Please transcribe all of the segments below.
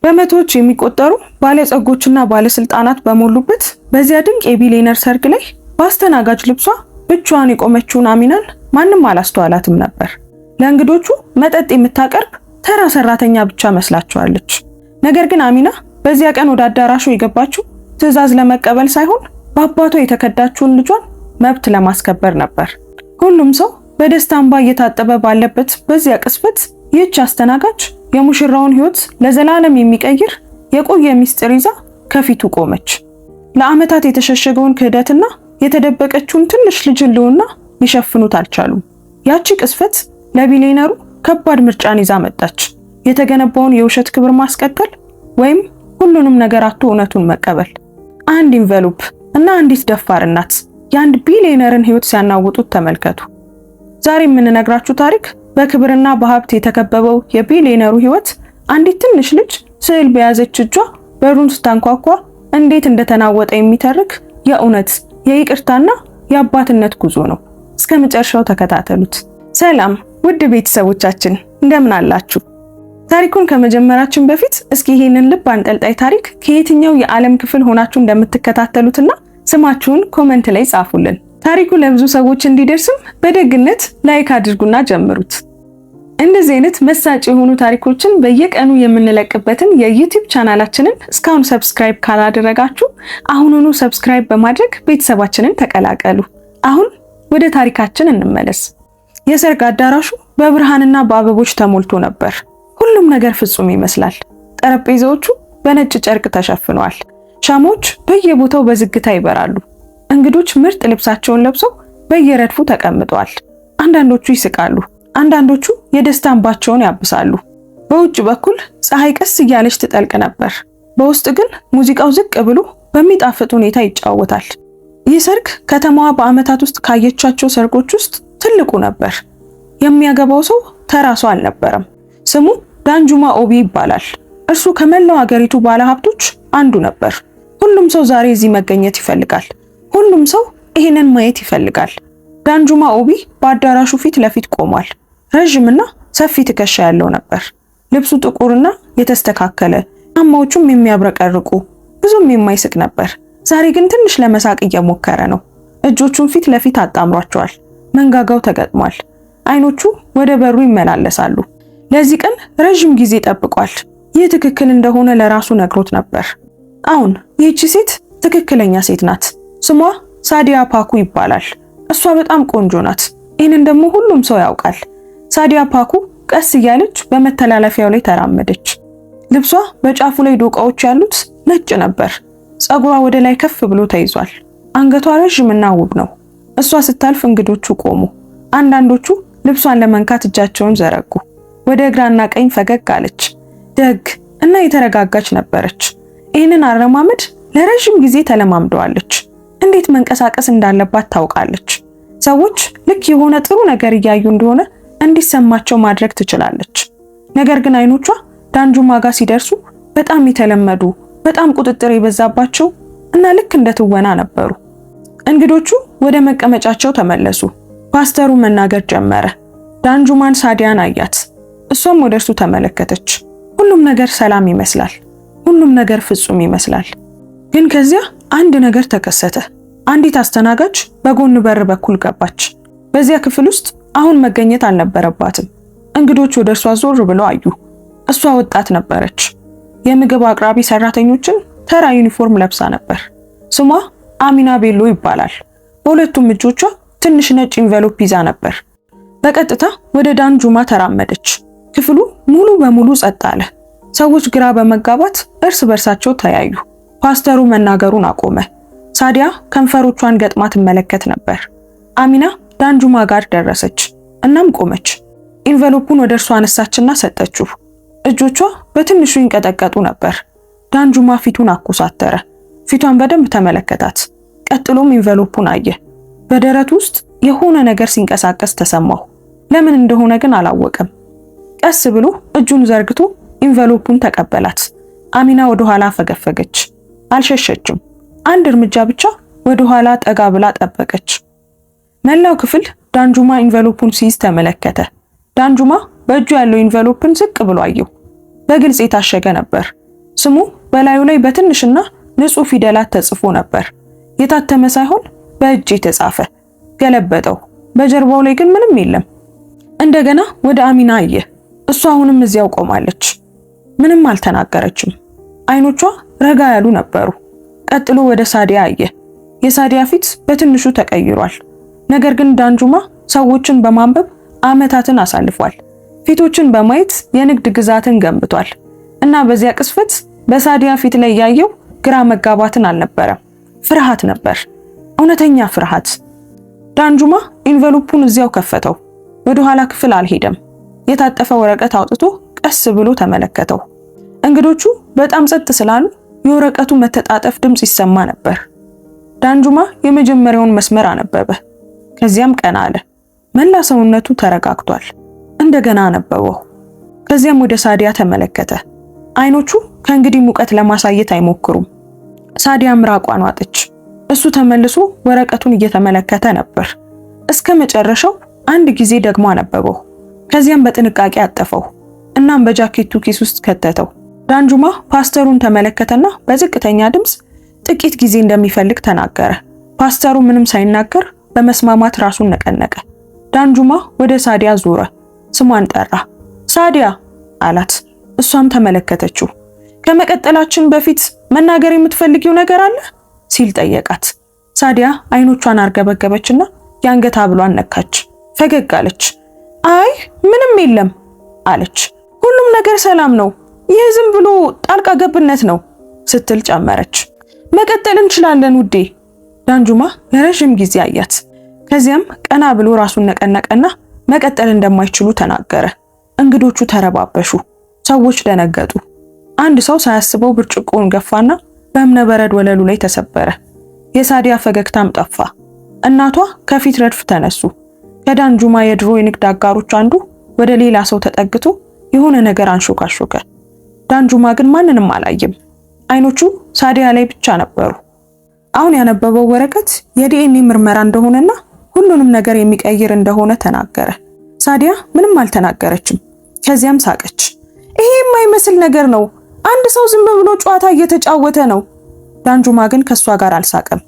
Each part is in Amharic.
በመቶዎች የሚቆጠሩ ባለጸጎችና ባለስልጣናት በሞሉበት በዚያ ድንቅ የቢሊየነር ሰርግ ላይ በአስተናጋጅ ልብሷ ብቻዋን የቆመችውን አሚናን ማንም አላስተዋላትም ነበር። ለእንግዶቹ መጠጥ የምታቀርብ ተራ ሰራተኛ ብቻ መስላቸዋለች። ነገር ግን አሚና በዚያ ቀን ወደ አዳራሹ የገባችው ትዕዛዝ ለመቀበል ሳይሆን በአባቷ የተከዳችውን ልጇን መብት ለማስከበር ነበር። ሁሉም ሰው በደስታ እንባ እየታጠበ ባለበት በዚያ ቅጽበት ይህች አስተናጋጅ የሙሽራውን ሕይወት ለዘላለም የሚቀይር የቆየ ሚስጥር ይዛ ከፊቱ ቆመች። ለዓመታት የተሸሸገውን ክህደትና የተደበቀችውን ትንሽ ልጅ ህልውና ሊሸፍኑት አልቻሉም። ያቺ ቅጽበት ለቢሊየነሩ ከባድ ምርጫን ይዛ መጣች። የተገነባውን የውሸት ክብር ማስቀጠል ወይም ሁሉንም ነገር አጥቶ እውነቱን መቀበል። አንድ ኢንቨሎፕ እና አንዲት ደፋር እናት የአንድ ቢሊየነርን ሕይወት ሲያናውጡት ተመልከቱ። ዛሬ የምንነግራችሁ ታሪክ በክብርና በሀብት የተከበበው የቢሊየነሩ ሕይወት አንዲት ትንሽ ልጅ ስዕል በያዘች እጇ በሩን ስታንኳኳ እንዴት እንደተናወጠ የሚተርክ የእውነት የይቅርታና የአባትነት ጉዞ ነው። እስከ መጨረሻው ተከታተሉት። ሰላም ውድ ቤተሰቦቻችን እንደምን አላችሁ? ታሪኩን ከመጀመራችን በፊት እስኪ ይሄንን ልብ አንጠልጣይ ታሪክ ከየትኛው የዓለም ክፍል ሆናችሁ እንደምትከታተሉትና ስማችሁን ኮሜንት ላይ ጻፉልን። ታሪኩ ለብዙ ሰዎች እንዲደርስም በደግነት ላይክ አድርጉና ጀምሩት። እንደዚህ አይነት መሳጭ የሆኑ ታሪኮችን በየቀኑ የምንለቅበትን የዩቲዩብ ቻናላችንን እስካሁን ሰብስክራይብ ካላደረጋችሁ አሁኑኑ ሰብስክራይብ በማድረግ ቤተሰባችንን ተቀላቀሉ። አሁን ወደ ታሪካችን እንመለስ። የሰርግ አዳራሹ በብርሃንና በአበቦች ተሞልቶ ነበር። ሁሉም ነገር ፍጹም ይመስላል። ጠረጴዛዎቹ በነጭ ጨርቅ ተሸፍነዋል። ሻማዎች በየቦታው በዝግታ ይበራሉ። እንግዶች ምርጥ ልብሳቸውን ለብሰው በየረድፉ ተቀምጠዋል። አንዳንዶቹ ይስቃሉ፣ አንዳንዶቹ የደስታ እንባቸውን ያብሳሉ። በውጭ በኩል ፀሐይ ቀስ እያለች ትጠልቅ ነበር። በውስጥ ግን ሙዚቃው ዝቅ ብሎ በሚጣፍጥ ሁኔታ ይጫወታል። ይህ ሰርግ ከተማዋ በዓመታት ውስጥ ካየቻቸው ሰርጎች ውስጥ ትልቁ ነበር። የሚያገባው ሰው ተራ ሰው አልነበረም። ስሙ ዳንጁማ ኦቢ ይባላል። እርሱ ከመላው ሀገሪቱ ባለሀብቶች አንዱ ነበር። ሁሉም ሰው ዛሬ እዚህ መገኘት ይፈልጋል። ሁሉም ሰው ይሄንን ማየት ይፈልጋል። ዳንጁማ ኦቢ በአዳራሹ ፊት ለፊት ቆሟል። ረዥምና ሰፊ ትከሻ ያለው ነበር። ልብሱ ጥቁርና የተስተካከለ፣ ጫማዎቹም የሚያብረቀርቁ፣ ብዙም የማይስቅ ነበር። ዛሬ ግን ትንሽ ለመሳቅ እየሞከረ ነው። እጆቹን ፊት ለፊት አጣምሯቸዋል። መንጋጋው ተገጥሟል። አይኖቹ ወደ በሩ ይመላለሳሉ። ለዚህ ቀን ረዥም ጊዜ ጠብቋል። ይህ ትክክል እንደሆነ ለራሱ ነግሮት ነበር። አሁን ይህቺ ሴት ትክክለኛ ሴት ናት። ስሟ ሳዲያ ፓኩ ይባላል። እሷ በጣም ቆንጆ ናት። ይህንን ደግሞ ሁሉም ሰው ያውቃል። ሳዲያ ፓኩ ቀስ እያለች በመተላለፊያው ላይ ተራመደች። ልብሷ በጫፉ ላይ ዶቃዎች ያሉት ነጭ ነበር። ፀጉሯ ወደ ላይ ከፍ ብሎ ተይዟል። አንገቷ ረዥምና ውብ ነው። እሷ ስታልፍ እንግዶቹ ቆሙ። አንዳንዶቹ ልብሷን ለመንካት እጃቸውን ዘረጉ። ወደ ግራና ቀኝ ፈገግ አለች። ደግ እና የተረጋጋች ነበረች። ይህንን አረማመድ ለረዥም ጊዜ ተለማምደዋለች። እንዴት መንቀሳቀስ እንዳለባት ታውቃለች። ሰዎች ልክ የሆነ ጥሩ ነገር እያዩ እንደሆነ እንዲሰማቸው ማድረግ ትችላለች። ነገር ግን አይኖቿ ዳንጁማ ጋር ሲደርሱ በጣም የተለመዱ፣ በጣም ቁጥጥር የበዛባቸው እና ልክ እንደ ትወና ነበሩ። እንግዶቹ ወደ መቀመጫቸው ተመለሱ። ፓስተሩ መናገር ጀመረ። ዳንጁማን ሳዲያን አያት። እሷም ወደ እርሱ ተመለከተች። ሁሉም ነገር ሰላም ይመስላል። ሁሉም ነገር ፍጹም ይመስላል። ግን ከዚያ አንድ ነገር ተከሰተ። አንዲት አስተናጋጅ በጎን በር በኩል ገባች። በዚያ ክፍል ውስጥ አሁን መገኘት አልነበረባትም። እንግዶች ወደ እርሷ ዞር ብለው አዩ። እሷ ወጣት ነበረች። የምግብ አቅራቢ ሰራተኞችን ተራ ዩኒፎርም ለብሳ ነበር። ስሟ አሚና ቤሎ ይባላል። በሁለቱም እጆቿ ትንሽ ነጭ ኢንቨሎፕ ይዛ ነበር። በቀጥታ ወደ ዳንጁማ ተራመደች። ክፍሉ ሙሉ በሙሉ ጸጥ አለ። ሰዎች ግራ በመጋባት እርስ በርሳቸው ተያዩ። ፓስተሩ መናገሩን አቆመ። ሳዲያ ከንፈሮቿን ገጥማ ትመለከት ነበር። አሚና ዳንጁማ ጋር ደረሰች። እናም ቆመች። ኢንቨሎፑን ወደ እርሷ አነሳችና ሰጠችው። እጆቿ በትንሹ ይንቀጠቀጡ ነበር። ዳንጁማ ፊቱን አኮሳተረ። ፊቷን በደንብ ተመለከታት። ቀጥሎም ኢንቨሎፑን አየ። በደረቱ ውስጥ የሆነ ነገር ሲንቀሳቀስ ተሰማው። ለምን እንደሆነ ግን አላወቀም። ቀስ ብሎ እጁን ዘርግቶ ኢንቨሎፑን ተቀበላት። አሚና ወደ ኋላ ፈገፈገች። አልሸሸችም። አንድ እርምጃ ብቻ ወደ ኋላ ጠጋ ብላ ጠበቀች። መላው ክፍል ዳንጁማ ኢንቨሎፑን ሲይዝ ተመለከተ። ዳንጁማ በእጁ ያለው ኢንቨሎፕን ዝቅ ብሎ አየው። በግልጽ የታሸገ ነበር። ስሙ በላዩ ላይ በትንሽና ንጹህ ፊደላት ተጽፎ ነበር። የታተመ ሳይሆን በእጅ የተጻፈ። ገለበጠው። በጀርባው ላይ ግን ምንም የለም። እንደገና ወደ አሚና አየ። እሷ አሁንም እዚያው ቆማለች። ምንም አልተናገረችም። አይኖቿ ረጋ ያሉ ነበሩ። ቀጥሎ ወደ ሳዲያ አየ። የሳዲያ ፊት በትንሹ ተቀይሯል። ነገር ግን ዳንጁማ ሰዎችን በማንበብ ዓመታትን አሳልፏል። ፊቶችን በማየት የንግድ ግዛትን ገንብቷል። እና በዚያ ቅስፈት በሳዲያ ፊት ላይ ያየው ግራ መጋባትን አልነበረም፣ ፍርሃት ነበር። እውነተኛ ፍርሃት። ዳንጁማ ኢንቨሎፑን እዚያው ከፈተው። ወደ ኋላ ክፍል አልሄደም። የታጠፈ ወረቀት አውጥቶ ቀስ ብሎ ተመለከተው። እንግዶቹ በጣም ጸጥ ስላሉ የወረቀቱ መተጣጠፍ ድምጽ ይሰማ ነበር። ዳንጁማ የመጀመሪያውን መስመር አነበበ። ከዚያም ቀና አለ። መላ ሰውነቱ ተረጋግቷል። እንደገና አነበበው። ከዚያም ወደ ሳዲያ ተመለከተ። አይኖቹ ከእንግዲህ ሙቀት ለማሳየት አይሞክሩም። ሳዲያ ምራቋን ዋጠች። እሱ ተመልሶ ወረቀቱን እየተመለከተ ነበር። እስከ መጨረሻው አንድ ጊዜ ደግሞ አነበበው። ከዚያም በጥንቃቄ አጠፈው። እናም በጃኬቱ ኪስ ውስጥ ከተተው። ዳንጁማ ፓስተሩን ተመለከተና በዝቅተኛ ድምፅ ጥቂት ጊዜ እንደሚፈልግ ተናገረ። ፓስተሩ ምንም ሳይናገር በመስማማት ራሱን ነቀነቀ። ዳንጁማ ወደ ሳዲያ ዞረ። ስሟን ጠራ። ሳዲያ አላት። እሷም ተመለከተችው። ከመቀጠላችን በፊት መናገር የምትፈልጊው ነገር አለ ሲል ጠየቃት። ሳዲያ አይኖቿን አርገበገበችና የአንገት ሐብሏን ነካች። ፈገግ አለች። አይ ምንም የለም አለች። ሁሉም ነገር ሰላም ነው። ይህ ዝም ብሎ ጣልቃ ገብነት ነው ስትል ጨመረች። መቀጠል እንችላለን ውዴ። ዳንጁማ ለረጅም ጊዜ አያት። ከዚያም ቀና ብሎ ራሱን ነቀነቀና መቀጠል እንደማይችሉ ተናገረ። እንግዶቹ ተረባበሹ። ሰዎች ደነገጡ። አንድ ሰው ሳያስበው ብርጭቆውን ገፋና በእብነበረድ ወለሉ ላይ ተሰበረ። የሳዲያ ፈገግታም ጠፋ። እናቷ ከፊት ረድፍ ተነሱ። ከዳንጁማ የድሮ የንግድ አጋሮች አንዱ ወደ ሌላ ሰው ተጠግቶ የሆነ ነገር አንሾካሾከ። ዳንጁማ ግን ማንንም አላየም። አይኖቹ ሳዲያ ላይ ብቻ ነበሩ። አሁን ያነበበው ወረቀት የዲኤንኤ ምርመራ እንደሆነና ሁሉንም ነገር የሚቀይር እንደሆነ ተናገረ። ሳዲያ ምንም አልተናገረችም። ከዚያም ሳቀች። ይሄ የማይመስል ነገር ነው። አንድ ሰው ዝም ብሎ ጨዋታ እየተጫወተ ነው። ዳንጁማ ግን ከሷ ጋር አልሳቀም።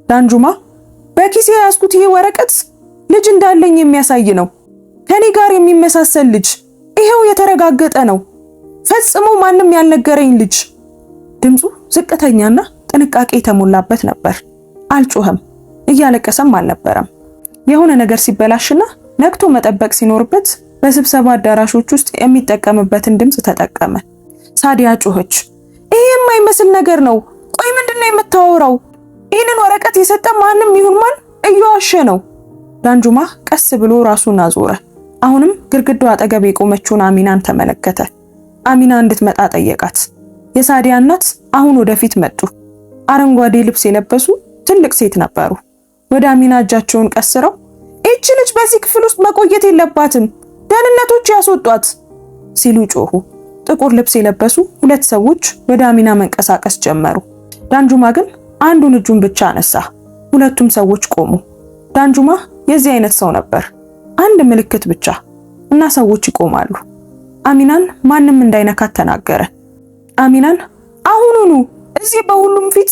ዳንጁማ በኪሴ ያዝኩት ይሄ ወረቀት ልጅ እንዳለኝ የሚያሳይ ነው። ከኔ ጋር የሚመሳሰል ልጅ። ይሄው የተረጋገጠ ነው። ፈጽሞ ማንም ያልነገረኝ ልጅ። ድምፁ ዝቅተኛና ጥንቃቄ የተሞላበት ነበር። አልጮህም፣ እያለቀሰም አልነበረም። የሆነ ነገር ሲበላሽና ነክቶ መጠበቅ ሲኖርበት በስብሰባ አዳራሾች ውስጥ የሚጠቀምበትን ድምፅ ተጠቀመ። ሳዲያ ጮኸች። ይሄ የማይመስል ነገር ነው። ቆይ ምንድነው የምታወራው? ይህንን ወረቀት የሰጠ ማንም ይሁን ማን እየዋሸ ነው። ዳንጁማ ቀስ ብሎ ራሱን አዞረ። አሁንም ግድግዳው አጠገብ የቆመችውን አሚናን ተመለከተ። አሚና እንድትመጣ ጠየቃት። የሳዲያ እናት አሁን ወደፊት መጡ። አረንጓዴ ልብስ የለበሱ ትልቅ ሴት ነበሩ። ወደ አሚና እጃቸውን ቀስረው እቺ ልጅ በዚህ ክፍል ውስጥ መቆየት የለባትም፣ ደህንነቶች ያስወጧት ሲሉ ጮሁ። ጥቁር ልብስ የለበሱ ሁለት ሰዎች ወደ አሚና መንቀሳቀስ ጀመሩ። ዳንጁማ ግን አንዱን እጁን ብቻ አነሳ። ሁለቱም ሰዎች ቆሙ። ዳንጁማ የዚህ አይነት ሰው ነበር። አንድ ምልክት ብቻ እና ሰዎች ይቆማሉ። አሚናን ማንም እንዳይነካት ተናገረ። አሚናን አሁኑኑ እዚህ በሁሉም ፊት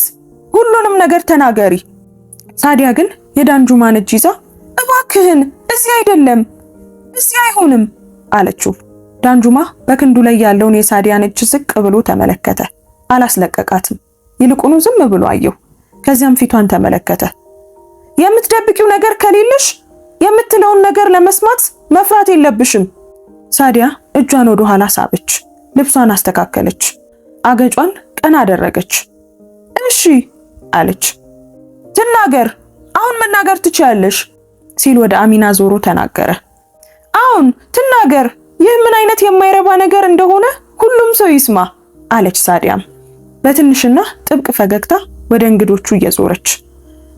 ሁሉንም ነገር ተናገሪ። ሳዲያ ግን የዳንጁማን እጅ ይዛ እባክህን እዚህ አይደለም፣ እዚህ አይሆንም አለችው። ዳንጁማ በክንዱ ላይ ያለውን የሳዲያን እጅ ዝቅ ብሎ ተመለከተ። አላስለቀቃትም። ይልቁኑ ዝም ብሎ አየው። ከዚያም ፊቷን ተመለከተ። የምትደብቂው ነገር ከሌለሽ የምትለውን ነገር ለመስማት መፍራት የለብሽም። ሳዲያ እጇን ወደ ኋላ ሳበች። ልብሷን አስተካከለች። አገጯን ቀና አደረገች። እሺ አለች። ትናገር፣ አሁን መናገር ትችያለሽ ሲል ወደ አሚና ዞሮ ተናገረ። አሁን ትናገር፣ ይህ ምን አይነት የማይረባ ነገር እንደሆነ ሁሉም ሰው ይስማ አለች ሳዲያም በትንሽና ጥብቅ ፈገግታ ወደ እንግዶቹ እየዞረች።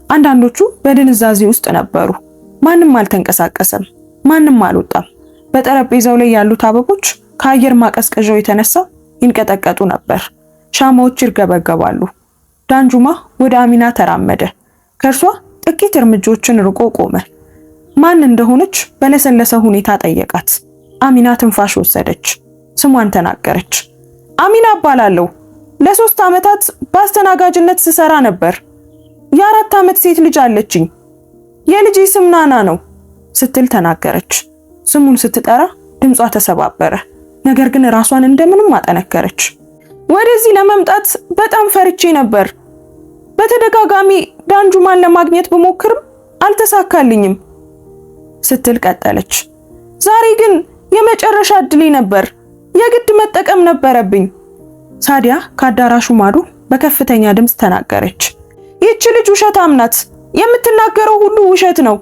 አንዳንዶቹ በድንዛዜ ውስጥ ነበሩ። ማንም አልተንቀሳቀሰም፣ ማንም አልወጣም። በጠረጴዛው ላይ ያሉት አበቦች ከአየር ማቀዝቀዣው የተነሳ ይንቀጠቀጡ ነበር። ሻማዎች ይርገበገባሉ። ዳንጁማ ወደ አሚና ተራመደ። ከእርሷ ጥቂት እርምጃዎችን ርቆ ቆመ። ማን እንደሆነች በለሰለሰ ሁኔታ ጠየቃት። አሚና ትንፋሽ ወሰደች። ስሟን ተናገረች። አሚና እባላለሁ ለ3 ዓመታት በአስተናጋጅነት ስሰራ ነበር። የ4 ዓመት ሴት ልጅ አለችኝ። የልጄ ስም ናና ነው ስትል ተናገረች። ስሙን ስትጠራ ድምጿ ተሰባበረ። ነገር ግን ራሷን እንደምንም አጠነከረች። ወደዚህ ለመምጣት በጣም ፈርቼ ነበር። በተደጋጋሚ ዳንጁማን ለማግኘት ብሞክርም አልተሳካልኝም ስትል ቀጠለች። ዛሬ ግን የመጨረሻ እድሌ ነበር። የግድ መጠቀም ነበረብኝ። ሳዲያ ከአዳራሹ ማዶ በከፍተኛ ድምፅ ተናገረች። ይህች ልጅ ውሸታም ናት፣ የምትናገረው ሁሉ ውሸት ነው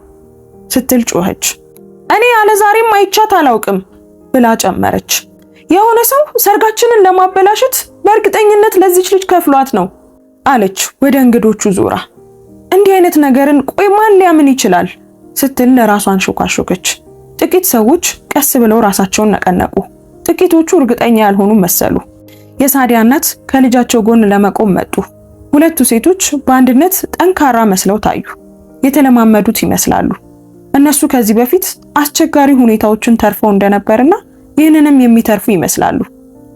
ስትል ጮኸች። እኔ ያለ ዛሬም አይቻት አላውቅም ብላ ጨመረች። የሆነ ሰው ሰርጋችንን ለማበላሸት በእርግጠኝነት ለዚች ልጅ ከፍሏት ነው አለች ወደ እንግዶቹ ዞራ። እንዲህ አይነት ነገርን ቆይ ማን ሊያምን ይችላል ስትል ለራሷን ሾካሾከች። ጥቂት ሰዎች ቀስ ብለው ራሳቸውን ነቀነቁ። ጥቂቶቹ እርግጠኛ ያልሆኑ መሰሉ። የሳዲያ እናት ከልጃቸው ጎን ለመቆም መጡ። ሁለቱ ሴቶች በአንድነት ጠንካራ መስለው ታዩ። የተለማመዱት ይመስላሉ። እነሱ ከዚህ በፊት አስቸጋሪ ሁኔታዎችን ተርፈው እንደነበርና ይህንንም የሚተርፉ ይመስላሉ።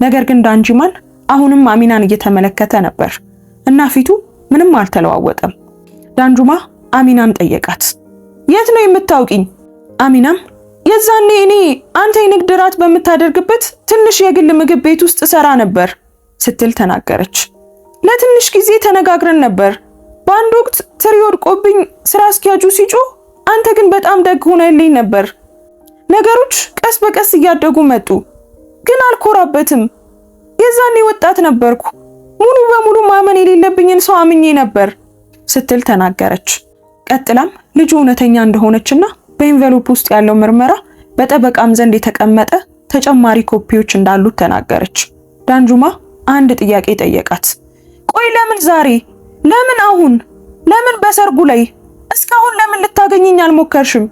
ነገር ግን ዳንጁማን አሁንም አሚናን እየተመለከተ ነበር እና ፊቱ ምንም አልተለዋወጠም። ዳንጁማ አሚናን ጠየቃት። የት ነው የምታውቂኝ? አሚናም የዛኔ እኔ አንተ የንግድ ራት በምታደርግበት ትንሽ የግል ምግብ ቤት ውስጥ ሰራ ነበር ስትል ተናገረች። ለትንሽ ጊዜ ተነጋግረን ነበር። በአንድ ወቅት ትሪ ወድቆብኝ ስራ አስኪያጁ ሲጮህ፣ አንተ ግን በጣም ደግ ሆነልኝ ነበር። ነገሮች ቀስ በቀስ እያደጉ መጡ፣ ግን አልኮራበትም። የዛኔ ወጣት ነበርኩ። ሙሉ በሙሉ ማመን የሌለብኝን ሰው አምኜ ነበር ስትል ተናገረች። ቀጥላም ልጁ እውነተኛ እንደሆነችና በኤንቨሎፕ ውስጥ ያለው ምርመራ በጠበቃም ዘንድ የተቀመጠ ተጨማሪ ኮፒዎች እንዳሉት ተናገረች። ዳንጁማ አንድ ጥያቄ ጠየቃት። ቆይ ለምን ዛሬ? ለምን አሁን? ለምን በሰርጉ ላይ? እስካሁን ለምን ልታገኘኝ አልሞከርሽም?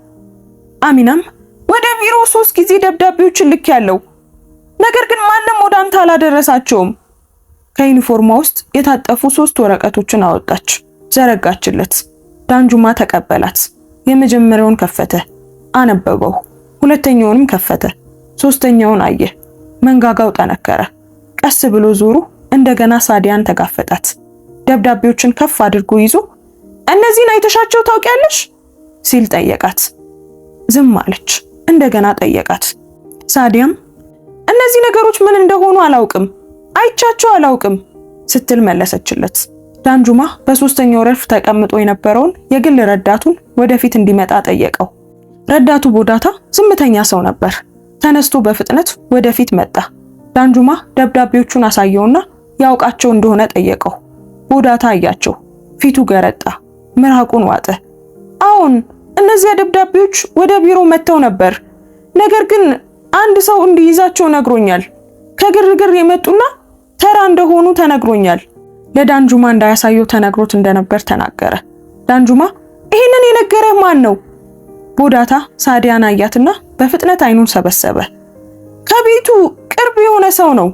አሚናም ወደ ቢሮ 3 ጊዜ ደብዳቤዎችን ልኬያለሁ፣ ነገር ግን ማንም ወደ አንተ አላደረሳቸውም። ከዩኒፎርማ ውስጥ የታጠፉ 3 ወረቀቶችን አወጣች፣ ዘረጋችለት። ዳንጁማ ተቀበላት። የመጀመሪያውን ከፈተ፣ አነበበው። ሁለተኛውንም ከፈተ፣ ሶስተኛውን አየ። መንጋጋው ጠነከረ። ቀስ ብሎ ዞሩ እንደገና ሳዲያን ተጋፈጣት። ደብዳቤዎችን ከፍ አድርጎ ይዞ እነዚህን አይተሻቸው ታውቂያለሽ ሲል ጠየቃት። ዝም አለች። እንደገና ጠየቃት። ሳዲያም እነዚህ ነገሮች ምን እንደሆኑ አላውቅም፣ አይቻቸው አላውቅም ስትል መለሰችለት። ዳንጁማ በሶስተኛው ረድፍ ተቀምጦ የነበረውን የግል ረዳቱን ወደፊት እንዲመጣ ጠየቀው። ረዳቱ ቦዳታ ዝምተኛ ሰው ነበር። ተነስቶ በፍጥነት ወደፊት መጣ። ዳንጁማ ደብዳቤዎቹን አሳየውና ያውቃቸው እንደሆነ ጠየቀው። ቦዳታ አያቸው። ፊቱ ገረጣ፣ ምራቁን ዋጠ። አሁን እነዚያ ደብዳቤዎች ወደ ቢሮ መጥተው ነበር፣ ነገር ግን አንድ ሰው እንዲይዛቸው ነግሮኛል። ከግርግር የመጡና ተራ እንደሆኑ ተነግሮኛል። ለዳንጁማ እንዳያሳየው ተነግሮት እንደነበር ተናገረ። ዳንጁማ ይሄንን የነገረህ ማን ነው? ቦዳታ ሳዲያን አያትና በፍጥነት አይኑን ሰበሰበ። ከቤቱ ቅርብ የሆነ ሰው ነው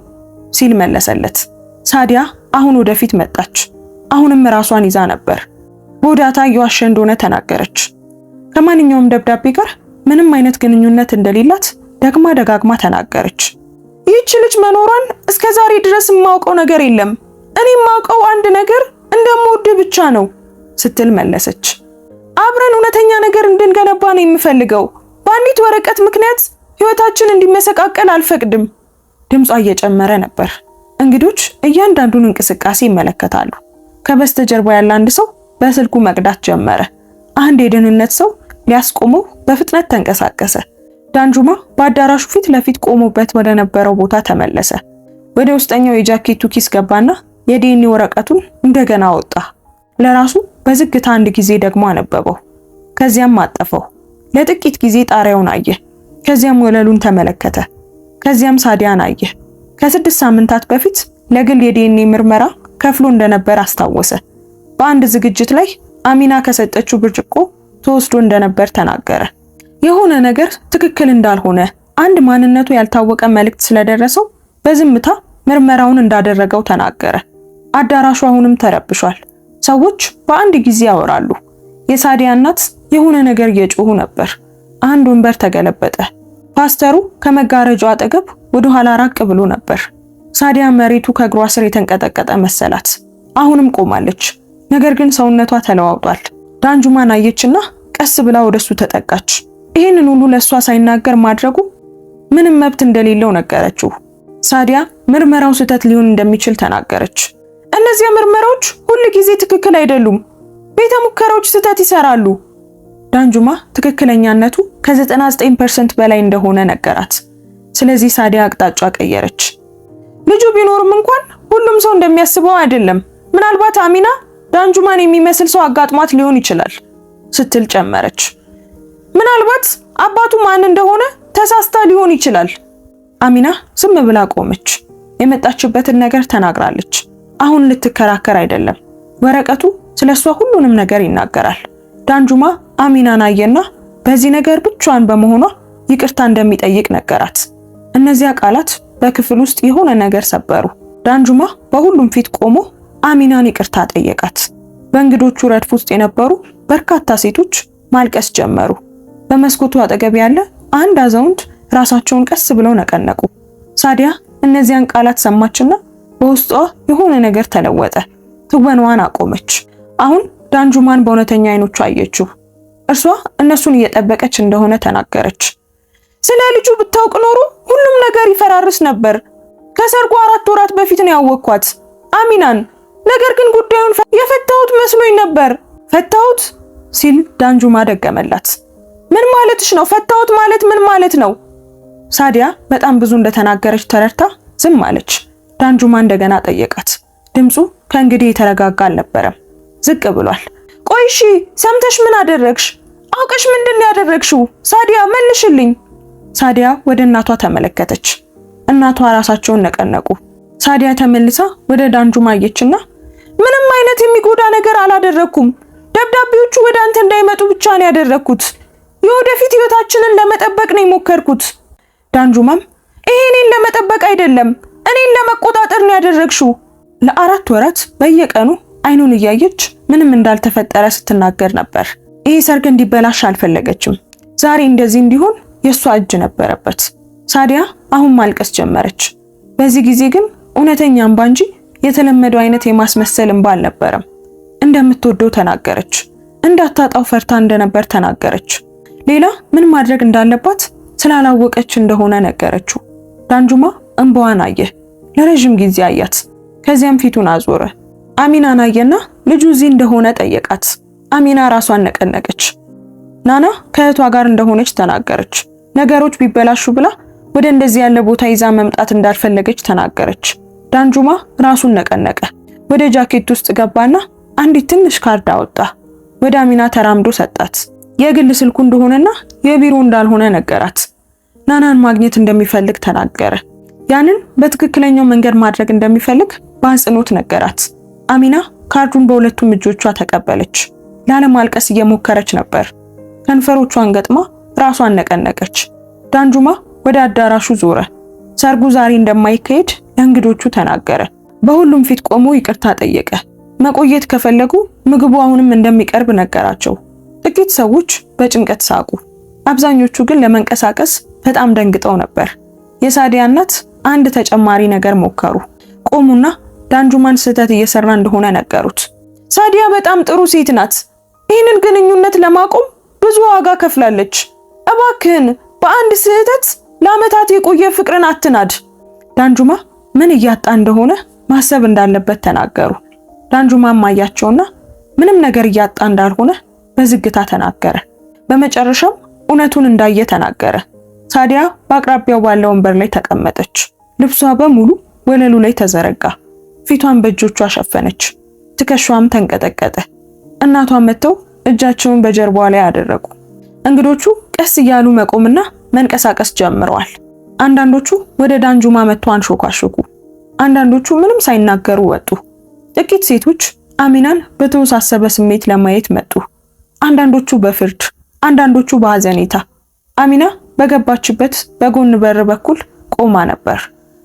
ሲል መለሰለት። ሳዲያ አሁን ወደፊት መጣች። አሁንም ራሷን ይዛ ነበር። ቦዳታ እየዋሸ እንደሆነ ተናገረች። ከማንኛውም ደብዳቤ ጋር ምንም አይነት ግንኙነት እንደሌላት ደግማ ደጋግማ ተናገረች። ይህች ልጅ መኖሯን እስከዛሬ ድረስ የማውቀው ነገር የለም። እኔ የማውቀው አንድ ነገር እንደምወድ ብቻ ነው ስትል መለሰች። አብረን እውነተኛ ነገር እንድንገነባ ነው የምፈልገው። በአንዲት ወረቀት ምክንያት ህይወታችን እንዲመሰቃቀል አልፈቅድም። ድምጿ እየጨመረ ነበር። እንግዶች እያንዳንዱን እንቅስቃሴ ይመለከታሉ። ከበስተጀርባ ያለ አንድ ሰው በስልኩ መቅዳት ጀመረ። አንድ የደህንነት ሰው ሊያስቆመው በፍጥነት ተንቀሳቀሰ። ዳንጁማ በአዳራሹ ፊት ለፊት ቆሞበት ወደ ነበረው ቦታ ተመለሰ። ወደ ውስጠኛው የጃኬቱ ኪስ ገባና የዲኤንኤ ወረቀቱን እንደገና አወጣ። ለራሱ በዝግታ አንድ ጊዜ ደግሞ አነበበው። ከዚያም አጠፈው። ለጥቂት ጊዜ ጣሪያውን አየ። ከዚያም ወለሉን ተመለከተ። ከዚያም ሳዲያን አየ። ከ6 ሳምንታት በፊት ለግል የዲኤንኤ ምርመራ ከፍሎ እንደነበር አስታወሰ። በአንድ ዝግጅት ላይ አሚና ከሰጠችው ብርጭቆ ተወስዶ እንደነበር ተናገረ። የሆነ ነገር ትክክል እንዳልሆነ አንድ ማንነቱ ያልታወቀ መልእክት ስለደረሰው በዝምታ ምርመራውን እንዳደረገው ተናገረ። አዳራሹ አሁንም ተረብሿል። ሰዎች በአንድ ጊዜ ያወራሉ። የሳዲያ እናት የሆነ ነገር እየጮሁ ነበር። አንድ ወንበር ተገለበጠ። ፓስተሩ ከመጋረጃው አጠገብ ወደ ኋላ ራቅ ብሎ ነበር። ሳዲያ መሬቱ ከእግሯ ስር የተንቀጠቀጠ መሰላት። አሁንም ቆማለች፣ ነገር ግን ሰውነቷ ተለዋውጧል። ዳንጁማን አየችና ቀስ ብላ ወደሱ ተጠጋች። ይህንን ሁሉ ለሷ ሳይናገር ማድረጉ ምንም መብት እንደሌለው ነገረችው። ሳዲያ ምርመራው ስህተት ሊሆን እንደሚችል ተናገረች። እነዚያ ምርመራዎች ሁሉ ጊዜ ትክክል አይደሉም፣ ቤተ ሙከራዎች ስህተት ይሰራሉ። ዳንጁማ ትክክለኛነቱ ከ99% በላይ እንደሆነ ነገራት። ስለዚህ ሳዲያ አቅጣጫ ቀየረች። ልጁ ቢኖርም እንኳን ሁሉም ሰው እንደሚያስበው አይደለም። ምናልባት አሚና ዳንጁማን የሚመስል ሰው አጋጥሟት ሊሆን ይችላል ስትል ጨመረች። ምናልባት አባቱ ማን እንደሆነ ተሳስታ ሊሆን ይችላል። አሚና ዝም ብላ ቆመች። የመጣችበትን ነገር ተናግራለች። አሁን ልትከራከር አይደለም። ወረቀቱ ስለሷ ሁሉንም ነገር ይናገራል። ዳንጁማ አሚናን አየና በዚህ ነገር ብቻዋን በመሆኗ ይቅርታ እንደሚጠይቅ ነገራት። እነዚያ ቃላት በክፍል ውስጥ የሆነ ነገር ሰበሩ። ዳንጁማ በሁሉም ፊት ቆሞ አሚናን ይቅርታ ጠየቃት። በእንግዶቹ ረድፍ ውስጥ የነበሩ በርካታ ሴቶች ማልቀስ ጀመሩ። በመስኮቱ አጠገብ ያለ አንድ አዛውንት ራሳቸውን ቀስ ብለው ነቀነቁ። ሳዲያ እነዚያን ቃላት ሰማችና በውስጧ የሆነ ነገር ተለወጠ። ትወናዋን አቆመች። አሁን ዳንጁማን በእውነተኛ አይኖቹ አየችው። እርሷ እነሱን እየጠበቀች እንደሆነ ተናገረች። ስለ ልጁ ብታውቅ ኖሮ ሁሉም ነገር ይፈራርስ ነበር። ከሰርጉ 4 ወራት በፊት ነው ያወቅኳት አሚናን። ነገር ግን ጉዳዩን የፈታሁት መስሎኝ ነበር። ፈታሁት ሲል ዳንጁማ ደገመላት። ምን ማለትሽ ነው? ፈታሁት ማለት ምን ማለት ነው? ሳዲያ በጣም ብዙ እንደተናገረች ተረድታ ዝም አለች። ዳንጁማ እንደገና ጠየቃት። ድምፁ ከእንግዲህ የተረጋጋ አልነበረም፣ ዝቅ ብሏል። ቆይ እሺ፣ ሰምተሽ ምን አደረግሽ? አውቀሽ ምንድን ነው ያደረግሽው? ሳዲያ መልሽልኝ። ሳዲያ ወደ እናቷ ተመለከተች። እናቷ ራሳቸውን ነቀነቁ። ሳዲያ ተመልሳ ወደ ዳንጁማ አየችና ምንም አይነት የሚጎዳ ነገር አላደረኩም። ደብዳቤዎቹ ወደ አንተ እንዳይመጡ ብቻ ነው ያደረኩት። የወደፊት ህይወታችንን ለመጠበቅ ነው የሞከርኩት። ዳንጁማም ይሄ እኔን ለመጠበቅ አይደለም፣ እኔን ለመቆጣጠር ነው ያደረግሽው። ለ4 ወራት በየቀኑ አይኑን እያየች ምንም እንዳልተፈጠረ ስትናገር ነበር። ይሄ ሰርግ እንዲበላሽ አልፈለገችም። ዛሬ እንደዚህ እንዲሆን የሷ እጅ ነበረበት። ሳዲያ አሁን ማልቀስ ጀመረች። በዚህ ጊዜ ግን እውነተኛ እንባ እንጂ የተለመደው አይነት የማስመሰል እንባ አልነበረም። እንደምትወደው ተናገረች። እንዳታጣው ፈርታ እንደነበር ተናገረች። ሌላ ምን ማድረግ እንዳለባት ስላላወቀች እንደሆነ ነገረችው። ዳንጁማ እንባዋን አየ። ለረጅም ጊዜ አያት። ከዚያም ፊቱን አዞረ። አሚናን አየና ልጁ እዚህ እንደሆነ ጠየቃት። አሚና ራሷን ነቀነቀች። ናና ከእህቷ ጋር እንደሆነች ተናገረች። ነገሮች ቢበላሹ ብላ ወደ እንደዚህ ያለ ቦታ ይዛ መምጣት እንዳልፈለገች ተናገረች። ዳንጁማ ራሱን ነቀነቀ። ወደ ጃኬት ውስጥ ገባና አንዲት ትንሽ ካርድ አወጣ። ወደ አሚና ተራምዶ ሰጣት። የግል ስልኩ እንደሆነና የቢሮ እንዳልሆነ ነገራት። ናናን ማግኘት እንደሚፈልግ ተናገረ። ያንን በትክክለኛው መንገድ ማድረግ እንደሚፈልግ በአጽንኦት ነገራት። አሚና ካርዱን በሁለቱም እጆቿ ተቀበለች። ላለማልቀስ እየሞከረች ነበር። ከንፈሮቿን ገጥማ ራሷን ነቀነቀች። ዳንጁማ ወደ አዳራሹ ዞረ። ሰርጉ ዛሬ እንደማይካሄድ ለእንግዶቹ ተናገረ። በሁሉም ፊት ቆሞ ይቅርታ ጠየቀ። መቆየት ከፈለጉ ምግቡ አሁንም እንደሚቀርብ ነገራቸው። ጥቂት ሰዎች በጭንቀት ሳቁ። አብዛኞቹ ግን ለመንቀሳቀስ በጣም ደንግጠው ነበር። የሳዲያ እናት አንድ ተጨማሪ ነገር ሞከሩ። ቆሙና ዳንጁማን ስህተት እየሰራ እንደሆነ ነገሩት። ሳዲያ በጣም ጥሩ ሴት ናት። ይህንን ግንኙነት ለማቆም ብዙ ዋጋ ከፍላለች። እባክህን በአንድ ስህተት ለዓመታት የቆየ ፍቅርን አትናድ። ዳንጁማ ምን እያጣ እንደሆነ ማሰብ እንዳለበት ተናገሩ። ዳንጁማ ማያቸውና ምንም ነገር እያጣ እንዳልሆነ በዝግታ ተናገረ። በመጨረሻም እውነቱን እንዳየ ተናገረ። ሳዲያ በአቅራቢያው ባለው ወንበር ላይ ተቀመጠች። ልብሷ በሙሉ ወለሉ ላይ ተዘረጋ። ፊቷን በእጆቿ ሸፈነች። ትከሻዋም ተንቀጠቀጠ። እናቷ መተው እጃቸውን በጀርባዋ ላይ አደረጉ። እንግዶቹ ቀስ እያሉ መቆምና መንቀሳቀስ ጀምረዋል። አንዳንዶቹ ወደ ዳንጁማ መተው አንሾካሾኩ። አንዳንዶቹ ምንም ሳይናገሩ ወጡ። ጥቂት ሴቶች አሚናን በተወሳሰበ ስሜት ለማየት መጡ። አንዳንዶቹ በፍርድ፣ አንዳንዶቹ በሐዘኔታ። አሚና በገባችበት በጎን በር በኩል ቆማ ነበር።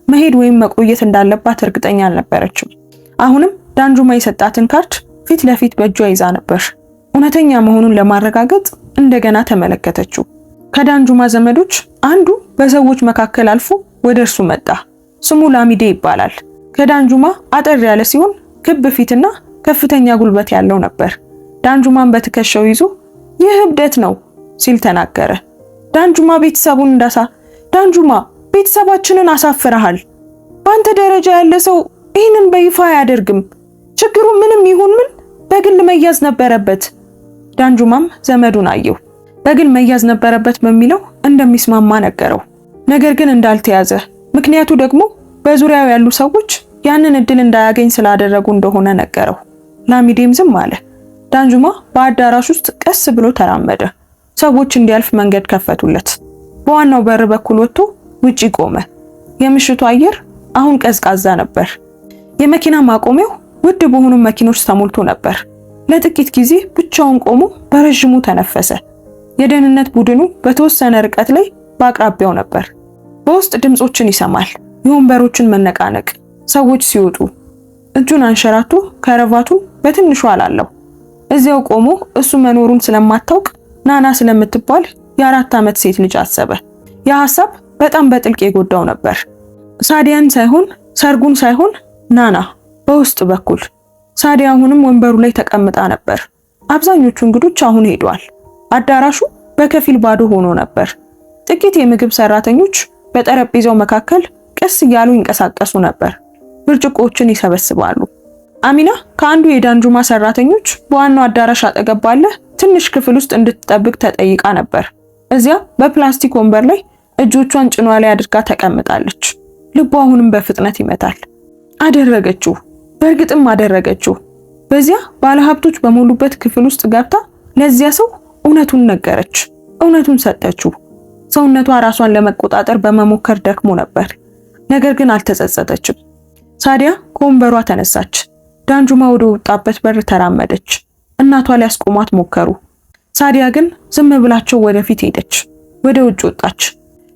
መሄድ ወይም መቆየት እንዳለባት እርግጠኛ አልነበረችም። አሁንም ዳንጁማ የሰጣትን ካርድ ፊት ለፊት በእጇ ይዛ ነበር። እውነተኛ መሆኑን ለማረጋገጥ እንደገና ተመለከተችው። ከዳንጁማ ዘመዶች አንዱ በሰዎች መካከል አልፎ ወደ እርሱ መጣ። ስሙ ላሚዴ ይባላል። ከዳንጁማ አጠር ያለ ሲሆን ክብ ፊትና ከፍተኛ ጉልበት ያለው ነበር። ዳንጁማን በትከሻው ይዞ ይህ እብደት ነው ሲል ተናገረ። ዳንጁማ ዳንጁማ ቤተሰባችንን አሳፍረሃል። በአንተ ደረጃ ያለ ሰው ይህንን በይፋ አያደርግም። ችግሩ ምንም ይሁን ምን በግል መያዝ ነበረበት። ዳንጁማም ዘመዱን አየው። በግል መያዝ ነበረበት በሚለው እንደሚስማማ ነገረው። ነገር ግን እንዳልተያዘ፣ ምክንያቱ ደግሞ በዙሪያው ያሉ ሰዎች ያንን እድል እንዳያገኝ ስላደረጉ እንደሆነ ነገረው። ላሚዴም ዝም አለ። ዳንጁማ በአዳራሽ ውስጥ ቀስ ብሎ ተራመደ። ሰዎች እንዲያልፍ መንገድ ከፈቱለት። በዋናው በር በኩል ወጥቶ ውጪ ቆመ። የምሽቱ አየር አሁን ቀዝቃዛ ነበር። የመኪና ማቆሚያው ውድ በሆኑ መኪኖች ተሞልቶ ነበር። ለጥቂት ጊዜ ብቻውን ቆሞ በረጅሙ ተነፈሰ። የደህንነት ቡድኑ በተወሰነ ርቀት ላይ በአቅራቢያው ነበር። በውስጥ ድምጾችን ይሰማል። የወንበሮችን መነቃነቅ፣ ሰዎች ሲወጡ። እጁን አንሸራቶ ከረቫቱን በትንሹ አላለው። እዚያው ቆሞ እሱ መኖሩን ስለማታውቅ ናና ስለምትባል የ4 ዓመት ሴት ልጅ አሰበ። ያ ሐሳብ በጣም በጥልቅ የጎዳው ነበር። ሳዲያን ሳይሆን ሰርጉን ሳይሆን ናና በውስጥ በኩል። ሳዲያ አሁንም ወንበሩ ላይ ተቀምጣ ነበር። አብዛኞቹ እንግዶች አሁን ሄደዋል። አዳራሹ በከፊል ባዶ ሆኖ ነበር። ጥቂት የምግብ ሰራተኞች በጠረጴዛው መካከል ቀስ እያሉ ይንቀሳቀሱ ነበር። ብርጭቆዎችን ይሰበስባሉ። አሚና ከአንዱ የዳንጁማ ሰራተኞች በዋናው አዳራሽ አጠገብ ባለ ትንሽ ክፍል ውስጥ እንድትጠብቅ ተጠይቃ ነበር። እዚያ በፕላስቲክ ወንበር ላይ እጆቿን ጭኗ ላይ አድርጋ ተቀምጣለች። ልቧ አሁንም በፍጥነት ይመታል። አደረገችው። በእርግጥም አደረገችው። በዚያ ባለሀብቶች በሞሉበት ክፍል ውስጥ ገብታ ለዚያ ሰው እውነቱን ነገረች። እውነቱን ሰጠችው። ሰውነቷ ራሷን ለመቆጣጠር በመሞከር ደክሞ ነበር። ነገር ግን አልተጸጸተችም። ሳዲያ ከወንበሯ ተነሳች። ዳንጁማ ወደ ወጣበት በር ተራመደች። እናቷ ሊያስቆሟት ሞከሩ። ሳዲያ ግን ዝም ብላቸው ወደፊት ሄደች። ወደ ውጭ ወጣች።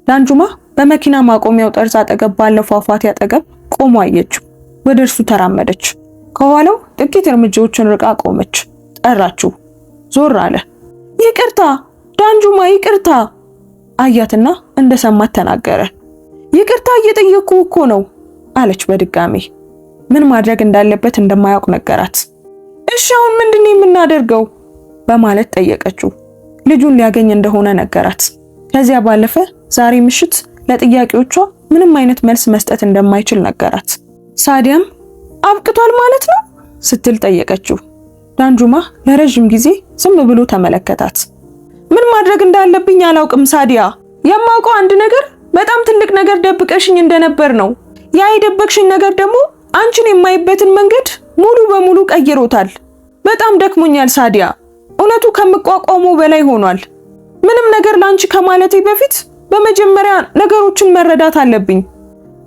ዳንጁማ በመኪና ማቆሚያው ጠርዝ አጠገብ ባለው ፏፏቴ አጠገብ ቆሞ አየችው። ወደ እርሱ ተራመደች። ከኋላው ጥቂት እርምጃዎችን ርቃ ቆመች። ጠራችው። ዞር አለ። ይቅርታ ዳንጁማ፣ ይቅርታ አያትና እንደሰማት ተናገረ። ይቅርታ እየጠየቅኩ እኮ ነው አለች በድጋሚ። ምን ማድረግ እንዳለበት እንደማያውቅ ነገራት። እሺ አሁን ምንድነው የምናደርገው በማለት ጠየቀችው። ልጁን ሊያገኝ እንደሆነ ነገራት። ከዚያ ባለፈ ዛሬ ምሽት ለጥያቄዎቿ ምንም አይነት መልስ መስጠት እንደማይችል ነገራት። ሳዲያም አብቅቷል ማለት ነው ስትል ጠየቀችው። ዳንጁማ ለረጅም ጊዜ ዝም ብሎ ተመለከታት። ምን ማድረግ እንዳለብኝ አላውቅም ሳዲያ። የማውቀው አንድ ነገር በጣም ትልቅ ነገር ደብቀሽኝ እንደነበር ነው። ያ የደበቅሽኝ ነገር ደግሞ አንቺን የማይበትን መንገድ ሙሉ በሙሉ ቀይሮታል። በጣም ደክሞኛል ሳዲያ። እውነቱ ከምቋቋመው በላይ ሆኗል። ምንም ነገር ላንቺ ከማለቴ በፊት በመጀመሪያ ነገሮችን መረዳት አለብኝ።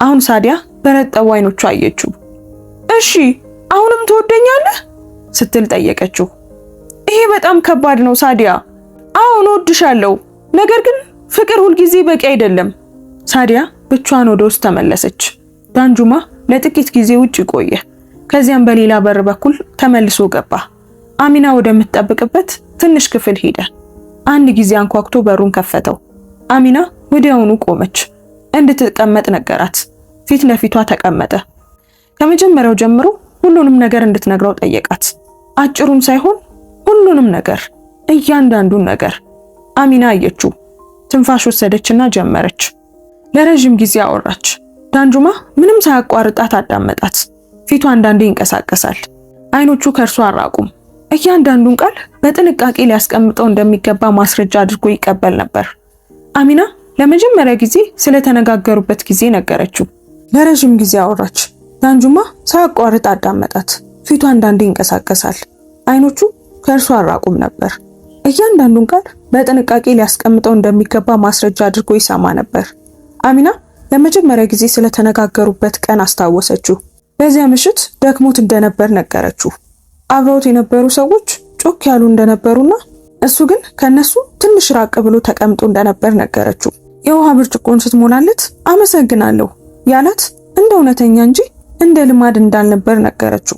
አሁን ሳዲያ በረጠቡ አይኖቹ አየችው። እሺ አሁንም ትወደኛለህ ስትል ጠየቀችው። ይሄ በጣም ከባድ ነው ሳዲያ። አሁን እወድሻለሁ፣ ነገር ግን ፍቅር ሁልጊዜ በቂ አይደለም። ሳዲያ ብቻዋን ወደ ውስጥ ተመለሰች። ዳንጁማ ለጥቂት ጊዜ ውጭ ቆየ። ከዚያም በሌላ በር በኩል ተመልሶ ገባ። አሚና ወደምትጠብቅበት ትንሽ ክፍል ሄደ። አንድ ጊዜ አንኳኩቶ በሩን ከፈተው። አሚና ወዲያውኑ ቆመች። እንድትቀመጥ ነገራት። ፊት ለፊቷ ተቀመጠ። ከመጀመሪያው ጀምሮ ሁሉንም ነገር እንድትነግረው ጠየቃት። አጭሩን ሳይሆን ሁሉንም ነገር፣ እያንዳንዱን ነገር። አሚና አየችው። ትንፋሽ ወሰደችና ጀመረች። ለረጅም ጊዜ አወራች። ዳንጁማ ምንም ሳያቋርጣት አዳመጣት። ፊቱ አንዳንዴ ይንቀሳቀሳል። አይኖቹ ከእርሱ አራቁም። እያንዳንዱን ቃል በጥንቃቄ ሊያስቀምጠው እንደሚገባ ማስረጃ አድርጎ ይቀበል ነበር። አሚና ለመጀመሪያ ጊዜ ስለተነጋገሩበት ጊዜ ነገረችው። ለረጅም ጊዜ አወራች። ዳንጁማ ሳያቋርጥ አዳመጣት። ፊቱ አንዳንዴ ይንቀሳቀሳል። አይኖቹ ከእርሱ አራቁም ነበር። እያንዳንዱን ቃል በጥንቃቄ ሊያስቀምጠው እንደሚገባ ማስረጃ አድርጎ ይሰማ ነበር። አሚና ለመጀመሪያ ጊዜ ስለተነጋገሩበት ቀን አስታወሰችው። በዚያ ምሽት ደክሞት እንደነበር ነገረችው። አብረውት የነበሩ ሰዎች ጮክ ያሉ እንደነበሩና እሱ ግን ከነሱ ትንሽ ራቅ ብሎ ተቀምጦ እንደነበር ነገረችው። የውሃ ብርጭቆን ስትሞላለት አመሰግናለሁ ያላት እንደ እውነተኛ እንጂ እንደ ልማድ እንዳልነበር ነገረችው።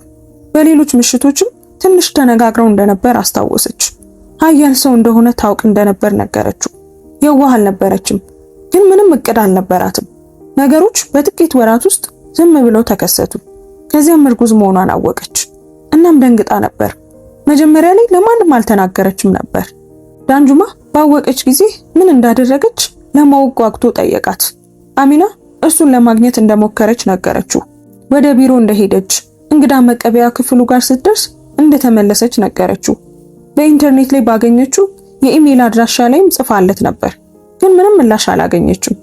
በሌሎች ምሽቶችም ትንሽ ተነጋግረው እንደነበር አስታወሰች። ኃያል ሰው እንደሆነ ታውቅ እንደነበር ነገረችው። የዋህ አልነበረችም፣ ግን ምንም እቅድ አልነበራትም። ነገሮች በጥቂት ወራት ውስጥ ዝም ብለው ተከሰቱ። ከዚያም እርጉዝ መሆኗን አወቀች። እናም ደንግጣ ነበር። መጀመሪያ ላይ ለማንም አልተናገረችም ነበር። ዳንጁማ ባወቀች ጊዜ ምን እንዳደረገች ለማወቅ ጓጉቶ ጠየቃት። አሚና እሱን ለማግኘት እንደሞከረች ነገረችው። ወደ ቢሮ እንደሄደች እንግዳ መቀበያ ክፍሉ ጋር ስትደርስ እንደተመለሰች ነገረችው። በኢንተርኔት ላይ ባገኘችው የኢሜል አድራሻ ላይም ጽፋለት ነበር፣ ግን ምንም ምላሽ አላገኘችም።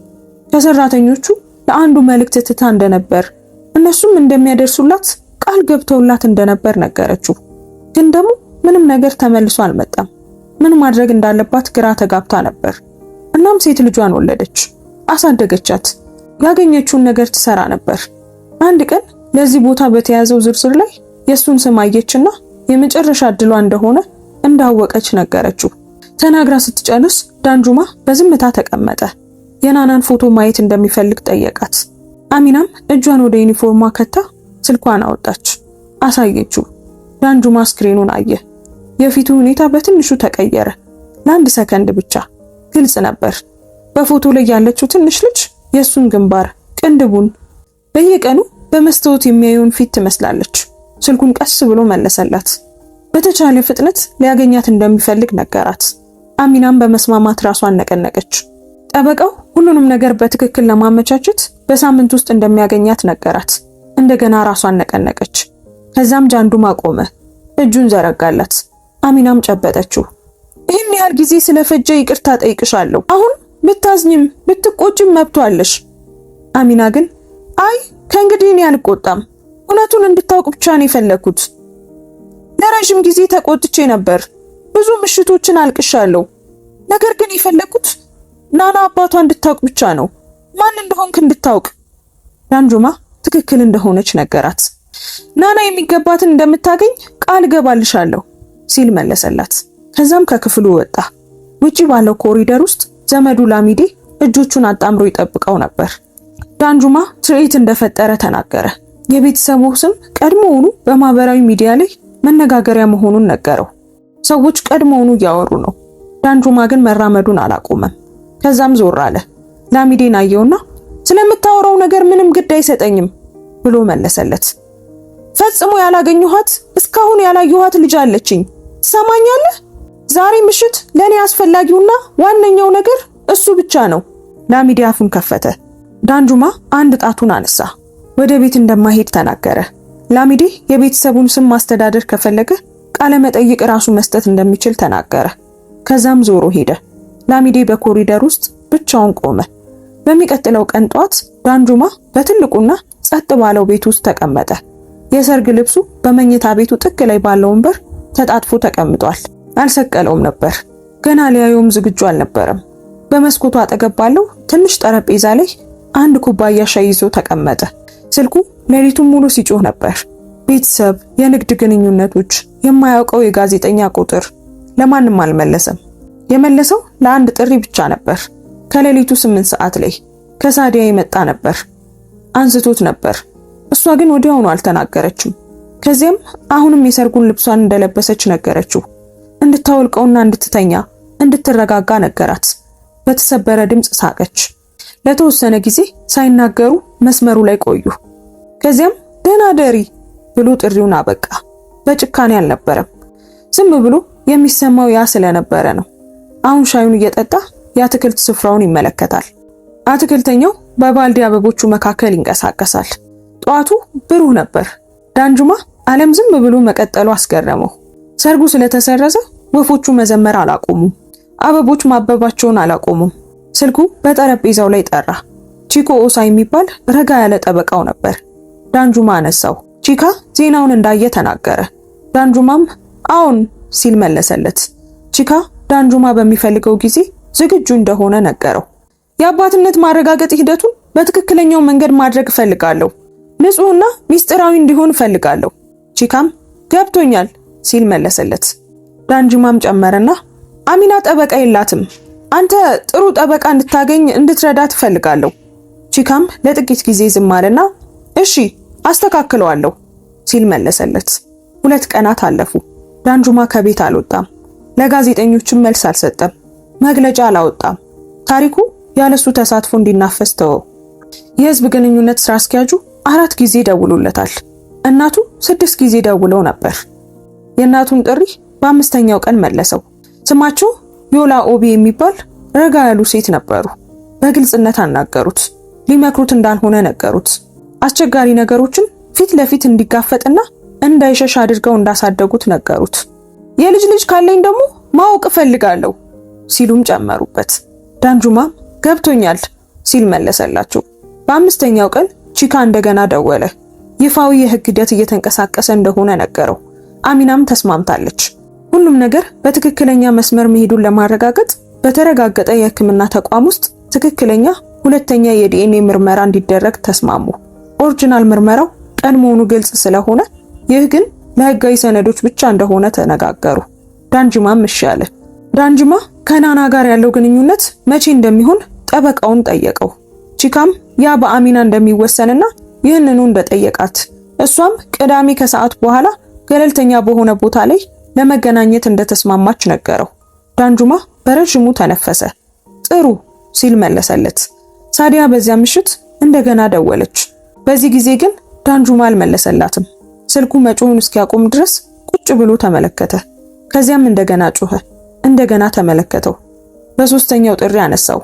ከሰራተኞቹ ለአንዱ መልእክት ትታ እንደነበር እነሱም እንደሚያደርሱላት ቃል ገብተውላት እንደነበር ነገረችው። ግን ደግሞ ምንም ነገር ተመልሶ አልመጣም። ምን ማድረግ እንዳለባት ግራ ተጋብታ ነበር። እናም ሴት ልጇን ወለደች፣ አሳደገቻት። ያገኘችውን ነገር ትሰራ ነበር። አንድ ቀን ለዚህ ቦታ በተያዘው ዝርዝር ላይ የሱን ስም አየችና የመጨረሻ እድሏ እንደሆነ እንዳወቀች ነገረችው። ተናግራ ስትጨርስ ዳንጁማ በዝምታ ተቀመጠ። የናናን ፎቶ ማየት እንደሚፈልግ ጠየቃት። አሚናም እጇን ወደ ዩኒፎርሟ ከታ ስልኳን አወጣች፣ አሳየችው። ዳንጁማ ስክሪኑን አየ። የፊቱ ሁኔታ በትንሹ ተቀየረ። ለአንድ ሰከንድ ብቻ ግልጽ ነበር። በፎቶ ላይ ያለችው ትንሽ ልጅ የሱን ግንባር፣ ቅንድቡን በየቀኑ በመስታወት የሚያዩን ፊት ትመስላለች። ስልኩን ቀስ ብሎ መለሰላት። በተቻለ ፍጥነት ሊያገኛት እንደሚፈልግ ነገራት። አሚናም በመስማማት ራሷን ነቀነቀች። ጠበቃው ሁሉንም ነገር በትክክል ለማመቻቸት በሳምንት ውስጥ እንደሚያገኛት ነገራት። እንደገና ራሷን ነቀነቀች። ከዛም ዳንጁማ ቆመ። እጁን ዘረጋላት። አሚናም ጨበጠችው። ይህን ያህል ጊዜ ስለፈጀ ይቅርታ ጠይቅሻለሁ። አሁን ብታዝኝም ብትቆጭም መብቱ አለሽ። አሚና ግን አይ ከእንግዲህ እኔ አልቆጣም፣ እውነቱን እንድታውቅ ብቻ ነው የፈለኩት። ለረጅም ጊዜ ተቆጥቼ ነበር፣ ብዙ ምሽቶችን አልቅሻለሁ። ነገር ግን የፈለኩት ናና አባቷ እንድታውቅ ብቻ ነው፣ ማን እንደሆንክ እንድታውቅ። ዳንጁማ ትክክል እንደሆነች ነገራት። ናና የሚገባትን እንደምታገኝ ቃል ገባልሻለሁ ሲል መለሰላት። ከዛም ከክፍሉ ወጣ። ውጪ ባለው ኮሪደር ውስጥ ዘመዱ ላሚዴ እጆቹን አጣምሮ ይጠብቀው ነበር። ዳንጁማ ትርኢት እንደፈጠረ ተናገረ። የቤተሰቡ ስም ቀድሞውኑ በማህበራዊ ሚዲያ ላይ መነጋገሪያ መሆኑን ነገረው። ሰዎች ቀድሞውኑ እያወሩ ነው። ዳንጁማ ግን መራመዱን አላቆመም። ከዛም ዞር አለ። ላሚዴን አየውና ስለምታወራው ነገር ምንም ግድ አይሰጠኝም ብሎ መለሰለት። ፈጽሞ ያላገኘኋት እስካሁን ያላየኋት ልጅ አለችኝ። ሰማኛለህ? ዛሬ ምሽት ለኔ አስፈላጊውና ዋነኛው ነገር እሱ ብቻ ነው። ላሚዴ አፉን ከፈተ። ዳንጁማ አንድ ጣቱን አነሳ። ወደ ቤት እንደማይሄድ ተናገረ። ላሚዴ የቤተሰቡን ስም ማስተዳደር ከፈለገ ቃለ መጠይቅ ራሱ መስጠት እንደሚችል ተናገረ። ከዛም ዞሮ ሄደ። ላሚዴ በኮሪደር ውስጥ ብቻውን ቆመ። በሚቀጥለው ቀን ጧት ዳንጁማ በትልቁና ጸጥ ባለው ቤት ውስጥ ተቀመጠ። የሰርግ ልብሱ በመኝታ ቤቱ ጥግ ላይ ባለው ወንበር ተጣጥፎ ተቀምጧል። አልሰቀለውም ነበር። ገና ሊያየውም ዝግጁ አልነበረም። በመስኮቱ አጠገብ ባለው ትንሽ ጠረጴዛ ላይ አንድ ኩባያ ሻይ ይዞ ተቀመጠ። ስልኩ ሌሊቱን ሙሉ ሲጮህ ነበር። ቤተሰብ፣ የንግድ ግንኙነቶች፣ የማያውቀው የጋዜጠኛ ቁጥር። ለማንም አልመለሰም። የመለሰው ለአንድ ጥሪ ብቻ ነበር። ከሌሊቱ 8 ሰዓት ላይ ከሳዲያ የመጣ ነበር። አንስቶት ነበር። እሷ ግን ወዲያውኑ አልተናገረችም። ከዚያም አሁንም የሰርጉን ልብሷን እንደለበሰች ነገረችው። እንድታወልቀውና እንድትተኛ እንድትረጋጋ ነገራት። በተሰበረ ድምፅ ሳቀች። ለተወሰነ ጊዜ ሳይናገሩ መስመሩ ላይ ቆዩ። ከዚያም ደህና ደሪ ብሎ ጥሪውን አበቃ። በጭካኔ አልነበረም። ዝም ብሎ የሚሰማው ያ ስለነበረ ነው። አሁን ሻዩን እየጠጣ የአትክልት ስፍራውን ይመለከታል። አትክልተኛው በባልዲ አበቦቹ መካከል ይንቀሳቀሳል። ጠዋቱ ብሩህ ነበር። ዳንጁማ ዓለም ዝም ብሎ መቀጠሉ አስገረመው። ሰርጉ ስለተሰረዘ ወፎቹ መዘመር አላቆሙም። አበቦች ማበባቸውን አላቆሙም። ስልኩ በጠረጴዛው ላይ ጠራ። ቺኮ ኦሳ የሚባል ረጋ ያለ ጠበቃው ነበር። ዳንጁማ አነሳው። ቺካ ዜናውን እንዳየ ተናገረ። ዳንጁማም አዎን ሲል መለሰለት። ቺካ ዳንጁማ በሚፈልገው ጊዜ ዝግጁ እንደሆነ ነገረው። የአባትነት ማረጋገጥ ሂደቱን በትክክለኛው መንገድ ማድረግ እፈልጋለሁ። ንጹህና ሚስጥራዊ እንዲሆን እፈልጋለሁ። ቺካም ገብቶኛል ሲል መለሰለት። ዳንጁማም ጨመረና አሚና ጠበቃ የላትም። አንተ ጥሩ ጠበቃ እንድታገኝ እንድትረዳ ትፈልጋለሁ። ቺካም ለጥቂት ጊዜ ዝም አለና እሺ አስተካክለዋለሁ ሲል መለሰለት። 2 ቀናት አለፉ። ዳንጁማ ከቤት አልወጣም። ለጋዜጠኞችም መልስ አልሰጠም። መግለጫ አላወጣም። ታሪኩ ያለሱ ተሳትፎ እንዲናፈስ ተወው። የህዝብ ግንኙነት ስራ አስኪያጁ 4 ጊዜ ደውሎለታል። እናቱ 6 ጊዜ ደውለው ነበር። የእናቱን ጥሪ በ5ኛው ቀን መለሰው። ስማቸው ዮላ ኦቢ የሚባል ረጋ ያሉ ሴት ነበሩ። በግልጽነት አናገሩት። ሊመክሩት እንዳልሆነ ነገሩት። አስቸጋሪ ነገሮችን ፊት ለፊት እንዲጋፈጥና እንዳይሸሽ አድርገው እንዳሳደጉት ነገሩት። የልጅ ልጅ ካለኝ ደግሞ ማወቅ እፈልጋለሁ ሲሉም ጨመሩበት። ዳንጁማ ገብቶኛል ሲል መለሰላቸው። በ5ኛው ቀን ቺካ እንደገና ደወለ። ይፋዊ የህግ ሂደት እየተንቀሳቀሰ እንደሆነ ነገረው። አሚናም ተስማምታለች። ሁሉም ነገር በትክክለኛ መስመር መሄዱን ለማረጋገጥ በተረጋገጠ የህክምና ተቋም ውስጥ ትክክለኛ ሁለተኛ የዲኤንኤ ምርመራ እንዲደረግ ተስማሙ። ኦሪጂናል ምርመራው ቀድሞውኑ ግልጽ ስለሆነ ይህ ግን ለህጋዊ ሰነዶች ብቻ እንደሆነ ተነጋገሩ። ዳንጁማም እሺ አለ። ዳንጁማ ከናና ጋር ያለው ግንኙነት መቼ እንደሚሆን ጠበቃውን ጠየቀው። ቺካም ያ በአሚና እንደሚወሰንና ይህንኑ እንደጠየቃት እሷም ቅዳሜ ከሰዓት በኋላ ገለልተኛ በሆነ ቦታ ላይ ለመገናኘት እንደተስማማች ነገረው። ዳንጁማ በረጅሙ ተነፈሰ። ጥሩ ሲል መለሰለት። ሳዲያ በዚያ ምሽት እንደገና ደወለች። በዚህ ጊዜ ግን ዳንጁማ አልመለሰላትም። ስልኩ መጮሁን እስኪያቆም ድረስ ቁጭ ብሎ ተመለከተ። ከዚያም እንደገና ጮኸ። እንደገና ተመለከተው። በ3ኛው ጥሪ አነሳው።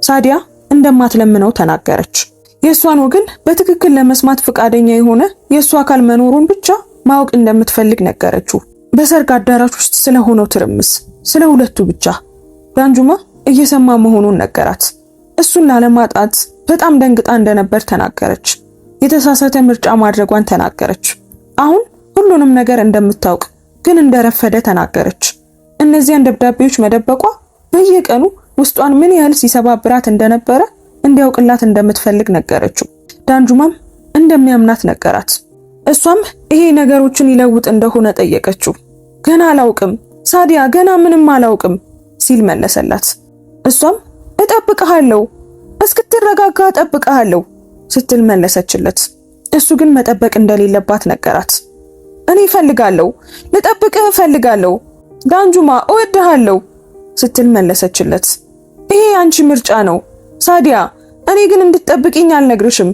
ሳዲያ እንደማትለምነው ተናገረች። የእሷን ወገን በትክክል ለመስማት ፈቃደኛ የሆነ የእሷ አካል መኖሩን ብቻ ማወቅ እንደምትፈልግ ነገረችው። በሰርግ አዳራሽ ውስጥ ስለሆነው ትርምስ፣ ስለ ሁለቱ ብቻ ዳንጁማ እየሰማ መሆኑን ነገራት። እሱን ላለማጣት በጣም ደንግጣ እንደነበር ተናገረች። የተሳሳተ ምርጫ ማድረጓን ተናገረች። አሁን ሁሉንም ነገር እንደምታውቅ ግን እንደረፈደ ተናገረች። እነዚያን ደብዳቤዎች መደበቋ በየቀኑ ውስጧን ምን ያህል ሲሰባብራት እንደነበረ እንዲያውቅላት እንደምትፈልግ ነገረችው። ዳንጁማም እንደሚያምናት ነገራት። እሷም ይሄ ነገሮችን ይለውጥ እንደሆነ ጠየቀችው። ገና አላውቅም ሳዲያ፣ ገና ምንም አላውቅም ሲል መለሰላት። እሷም እጠብቅሃለሁ፣ እስክትረጋጋ እጠብቅሃለሁ ስትል መለሰችለት። እሱ ግን መጠበቅ እንደሌለባት ነገራት። እኔ እፈልጋለሁ፣ ልጠብቅህ እፈልጋለሁ፣ ዳንጁማ እወድሃለሁ ስትል መለሰችለት። ይሄ አንቺ ምርጫ ነው ሳዲያ፣ እኔ ግን እንድትጠብቂኝ አልነግርሽም።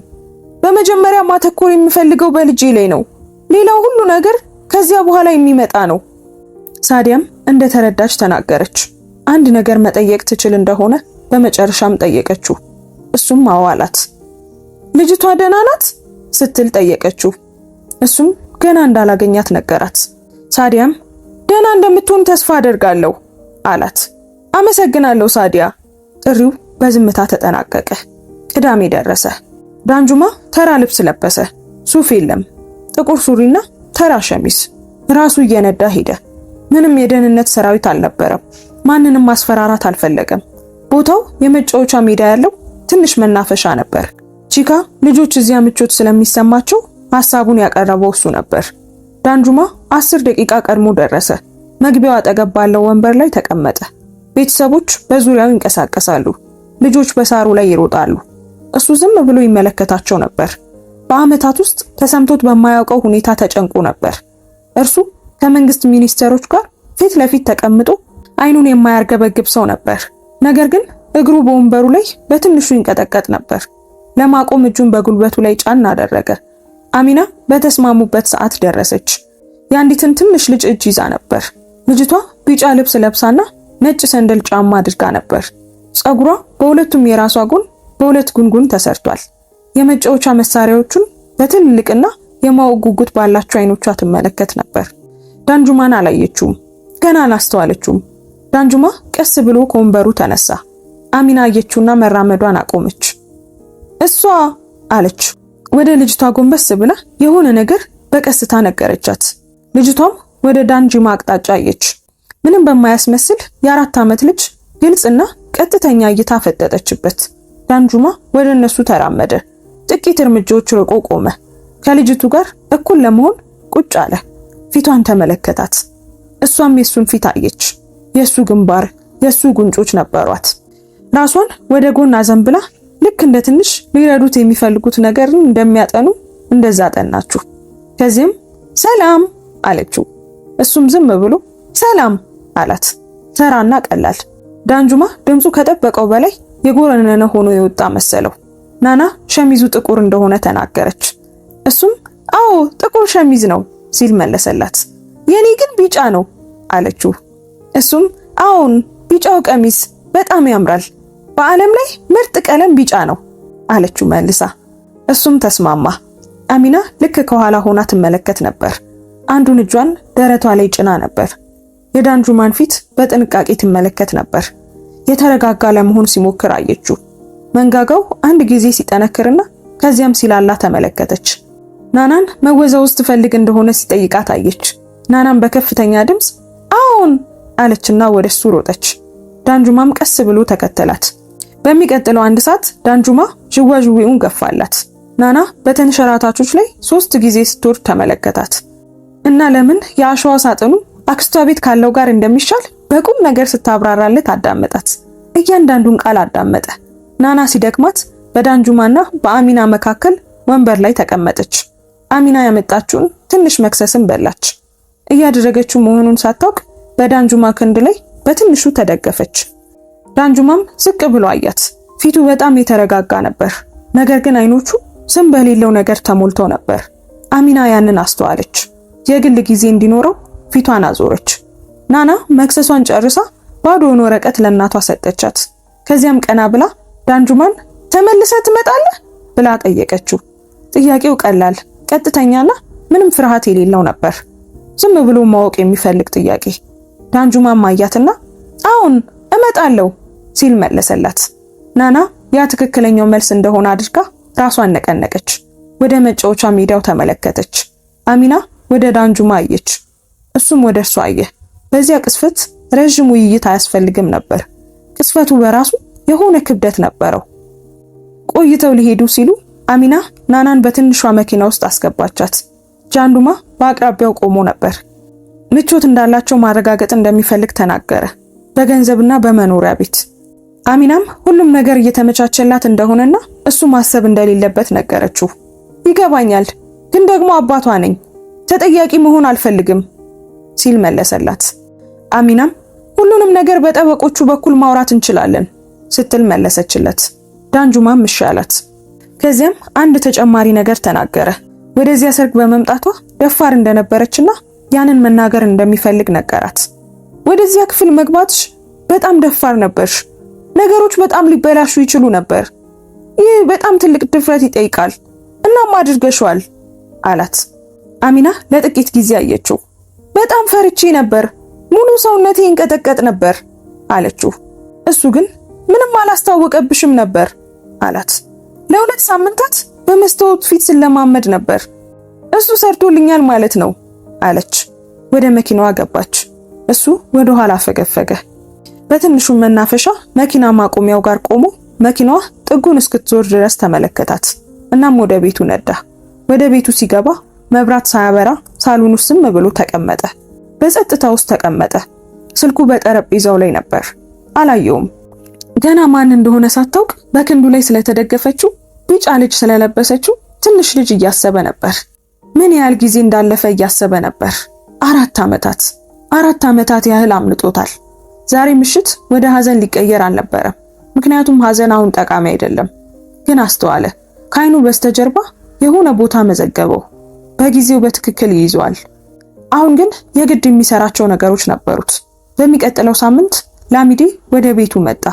በመጀመሪያ ማተኮር የምፈልገው በልጄ ላይ ነው። ሌላው ሁሉ ነገር ከዚያ በኋላ የሚመጣ ነው። ሳዲያም እንደተረዳች ተናገረች። አንድ ነገር መጠየቅ ትችል እንደሆነ በመጨረሻም ጠየቀችው። እሱም አዎ አላት። ልጅቷ ደህና ናት ስትል ጠየቀችው። እሱም ገና እንዳላገኛት ነገራት። ሳዲያም ደህና እንደምትሆን ተስፋ አደርጋለሁ አላት። አመሰግናለሁ ሳዲያ። ጥሪው በዝምታ ተጠናቀቀ። ቅዳሜ ደረሰ። ዳንጁማ ተራ ልብስ ለበሰ። ሱፍ የለም፣ ጥቁር ሱሪና ተራ ሸሚዝ። ራሱ እየነዳ ሄደ። ምንም የደህንነት ሰራዊት አልነበረም። ማንንም ማስፈራራት አልፈለገም። ቦታው የመጫወቻ ሜዳ ያለው ትንሽ መናፈሻ ነበር። ቺካ ልጆች እዚያ ምቾት ስለሚሰማቸው ሐሳቡን ያቀረበው እሱ ነበር። ዳንጁማ 10 ደቂቃ ቀድሞ ደረሰ። መግቢያው አጠገብ ባለው ወንበር ላይ ተቀመጠ። ቤተሰቦች በዙሪያው ይንቀሳቀሳሉ። ልጆች በሳሩ ላይ ይሮጣሉ። እሱ ዝም ብሎ ይመለከታቸው ነበር። በአመታት ውስጥ ተሰምቶት በማያውቀው ሁኔታ ተጨንቆ ነበር። እርሱ ከመንግስት ሚኒስተሮች ጋር ፊት ለፊት ተቀምጦ አይኑን የማያርገበግብ ሰው ነበር። ነገር ግን እግሩ በወንበሩ ላይ በትንሹ ይንቀጠቀጥ ነበር። ለማቆም እጁን በጉልበቱ ላይ ጫን አደረገ። አሚና በተስማሙበት ሰዓት ደረሰች። የአንዲትን ትንሽ ልጅ እጅ ይዛ ነበር። ልጅቷ ቢጫ ልብስ ለብሳና ነጭ ሰንደል ጫማ አድርጋ ነበር። ጸጉሯ በሁለቱም የራሷ ጎን በሁለት ጉንጉን ተሰርቷል። የመጫወቻ መሳሪያዎቹን በትልልቅና የማወቅ ጉጉት ባላቸው አይኖቿ ትመለከት ነበር። ዳንጁማን አላየችውም፣ ገና አላስተዋለችውም። ዳንጁማ ቀስ ብሎ ከወንበሩ ተነሳ። አሚና አየችውና መራመዷን አቆመች። እሷ አለች። ወደ ልጅቷ ጎንበስ ብላ የሆነ ነገር በቀስታ ነገረቻት። ልጅቷም ወደ ዳንጁማ አቅጣጫ አየች። ምንም በማያስመስል የ4 ዓመት ልጅ ግልጽና ቀጥተኛ እይታ ፈጠጠችበት። ዳንጁማ ወደ እነሱ ተራመደ። ጥቂት እርምጃዎች ርቆ ቆመ። ከልጅቱ ጋር እኩል ለመሆን ቁጭ አለ። ፊቷን ተመለከታት። እሷም የሱን ፊት አየች። የሱ ግንባር፣ የሱ ጉንጮች ነበሯት። ራሷን ወደ ጎን አዘንብላ ልክ እንደ ትንሽ ሊረዱት የሚፈልጉት ነገርን እንደሚያጠኑ እንደዛ ጠናችሁ። ከዚህም ሰላም አለችው። እሱም ዝም ብሎ ሰላም አላት። ተራና ቀላል። ዳንጁማ ድምፁ ከጠበቀው በላይ የጎረነነ ሆኖ የወጣ መሰለው። ናና ሸሚዙ ጥቁር እንደሆነ ተናገረች። እሱም አዎ ጥቁር ሸሚዝ ነው ሲል መለሰላት። የኔ ግን ቢጫ ነው አለችው። እሱም አዎን ቢጫው ቀሚስ በጣም ያምራል፣ በዓለም ላይ ምርጥ ቀለም ቢጫ ነው አለችው መልሳ። እሱም ተስማማ። አሚና ልክ ከኋላ ሆና ትመለከት ነበር። አንዱን እጇን ደረቷ ላይ ጭና ነበር። የዳንጁማን ፊት በጥንቃቄ ትመለከት ነበር። የተረጋጋ ለመሆን ሲሞክር አየችው። መንጋጋው አንድ ጊዜ ሲጠነክርና ከዚያም ሲላላ ተመለከተች። ናናን መወዛወዝ ትፈልግ እንደሆነ ሲጠይቃት አየች። ናናን በከፍተኛ ድምፅ አዎን አለችና ወደሱ ሮጠች። ዳንጁማም ቀስ ብሎ ተከተላት። በሚቀጥለው 1 ሰዓት ዳንጁማ ዥዋዥዌውን ገፋላት። ናና በተንሸራታቾች ላይ 3 ጊዜ ስትወርድ ተመለከታት እና ለምን የአሸዋ ሳጥኑ አክስቷ ቤት ካለው ጋር እንደሚሻል በቁም ነገር ስታብራራለት አዳመጣት። እያንዳንዱን ቃል አዳመጠ። ናና ሲደክማት በዳንጁማና በአሚና መካከል ወንበር ላይ ተቀመጠች። አሚና ያመጣችውን ትንሽ መክሰስን በላች። እያደረገችው መሆኑን ሳታውቅ በዳንጁማ ክንድ ላይ በትንሹ ተደገፈች። ዳንጁማም ዝቅ ብሎ አያት። ፊቱ በጣም የተረጋጋ ነበር፣ ነገር ግን አይኖቹ ስም በሌለው ነገር ተሞልተው ነበር። አሚና ያንን አስተዋለች። የግል ጊዜ እንዲኖረው ፊቷን አዞረች። ናና መክሰሷን ጨርሳ ባዶውን ወረቀት ለእናቷ ሰጠቻት። ከዚያም ቀና ብላ ዳንጁማን ተመልሰህ ትመጣለህ ብላ ጠየቀችው። ጥያቄው ቀላል፣ ቀጥተኛና ምንም ፍርሃት የሌለው ነበር። ዝም ብሎ ማወቅ የሚፈልግ ጥያቄ። ዳንጁማን ማያትና አሁን እመጣለሁ ሲል መለሰላት። ናና ያ ትክክለኛው መልስ እንደሆነ አድርጋ ራሷን ነቀነቀች። ወደ መጫወቻ ሜዳው ተመለከተች። አሚና ወደ ዳንጁማ አየች። እሱም ወደ እርሷ አየ። በዚያ ቅስፈት ረጅም ውይይት አያስፈልግም ነበር። ቅስፈቱ በራሱ የሆነ ክብደት ነበረው። ቆይተው ሊሄዱ ሲሉ አሚና ናናን በትንሿ መኪና ውስጥ አስገባቻት። ዳንጁማ በአቅራቢያው ቆሞ ነበር። ምቾት እንዳላቸው ማረጋገጥ እንደሚፈልግ ተናገረ፣ በገንዘብና በመኖሪያ ቤት። አሚናም ሁሉም ነገር እየተመቻቸላት እንደሆነና እሱ ማሰብ እንደሌለበት ነገረችው። ይገባኛል፣ ግን ደግሞ አባቷ ነኝ፣ ተጠያቂ መሆን አልፈልግም ሲል መለሰላት። አሚናም ሁሉንም ነገር በጠበቆቹ በኩል ማውራት እንችላለን ስትል መለሰችለት። ዳንጁማም እሺ አላት። ከዚያም አንድ ተጨማሪ ነገር ተናገረ። ወደዚያ ሰርግ በመምጣቷ ደፋር እንደነበረችና ያንን መናገር እንደሚፈልግ ነገራት። ወደዚያ ክፍል መግባትሽ በጣም ደፋር ነበርሽ። ነገሮች በጣም ሊበላሹ ይችሉ ነበር። ይህ በጣም ትልቅ ድፍረት ይጠይቃል። እናም አድርገሽዋል አላት። አሚና ለጥቂት ጊዜ አየችው። በጣም ፈርቼ ነበር፣ ሙሉ ሰውነቴ ይንቀጠቀጥ ነበር አለችው። እሱ ግን ምንም አላስታወቀብሽም ነበር አላት። ለ2 ሳምንታት በመስታወት ፊት ስለማመድ ነበር። እሱ ሰርቶልኛል ማለት ነው አለች። ወደ መኪናዋ ገባች። እሱ ወደ ኋላ ፈገፈገ። በትንሹ መናፈሻ መኪና ማቆሚያው ጋር ቆሞ መኪናዋ ጥጉን እስክትዞር ድረስ ተመለከታት። እናም ወደ ቤቱ ነዳ። ወደ ቤቱ ሲገባ መብራት ሳያበራ ሳሎን ውስጥ ዝም ብሎ ተቀመጠ። በጸጥታ ውስጥ ተቀመጠ። ስልኩ በጠረጴዛው ላይ ነበር። አላየውም። ገና ማን እንደሆነ ሳታውቅ በክንዱ ላይ ስለተደገፈችው ቢጫ ልጅ ስለለበሰችው ትንሽ ልጅ እያሰበ ነበር። ምን ያህል ጊዜ እንዳለፈ እያሰበ ነበር። 4 ዓመታት ያህል አምልጦታል። ዛሬ ምሽት ወደ ሐዘን ሊቀየር አልነበረም፣ ምክንያቱም ሐዘን አሁን ጠቃሚ አይደለም። ግን አስተዋለ። ከዓይኑ በስተጀርባ የሆነ ቦታ መዘገበው። በጊዜው በትክክል ይይዘዋል። አሁን ግን የግድ የሚሰራቸው ነገሮች ነበሩት። በሚቀጥለው ሳምንት ላሚዴ ወደ ቤቱ መጣ።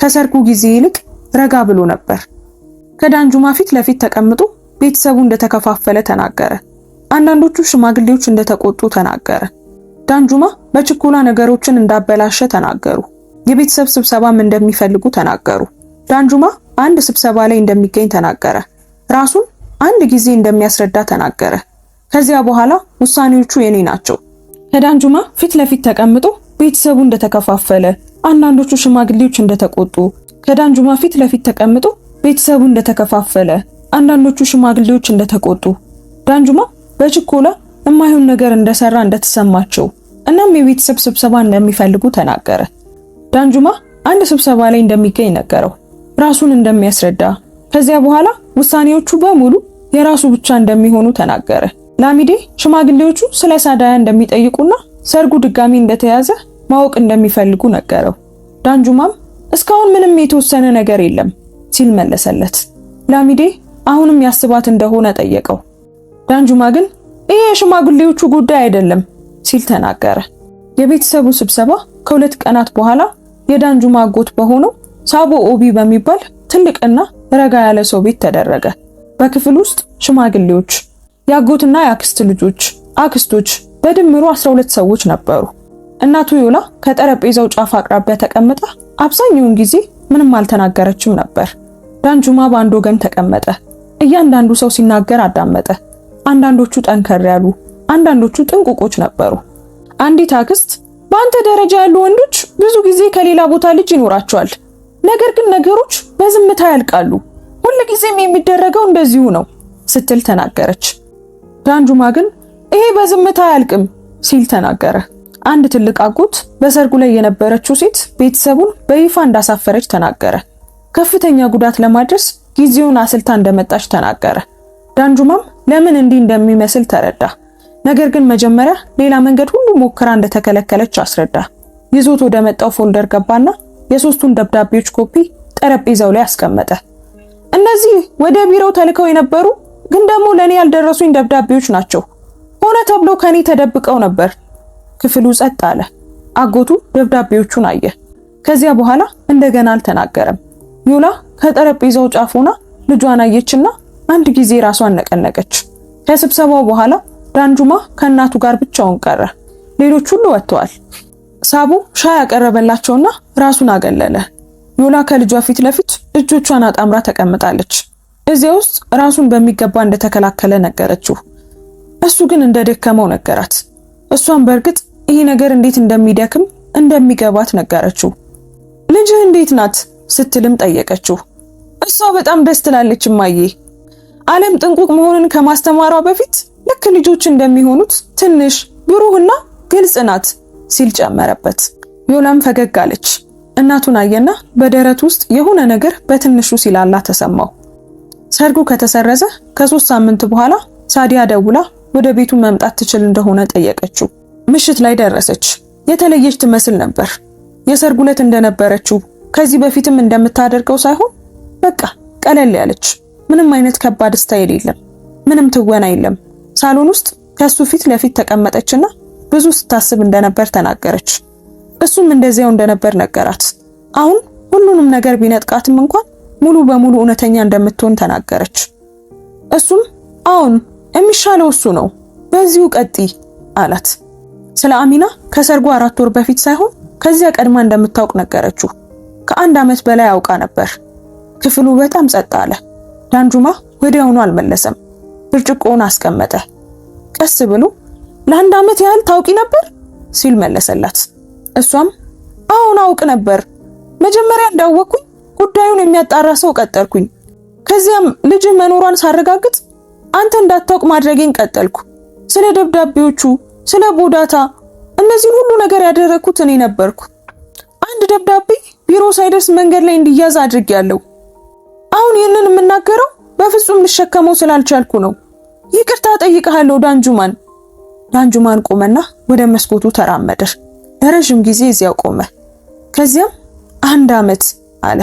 ከሰርጉ ጊዜ ይልቅ ረጋ ብሎ ነበር። ከዳንጁማ ፊት ለፊት ተቀምጦ ቤተሰቡ እንደተከፋፈለ ተናገረ። አንዳንዶቹ ሽማግሌዎች እንደተቆጡ ተናገረ። ዳንጁማ በችኮላ ነገሮችን እንዳበላሸ ተናገሩ። የቤተሰብ ስብሰባም እንደሚፈልጉ ተናገሩ። ዳንጁማ አንድ ስብሰባ ላይ እንደሚገኝ ተናገረ። ራሱን አንድ ጊዜ እንደሚያስረዳ ተናገረ። ከዚያ በኋላ ውሳኔዎቹ የኔ ናቸው። ከዳንጁማ ፊት ለፊት ተቀምጦ ቤተሰቡ እንደተከፋፈለ፣ አንዳንዶቹ ሽማግሌዎች እንደተቆጡ። ከዳንጁማ ፊት ለፊት ተቀምጦ ቤተሰቡ እንደተከፋፈለ፣ አንዳንዶቹ ሽማግሌዎች እንደተቆጡ። ዳንጁማ በችኮላ የማይሆን ነገር እንደሰራ እንደተሰማቸው እናም የቤተሰብ ስብሰባ እንደሚፈልጉ ተናገረ። ዳንጁማ አንድ ስብሰባ ላይ እንደሚገኝ ነገረው፣ ራሱን እንደሚያስረዳ። ከዚያ በኋላ ውሳኔዎቹ በሙሉ የራሱ ብቻ እንደሚሆኑ ተናገረ። ላሚዴ ሽማግሌዎቹ ስለ ሳዳያ እንደሚጠይቁና ሰርጉ ድጋሚ እንደተያዘ ማወቅ እንደሚፈልጉ ነገረው። ዳንጁማም እስካሁን ምንም የተወሰነ ነገር የለም ሲል መለሰለት። ላሚዴ አሁንም ያስባት እንደሆነ ጠየቀው። ዳንጁማ ግን ይሄ የሽማግሌዎቹ ጉዳይ አይደለም ሲል ተናገረ። የቤተሰቡ ስብሰባ ከ2 ቀናት በኋላ የዳንጁማ አጎት በሆነው ሳቦ ኦቢ በሚባል ትልቅና ረጋ ያለ ሰው ቤት ተደረገ። በክፍል ውስጥ ሽማግሌዎች፣ ያጎትና ያክስት ልጆች፣ አክስቶች በድምሩ 12 ሰዎች ነበሩ። እናቱ ዮላ ከጠረጴዛው ጫፍ አቅራቢያ ተቀምጣ አብዛኛውን ጊዜ ምንም አልተናገረችም ነበር። ዳንጁማ በአንድ ወገን ተቀመጠ። እያንዳንዱ ሰው ሲናገር አዳመጠ። አንዳንዶቹ ጠንከር ያሉ፣ አንዳንዶቹ ጥንቁቆች ነበሩ። አንዲት አክስት በአንተ ደረጃ ያሉ ወንዶች ብዙ ጊዜ ከሌላ ቦታ ልጅ ይኖራቸዋል፣ ነገር ግን ነገሮች በዝምታ ያልቃሉ። ሁልጊዜም የሚደረገው እንደዚሁ ነው ስትል ተናገረች። ዳንጁማ ግን ይሄ በዝምታ አያልቅም ሲል ተናገረ። አንድ ትልቅ አጎት በሰርጉ ላይ የነበረችው ሴት ቤተሰቡን በይፋ እንዳሳፈረች ተናገረ። ከፍተኛ ጉዳት ለማድረስ ጊዜውን አስልታ እንደመጣች ተናገረ። ዳንጁማም ለምን እንዲህ እንደሚመስል ተረዳ። ነገር ግን መጀመሪያ ሌላ መንገድ ሁሉ ሞክራ እንደተከለከለች አስረዳ። ይዞት ወደ መጣው ፎልደር ገባና የ3ቱን ደብዳቤዎች ኮፒ ጠረጴዛው ላይ አስቀመጠ። እነዚህ ወደ ቢሮው ተልከው የነበሩ ግን ደግሞ ለኔ ያልደረሱኝ ደብዳቤዎች ናቸው። ሆነ ተብሎ ከኔ ተደብቀው ነበር። ክፍሉ ጸጥ አለ። አጎቱ ደብዳቤዎቹን አየ። ከዚያ በኋላ እንደገና አልተናገረም። ዮላ ከጠረጴዛው ጫፍ ሆና ልጇን አየችና አንድ ጊዜ ራሷን ነቀነቀች። ከስብሰባው በኋላ ዳንጁማ ከእናቱ ጋር ብቻውን ቀረ። ሌሎች ሁሉ ወጥተዋል። ሳቡ ሻይ ያቀረበላቸውና ራሱን አገለለ። ዮላ ከልጇ ፊት ለፊት እጆቿን አጣምራ ተቀምጣለች። እዚያ ውስጥ ራሱን በሚገባ እንደተከላከለ ነገረችው። እሱ ግን እንደደከመው ነገራት። እሷም በእርግጥ ይሄ ነገር እንዴት እንደሚደክም እንደሚገባት ነገረችው። ልጅህ እንዴት ናት ስትልም ጠየቀችው። እሷ በጣም ደስ ትላለች እማዬ። ዓለም ጥንቁቅ መሆንን ከማስተማሯ በፊት ልክ ልጆች እንደሚሆኑት ትንሽ ብሩህና ግልጽ ናት ሲል ጨመረበት። ዮላም ፈገግ አለች። እናቱን አየና በደረት ውስጥ የሆነ ነገር በትንሹ ሲላላ ተሰማው። ሰርጉ ከተሰረዘ ከ3 ሳምንት በኋላ ሳዲያ ደውላ ወደ ቤቱ መምጣት ትችል እንደሆነ ጠየቀችው። ምሽት ላይ ደረሰች። የተለየች ትመስል ነበር። የሰርጉ ዕለት እንደነበረችው ከዚህ በፊትም እንደምታደርገው ሳይሆን በቃ ቀለል ያለች፣ ምንም አይነት ከባድ ስታይል የለም፣ ምንም ትወና የለም። ሳሎን ውስጥ ከሱ ፊት ለፊት ተቀመጠችና ብዙ ስታስብ እንደነበር ተናገረች። እሱም እንደዚያው እንደነበር ነገራት። አሁን ሁሉንም ነገር ቢነጥቃትም እንኳን ሙሉ በሙሉ እውነተኛ እንደምትሆን ተናገረች። እሱም አሁን የሚሻለው እሱ ነው፣ በዚሁ ቀጥይ አላት። ስለ አሚና ከሰርጉ 4 ወር በፊት ሳይሆን ከዚያ ቀድማ እንደምታውቅ ነገረችው። ከ1 ዓመት በላይ አውቃ ነበር። ክፍሉ በጣም ጸጥ አለ። ዳንጁማ ወዲያውኑ አልመለሰም። ብርጭቆውን አስቀመጠ። ቀስ ብሎ ለ1 ዓመት ያህል ታውቂ ነበር ሲል መለሰላት። እሷም አሁን አውቅ ነበር። መጀመሪያ እንዳወቅኩኝ ጉዳዩን የሚያጣራ ሰው ቀጠርኩኝ። ከዚያም ልጅ መኖሯን ሳረጋግጥ አንተ እንዳታውቅ ማድረጌን ቀጠልኩ። ስለ ደብዳቤዎቹ፣ ስለ ቦዳታ፣ እነዚህን ሁሉ ነገር ያደረኩት እኔ ነበርኩ። አንድ ደብዳቤ ቢሮ ሳይደርስ መንገድ ላይ እንዲያዝ አድርጌያለሁ። አሁን ይህንን የምናገረው በፍጹም ልሸከመው ስላልቻልኩ ነው። ይቅርታ ጠይቀሃለሁ ዳንጁማን። ዳንጁማን ቆመና ወደ መስኮቱ ተራመደ። ለረጅም ጊዜ እዚያው ቆመ። ከዚያም 1 ዓመት አለ።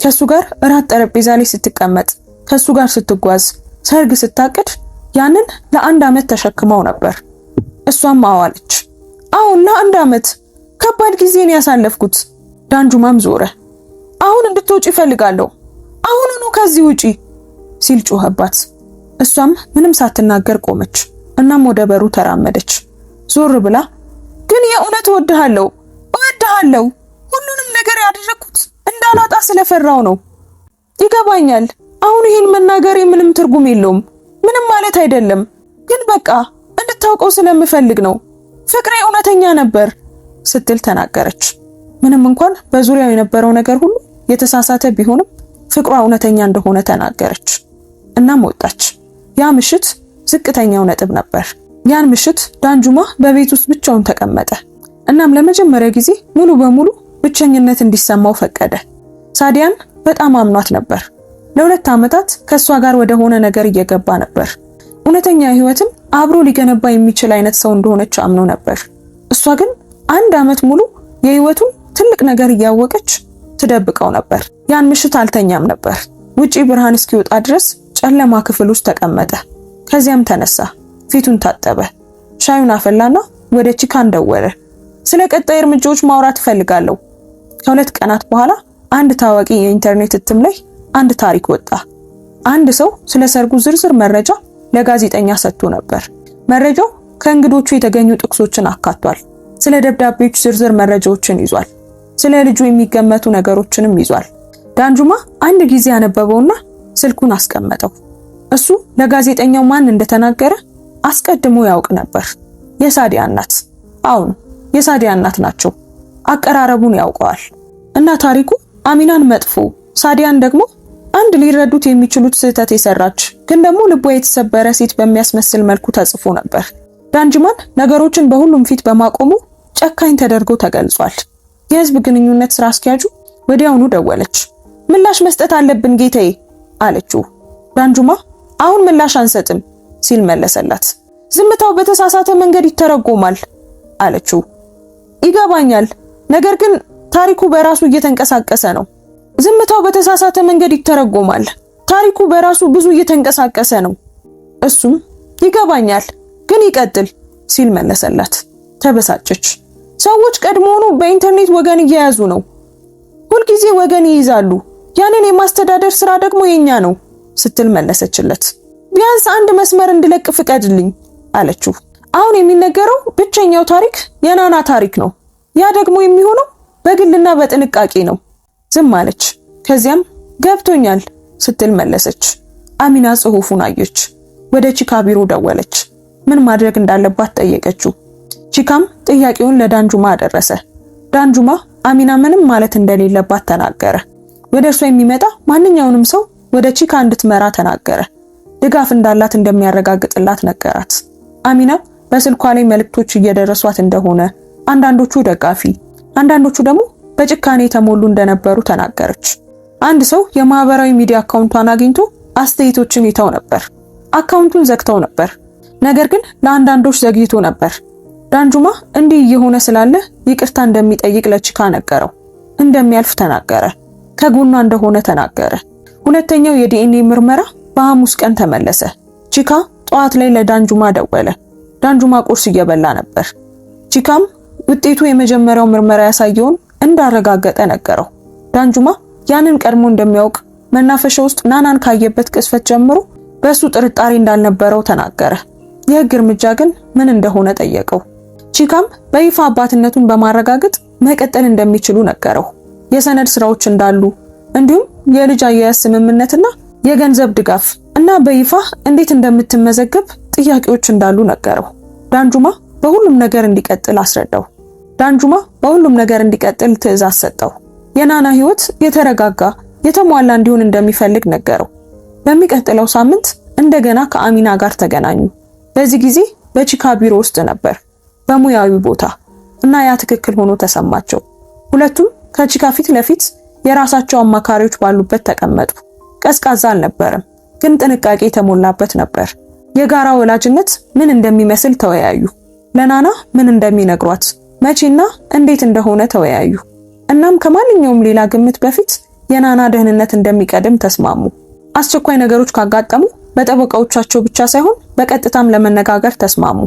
ከሱ ጋር እራት ጠረጴዛ ላይ ስትቀመጥ፣ ከሱ ጋር ስትጓዝ፣ ሰርግ ስታቅድ ያንን ለ1 ዓመት ተሸክመው ነበር። እሷም አዋለች። አሁን ለ1 ዓመት ከባድ ጊዜን ያሳለፍኩት። ዳንጁማም ዞረ። አሁን እንድትወጪ እፈልጋለሁ፣ አሁኑኑ ከዚህ ውጪ ሲል ጮኸባት። እሷም ምንም ሳትናገር ቆመች። እናም ወደ በሩ ተራመደች። ዞር ብላ ግን የእውነት እወድሃለሁ፣ ሁሉንም ነገር ያደረኩት እንዳላጣ ስለፈራው ነው። ይገባኛል። አሁን ይሄን መናገሬ ምንም ትርጉም የለውም፣ ምንም ማለት አይደለም። ግን በቃ እንድታውቀው ስለምፈልግ ነው። ፍቅሬ እውነተኛ ነበር ስትል ተናገረች። ምንም እንኳን በዙሪያው የነበረው ነገር ሁሉ የተሳሳተ ቢሆንም ፍቅሯ እውነተኛ እንደሆነ ተናገረች። እናም ወጣች። ያ ምሽት ዝቅተኛው ነጥብ ነበር። ያን ምሽት ዳንጁማ በቤት ውስጥ ብቻውን ተቀመጠ። እናም ለመጀመሪያ ጊዜ ሙሉ በሙሉ ብቸኝነት እንዲሰማው ፈቀደ። ሳዲያን በጣም አምኗት ነበር። ለ2 ዓመታት ከሷ ጋር ወደ ሆነ ነገር እየገባ ነበር። እውነተኛ ህይወትን አብሮ ሊገነባ የሚችል አይነት ሰው እንደሆነች አምኖ ነበር። እሷ ግን 1 ዓመት ሙሉ የህይወቱን ትልቅ ነገር እያወቀች ትደብቀው ነበር። ያን ምሽት አልተኛም ነበር። ውጪ ብርሃን እስኪወጣ ድረስ ጨለማ ክፍል ውስጥ ተቀመጠ። ከዚያም ተነሳ፣ ፊቱን ታጠበ፣ ሻዩን አፈላና ወደ ቺካን ደወለ። ስለ ቀጣይ እርምጃዎች ማውራት እፈልጋለሁ። ከሁለት ቀናት በኋላ አንድ ታዋቂ የኢንተርኔት እትም ላይ አንድ ታሪክ ወጣ። አንድ ሰው ስለ ሰርጉ ዝርዝር መረጃ ለጋዜጠኛ ሰጥቶ ነበር። መረጃው ከእንግዶቹ የተገኙ ጥቅሶችን አካቷል። ስለ ደብዳቤዎች ዝርዝር መረጃዎችን ይዟል። ስለ ልጁ የሚገመቱ ነገሮችንም ይዟል። ዳንጁማ አንድ ጊዜ ያነበበውና ስልኩን አስቀመጠው። እሱ ለጋዜጠኛው ማን እንደተናገረ አስቀድሞ ያውቅ ነበር። የሳዲያ እናት። አሁን የሳዲያ እናት ናቸው። አቀራረቡን ያውቀዋል። እና ታሪኩ አሚናን መጥፎ፣ ሳዲያን ደግሞ አንድ ሊረዱት የሚችሉት ስህተት የሰራች ግን ደግሞ ልቧ የተሰበረ ሴት በሚያስመስል መልኩ ተጽፎ ነበር። ዳንጁማን ነገሮችን በሁሉም ፊት በማቆሙ ጨካኝ ተደርጎ ተገልጿል። የህዝብ ግንኙነት ስራ አስኪያጁ ወዲያውኑ ደወለች። ምላሽ መስጠት አለብን ጌታዬ አለችው። ዳንጁማ አሁን ምላሽ አንሰጥም ሲል መለሰላት። ዝምታው በተሳሳተ መንገድ ይተረጎማል አለችው። ይገባኛል፣ ነገር ግን ታሪኩ በራሱ እየተንቀሳቀሰ ነው። ዝምታው በተሳሳተ መንገድ ይተረጎማል። ታሪኩ በራሱ ብዙ እየተንቀሳቀሰ ነው። እሱም ይገባኛል፣ ግን ይቀጥል ሲል መለሰላት። ተበሳጨች። ሰዎች ቀድሞውኑ በኢንተርኔት ወገን እየያዙ ነው። ሁልጊዜ ወገን ይይዛሉ። ያንን የማስተዳደር ስራ ደግሞ የኛ ነው ስትል መለሰችለት። ቢያንስ አንድ መስመር እንድለቅ ፍቀድልኝ አለችው። አሁን የሚነገረው ብቸኛው ታሪክ የናና ታሪክ ነው። ያ ደግሞ የሚሆነው በግልና በጥንቃቄ ነው። ዝም አለች። ከዚያም ገብቶኛል ስትል መለሰች። አሚና ጽሑፉን አየች። ወደ ቺካ ቢሮ ደወለች። ምን ማድረግ እንዳለባት ጠየቀችው። ቺካም ጥያቄውን ለዳንጁማ አደረሰ። ዳንጁማ አሚና ምንም ማለት እንደሌለባት ተናገረ። ወደ እርሷ የሚመጣ ማንኛውንም ሰው ወደ ቺካ እንድትመራ ተናገረ። ድጋፍ እንዳላት እንደሚያረጋግጥላት ነገራት። አሚና በስልኳ ላይ መልእክቶች እየደረሷት እንደሆነ፣ አንዳንዶቹ ደጋፊ፣ አንዳንዶቹ ደግሞ በጭካኔ የተሞሉ እንደነበሩ ተናገረች። አንድ ሰው የማህበራዊ ሚዲያ አካውንቷን አግኝቶ አስተያየቶችን ይተው ነበር። አካውንቱን ዘግተው ነበር፣ ነገር ግን ለአንዳንዶች ዘግይቶ ነበር። ዳንጁማ እንዲህ እየሆነ ስላለ ይቅርታ እንደሚጠይቅ ለቺካ ነገረው። እንደሚያልፍ ተናገረ። ከጎኗ እንደሆነ ተናገረ። ሁለተኛው የዲኤንኤ ምርመራ በሐሙስ ቀን ተመለሰ። ቺካ ጠዋት ላይ ለዳንጁማ ደወለ። ዳንጁማ ቁርስ እየበላ ነበር። ቺካም ውጤቱ የመጀመሪያው ምርመራ ያሳየውን እንዳረጋገጠ ነገረው። ዳንጁማ ያንን ቀድሞ እንደሚያውቅ፣ መናፈሻ ውስጥ ናናን ካየበት ቅስፈት ጀምሮ በሱ ጥርጣሬ እንዳልነበረው ተናገረ። የህግ እርምጃ ግን ምን እንደሆነ ጠየቀው። ቺካም በይፋ አባትነቱን በማረጋገጥ መቀጠል እንደሚችሉ ነገረው። የሰነድ ስራዎች እንዳሉ እንዲሁም የልጅ አያያዝ ስምምነትና የገንዘብ ድጋፍ እና በይፋ እንዴት እንደምትመዘገብ ጥያቄዎች እንዳሉ ነገረው። ዳንጁማ በሁሉም ነገር እንዲቀጥል አስረዳው። ዳንጁማ በሁሉም ነገር እንዲቀጥል ትዕዛዝ ሰጠው። የናና ህይወት የተረጋጋ የተሟላ እንዲሆን እንደሚፈልግ ነገረው። በሚቀጥለው ሳምንት እንደገና ከአሚና ጋር ተገናኙ። በዚህ ጊዜ በቺካ ቢሮ ውስጥ ነበር፣ በሙያዊ ቦታ እና ያ ትክክል ሆኖ ተሰማቸው። ሁለቱም ከቺካ ፊት ለፊት የራሳቸው አማካሪዎች ባሉበት ተቀመጡ። ቀዝቃዛ አልነበረም፣ ግን ጥንቃቄ የተሞላበት ነበር። የጋራ ወላጅነት ምን እንደሚመስል ተወያዩ። ለናና ምን እንደሚነግሯት፣ መቼና እንዴት እንደሆነ ተወያዩ። እናም ከማንኛውም ሌላ ግምት በፊት የናና ደህንነት እንደሚቀድም ተስማሙ። አስቸኳይ ነገሮች ካጋጠሙ በጠበቃዎቻቸው ብቻ ሳይሆን በቀጥታም ለመነጋገር ተስማሙ።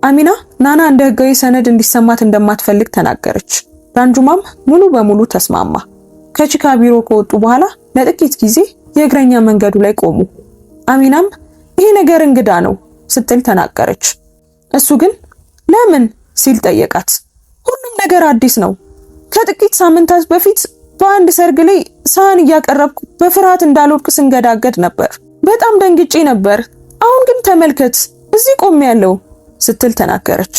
አሚና ናና እንደ ህጋዊ ሰነድ እንዲሰማት እንደማትፈልግ ተናገረች። ዳንጁማም ሙሉ በሙሉ ተስማማ። ከቺካ ቢሮ ከወጡ በኋላ ለጥቂት ጊዜ የእግረኛ መንገዱ ላይ ቆሙ። አሚናም ይሄ ነገር እንግዳ ነው ስትል ተናገረች። እሱ ግን ለምን ሲል ጠየቃት። ሁሉም ነገር አዲስ ነው። ከጥቂት ሳምንታት በፊት በአንድ ሰርግ ላይ ሳህን እያቀረብኩ በፍርሃት እንዳልወድቅ ስንገዳገድ ነበር። በጣም ደንግጬ ነበር። አሁን ግን ተመልከት፣ እዚህ ቆሜያለሁ ስትል ተናገረች።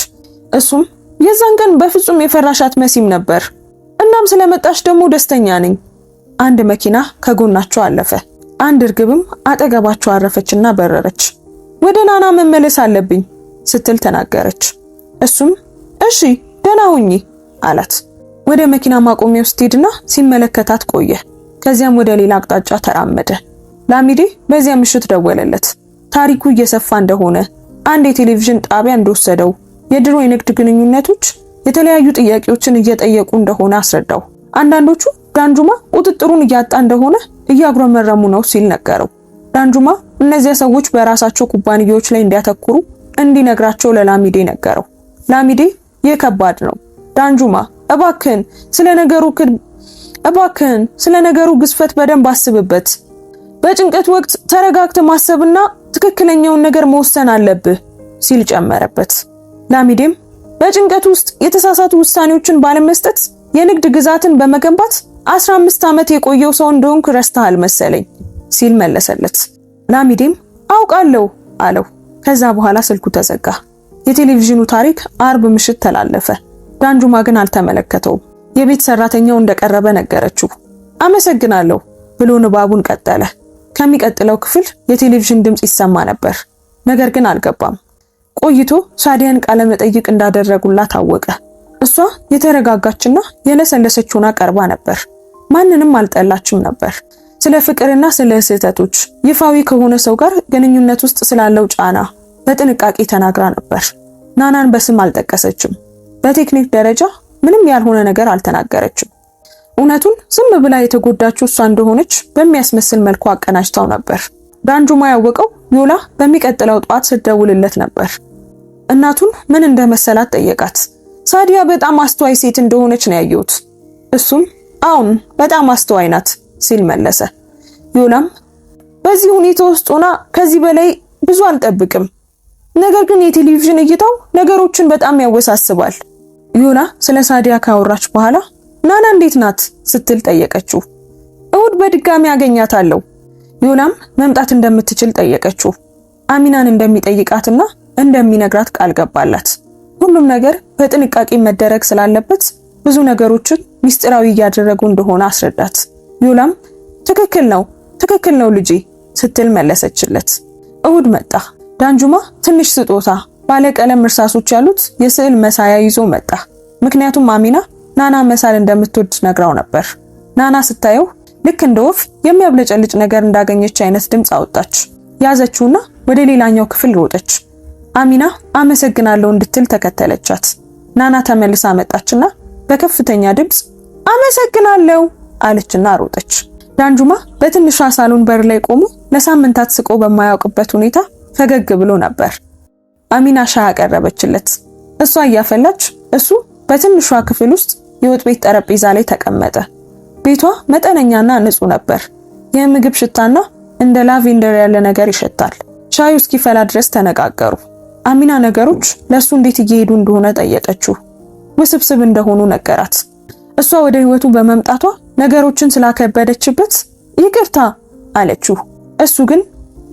እሱም የዛን ቀን በፍጹም የፈራሽ አትመሲም ነበር። እናም ስለመጣሽ ደግሞ ደስተኛ ነኝ። አንድ መኪና ከጎናቸው አለፈ። አንድ እርግብም አጠገባቸው አረፈችና በረረች። ወደ ናና መመለስ አለብኝ ስትል ተናገረች። እሱም እሺ ደህና ሁኚ አላት። ወደ መኪና ማቆሚያው ስትሄድና ሲመለከታት ቆየ። ከዚያም ወደ ሌላ አቅጣጫ ተራመደ። ላሚዴ በዚያ ምሽት ደወለለት። ታሪኩ እየሰፋ እንደሆነ፣ አንድ የቴሌቪዥን ጣቢያ እንደወሰደው፣ የድሮ የንግድ ግንኙነቶች የተለያዩ ጥያቄዎችን እየጠየቁ እንደሆነ አስረዳው። አንዳንዶቹ ዳንጁማ ቁጥጥሩን እያጣ እንደሆነ እያጉረመረሙ ነው ሲል ነገረው። ዳንጁማ እነዚያ ሰዎች በራሳቸው ኩባንያዎች ላይ እንዲያተኩሩ እንዲነግራቸው ለላሚዴ ነገረው። ላሚዴ ይህ ከባድ ነው ዳንጁማ፣ እባክህን ስለ ነገሩ ግዝፈት በደንብ አስብበት። በጭንቀት ወቅት ተረጋግተህ ማሰብና ትክክለኛውን ነገር መወሰን አለብህ ሲል ጨመረበት። ላሚዴም በጭንቀት ውስጥ የተሳሳቱ ውሳኔዎችን ባለመስጠት የንግድ ግዛትን በመገንባት 15 ዓመት የቆየው ሰው እንደሆንክ ረስተሃል መሰለኝ ሲል መለሰለት። ላሚዴም አውቃለሁ አለው። ከዛ በኋላ ስልኩ ተዘጋ። የቴሌቪዥኑ ታሪክ አርብ ምሽት ተላለፈ። ዳንጁማ ግን አልተመለከተውም። የቤት ሰራተኛው እንደቀረበ ነገረችው። አመሰግናለሁ ብሎ ንባቡን ቀጠለ። ከሚቀጥለው ክፍል የቴሌቪዥን ድምጽ ይሰማ ነበር፣ ነገር ግን አልገባም። ቆይቶ ሳዲያን ቃለ መጠይቅ እንዳደረጉላት ታወቀ። እሷ የተረጋጋችና የለሰለሰች ሆና ቀርባ ነበር። ማንንም አልጠላችም ነበር። ስለ ፍቅርና ስለ ስህተቶች፣ ይፋዊ ከሆነ ሰው ጋር ግንኙነት ውስጥ ስላለው ጫና በጥንቃቄ ተናግራ ነበር። ናናን በስም አልጠቀሰችም። በቴክኒክ ደረጃ ምንም ያልሆነ ነገር አልተናገረችም። እውነቱን ዝም ብላ የተጎዳችው እሷ እንደሆነች በሚያስመስል መልኩ አቀናጅታው ነበር። ዳንጁማ ያወቀው ዮላ በሚቀጥለው ጧት ስትደውልለት ነበር። እናቱን ምን እንደመሰላት ጠየቃት። ሳዲያ በጣም አስተዋይ ሴት እንደሆነች ነው ያየሁት። እሱም አሁን በጣም አስተዋይ ናት ሲል መለሰ። ዮላም በዚህ ሁኔታ ውስጥ ሆና ከዚህ በላይ ብዙ አልጠብቅም፣ ነገር ግን የቴሌቪዥን እይታው ነገሮችን በጣም ያወሳስባል። ዮላ ስለ ሳዲያ ካወራች በኋላ ናና እንዴት ናት ስትል ጠየቀችው። እሁድ በድጋሚ አገኛታለሁ። ዮላም መምጣት እንደምትችል ጠየቀችው። አሚናን እንደሚጠይቃትና እንደሚነግራት ቃል ገባላት። ሁሉም ነገር በጥንቃቄ መደረግ ስላለበት ብዙ ነገሮችን ሚስጥራዊ እያደረጉ እንደሆነ አስረዳት። ዮላም ትክክል ነው ልጄ ስትል መለሰችለት። እሁድ መጣ። ዳንጁማ ትንሽ ስጦታ ባለቀለም እርሳሶች ያሉት የስዕል መሳያ ይዞ መጣ። ምክንያቱም አሚና ናና መሳል እንደምትወድ ነግራው ነበር። ናና ስታየው ልክ እንደ ወፍ የሚያብለጨልጭ ነገር እንዳገኘች አይነት ድምጽ አወጣች። ያዘችውና ወደ ሌላኛው ክፍል ሮጠች። አሚና አመሰግናለሁ እንድትል ተከተለቻት። ናና ተመልሳ መጣችና በከፍተኛ ድምጽ አመሰግናለሁ አለችና ሮጠች። ዳንጁማ በትንሿ ሳሎን በር ላይ ቆሞ ለሳምንታት ስቆ በማያውቅበት ሁኔታ ፈገግ ብሎ ነበር። አሚና ሻይ አቀረበችለት። እሷ እያፈላች እሱ በትንሿ ክፍል ውስጥ የወጥ ቤት ጠረጴዛ ላይ ተቀመጠ። ቤቷ መጠነኛና ንጹህ ነበር። የምግብ ሽታና እንደ ላቬንደር ያለ ነገር ይሸታል። ሻዩ እስኪፈላ ድረስ ተነጋገሩ። አሚና ነገሮች ለሱ እንዴት እየሄዱ እንደሆነ ጠየቀችው። ውስብስብ እንደሆኑ ነገራት። እሷ ወደ ህይወቱ በመምጣቷ ነገሮችን ስላከበደችበት ይቅርታ አለችው። እሱ ግን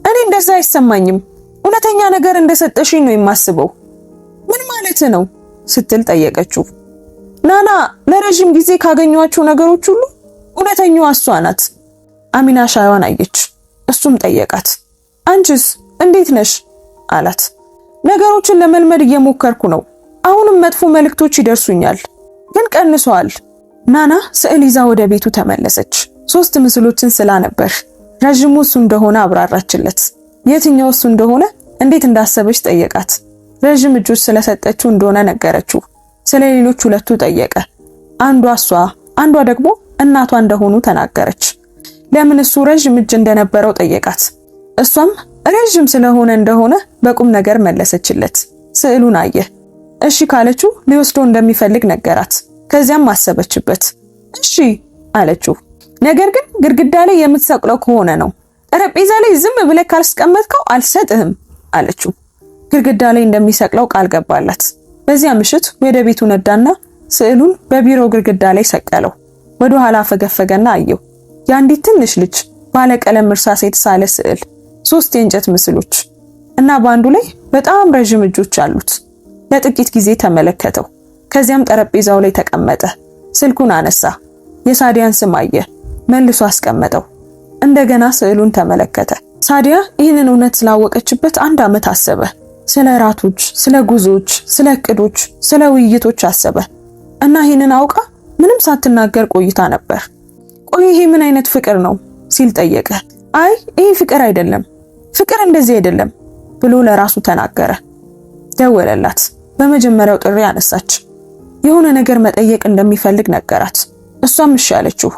እኔ እንደዛ አይሰማኝም፣ እውነተኛ ነገር እንደሰጠሽኝ ነው የማስበው። ምን ማለት ነው ስትል ጠየቀችው። ናና ለረጅም ጊዜ ካገኟቸው ነገሮች ሁሉ እውነተኛዋ እሷ ናት። አሚና ሻይዋን አየች። እሱም ጠየቃት። አንቺስ እንዴት ነሽ አላት። ነገሮችን ለመልመድ እየሞከርኩ ነው። አሁንም መጥፎ መልእክቶች ይደርሱኛል፣ ግን ቀንሰዋል። ናና ስዕል ይዛ ወደ ቤቱ ተመለሰች። 3 ምስሎችን ስላ ነበር። ረጅሙ እሱ እንደሆነ አብራራችለት። የትኛው እሱ እንደሆነ እንዴት እንዳሰበች ጠየቃት። ረጅም እጆች ስለሰጠችው እንደሆነ ነገረችው። ስለሌሎች ሁለቱ ጠየቀ። አንዷ እሷ፣ አንዷ ደግሞ እናቷ እንደሆኑ ተናገረች። ለምን እሱ ረጅም እጅ እንደነበረው ጠየቃት። እሷም ረጅም ስለሆነ እንደሆነ በቁም ነገር መለሰችለት። ስዕሉን አየ። እሺ ካለችው ሊወስደው እንደሚፈልግ ነገራት። ከዚያም አሰበችበት። እሺ አለችው። ነገር ግን ግድግዳ ላይ የምትሰቅለው ከሆነ ነው። ጠረጴዛ ላይ ዝም ብለህ ካልስቀመጥከው አልሰጥህም አለችው። ግድግዳ ላይ እንደሚሰቅለው ቃል ገባላት። በዚያ ምሽት ወደ ቤቱ ነዳና ስዕሉን በቢሮ ግድግዳ ላይ ሰቀለው። ወደ ኋላ ፈገፈገና አየው። የአንዲት ትንሽ ልጅ ባለቀለም እርሳስ የተሳለ ስዕል፣ 3 የእንጨት ምስሎች እና በአንዱ ላይ በጣም ረጅም እጆች አሉት። ለጥቂት ጊዜ ተመለከተው። ከዚያም ጠረጴዛው ላይ ተቀመጠ። ስልኩን አነሳ። የሳዲያን ስም አየ። መልሶ አስቀመጠው። እንደገና ስዕሉን ተመለከተ። ሳዲያ ይህንን እውነት ስላወቀችበት 1 ዓመት አሰበ። ስለ ራቶች፣ ስለ ጉዞዎች፣ ስለ እቅዶች፣ ስለ ውይይቶች አሰበ እና ይህንን አውቃ ምንም ሳትናገር ቆይታ ነበር። ቆይ ይሄ ምን አይነት ፍቅር ነው ሲል ጠየቀ። አይ ይሄ ፍቅር አይደለም፣ ፍቅር እንደዚህ አይደለም ብሎ ለራሱ ተናገረ። ደወለላት። በመጀመሪያው ጥሪ አነሳች። የሆነ ነገር መጠየቅ እንደሚፈልግ ነገራት። እሷም እሺ አለችው።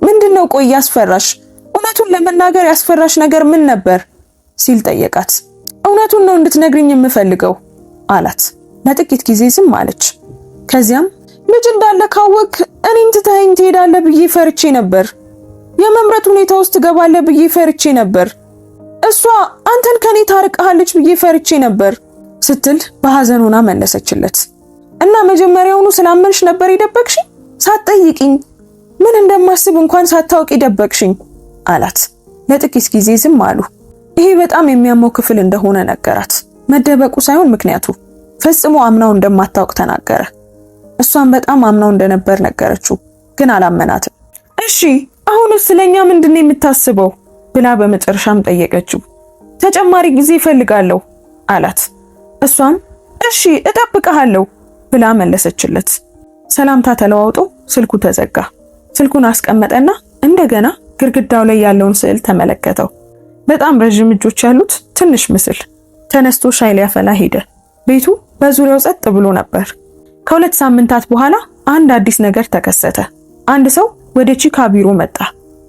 ምንድነው ቆይ ያስፈራሽ? እውነቱን ለመናገር ያስፈራሽ ነገር ምን ነበር ሲል ጠየቃት። እውነቱን ነው እንድትነግሪኝ የምፈልገው አላት። ለጥቂት ጊዜ ዝም አለች። ከዚያም ልጅ እንዳለ ካወቅ እኔን ትተኸኝ ትሄዳለህ ብዬ ፈርቼ ነበር። የመምረጥ ሁኔታ ውስጥ ትገባለህ ብዬ ፈርቼ ነበር። እሷ አንተን ከኔ ታርቀሃለች ብዬ ፈርቼ ነበር ስትል በሐዘን ሆና መለሰችለት። እና መጀመሪያውኑ ስላመንሽ ነበር የደበቅሽኝ? ሳትጠይቂኝ ምን እንደማስብ እንኳን ሳታውቂ ደበቅሽኝ አላት። ለጥቂት ጊዜ ዝም አሉ። ይሄ በጣም የሚያመው ክፍል እንደሆነ ነገራት። መደበቁ ሳይሆን ምክንያቱ። ፈጽሞ አምናው እንደማታውቅ ተናገረ። እሷም በጣም አምናው እንደነበር ነገረችው፣ ግን አላመናትም። እሺ አሁንስ ስለኛ ምንድነው የምታስበው ብላ በመጨረሻም ጠየቀችው። ተጨማሪ ጊዜ እፈልጋለሁ አላት። እሷም እሺ እጠብቅሃለሁ ብላ መለሰችለት። ሰላምታ ተለዋውጦ ስልኩ ተዘጋ። ስልኩን አስቀመጠና እንደገና ግድግዳው ላይ ያለውን ስዕል ተመለከተው። በጣም ረጅም እጆች ያሉት ትንሽ ምስል። ተነስቶ ሻይ ሊያፈላ ሄደ። ቤቱ በዙሪያው ጸጥ ብሎ ነበር። ከ2 ሳምንታት በኋላ አንድ አዲስ ነገር ተከሰተ። አንድ ሰው ወደ ቺካ ቢሮ መጣ።